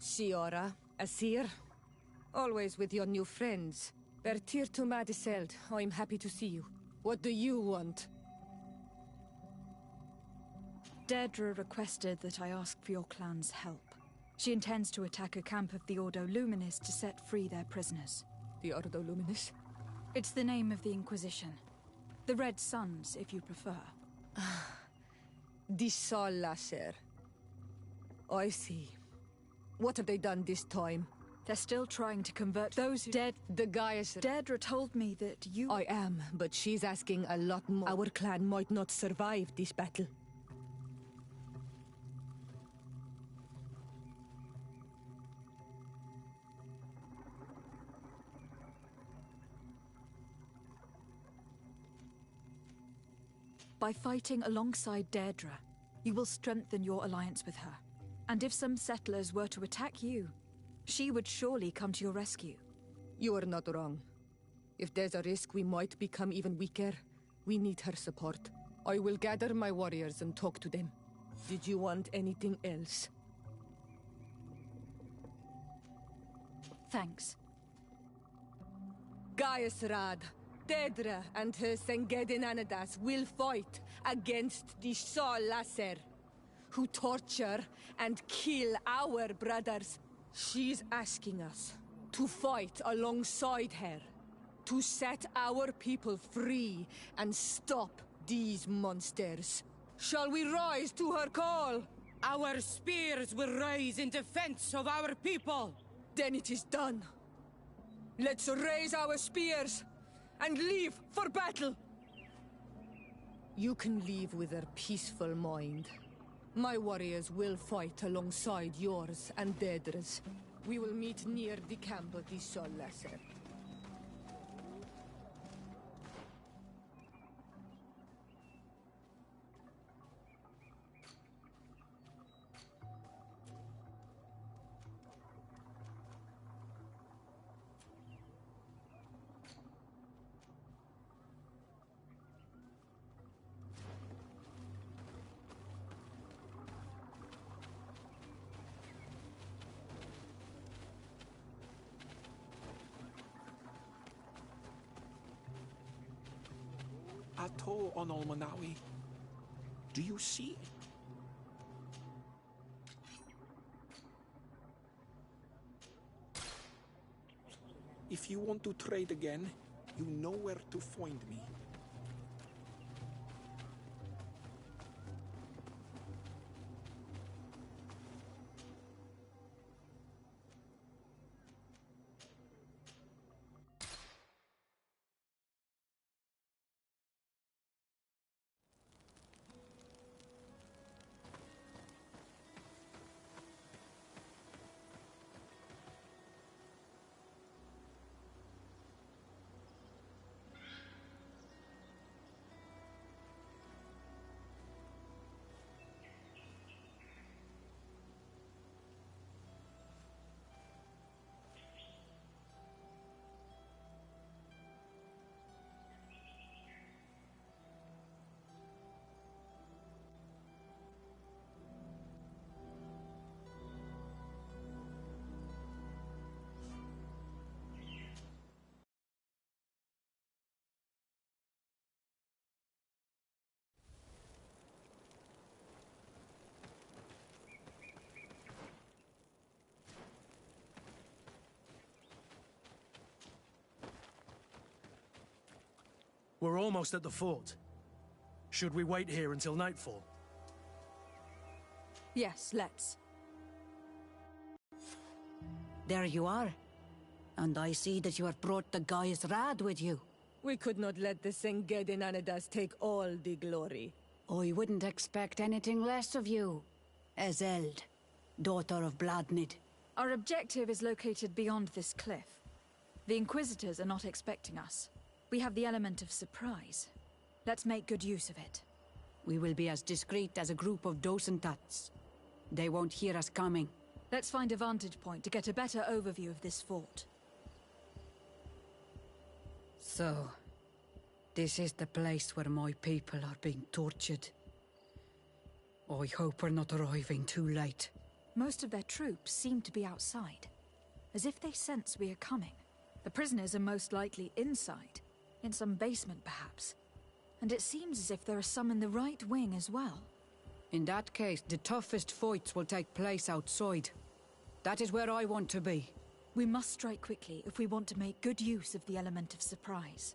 Siora, Asir, always with your new friends. Bertir to Madiseld, I'm happy to see you. What do you want? Deirdre requested that I ask for your clan's help. She intends to attack a camp of the Ordo Luminis to set free their prisoners. The Ordo Luminis? It's the name of the Inquisition. The Red Suns, if you prefer. The Sol Lasser. I see. What have they done this time? They're still trying to convert those who... The Gaius... Daedra told me that you... I am, but she's asking a lot more. Our clan might not survive this battle. By fighting alongside Daedra, you will strengthen your alliance with her. And if some settlers were to attack you, she would surely come to your rescue. You are not wrong. If there's a risk we might become even weaker, we need her support. I will gather my warriors and talk to them. Did you want anything else? Thanks. Gaius Rad, Daedra and her Sengedin Anadas will fight against the Sol Lasser, who torture and kill our brothers. She's asking us to fight alongside her, to set our people free and stop these monsters. Shall we rise to her call? Our spears will rise in defense of our people. Then it is done. Let's raise our spears and leave for battle. You can leave with a peaceful mind. My warriors will fight alongside yours and Daedra's. We will meet near the camp of the Sol Lasser. Ato on Olmanawi. Do you see it? If you want to trade again, you know where to find me. We're almost at the fort. Should we wait here until nightfall? Yes, let's. There you are. And I see that you have brought the Gaius Rad with you. We could not let the Sengedin Anadas take all the glory. I wouldn't expect anything less of you, Ezeld, daughter of Bladnid. Our objective is located beyond this cliff. The Inquisitors are not expecting us. We have the element of surprise. Let's make good use of it. We will be as discreet as a group of Dosentats. They won't hear us coming. Let's find a vantage point to get a better overview of this fort. So, this is the place where my people are being tortured. I hope we're not arriving too late. Most of their troops seem to be outside, as if they sense we are coming. The prisoners are most likely inside, in some basement perhaps. And it seems as if there are some in the right wing as well. In that case, the toughest fights will take place outside. That is where I want to be. We must strike quickly if we want to make good use of the element of surprise.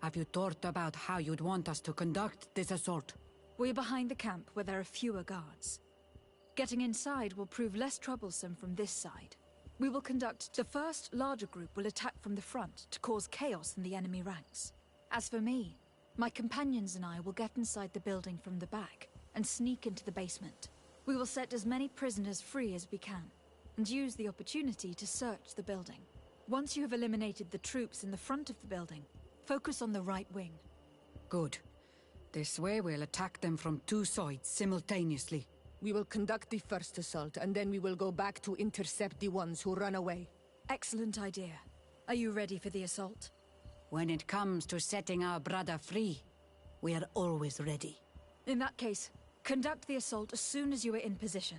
Have you thought about how you'd want us to conduct this assault? We're behind the camp where there are fewer guards. Getting inside will prove less troublesome from this side. We will conduct... The first larger group will attack from the front to cause chaos in the enemy ranks. As for me, my companions and I will get inside the building from the back and sneak into the basement. We will set as many prisoners free as we can and use the opportunity to search the building. Once you have eliminated the troops in the front of the building, focus on the right wing. Good. This way we'll attack them from two sides simultaneously. We will conduct the first assault, and then we will go back to intercept the ones who run away. Excellent idea. Are you ready for the assault? When it comes to setting our brother free, we are always ready. In that case, conduct the assault as soon as you are in position.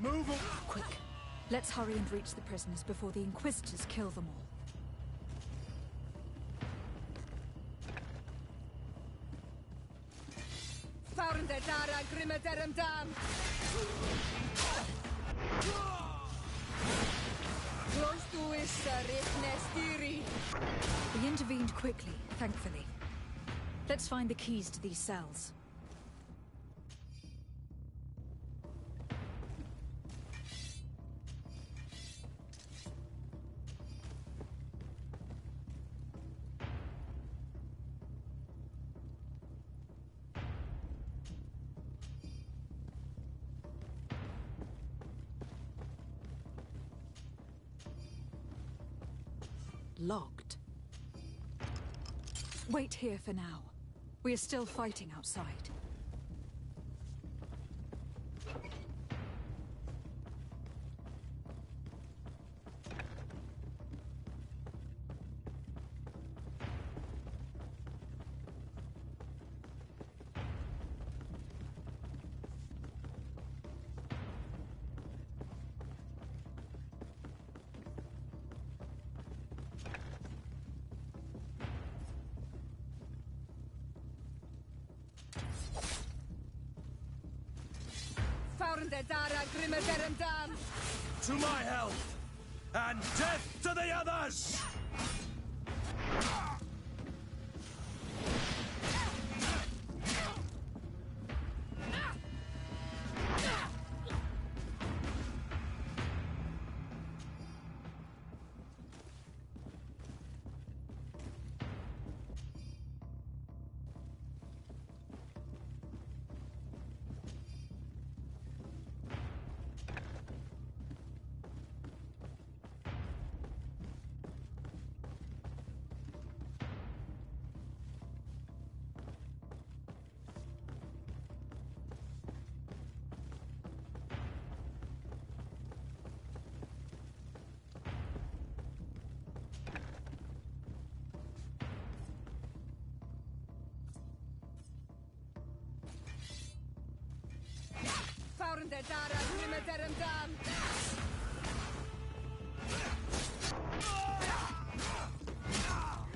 Move on! Quick. Let's hurry and reach the prisoners before the Inquisitors kill them all. We intervened quickly, thankfully. Let's find the keys to these cells. Locked. Wait here for now. We are still fighting outside. To my health, and death to the others!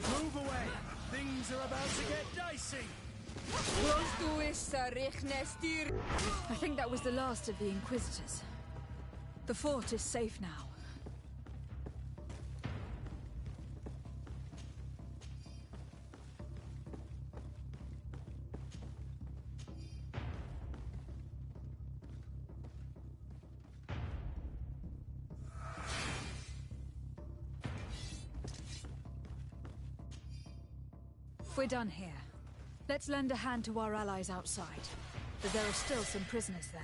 Move away! Things are about to get dicey! I think that was the last of the Inquisitors. The fort is safe now. We're done here. Let's lend a hand to our allies outside, as there are still some prisoners there.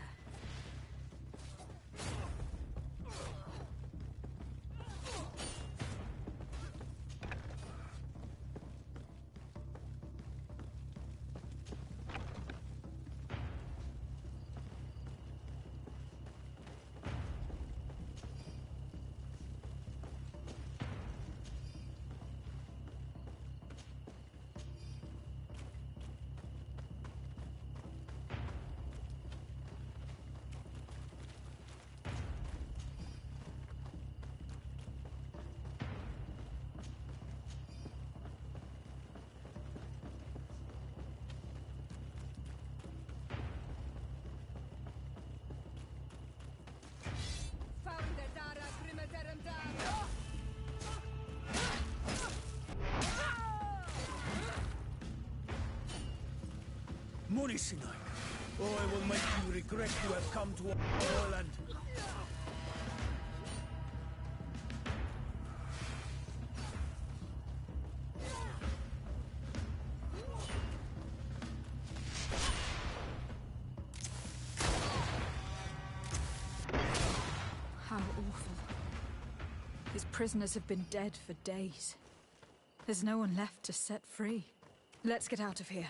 Munisinai, I will make you regret you have come to our land. How awful. His prisoners have been dead for days. There's no one left to set free. Let's get out of here.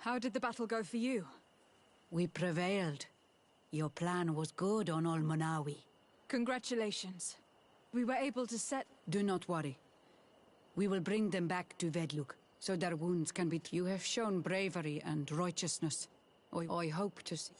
How did the battle go for you? We prevailed. Your plan was good on Ol Manawi. Congratulations. We were able to set... Do not worry. We will bring them back to Vedluk, so their wounds can be... You have shown bravery and righteousness. I hope to see...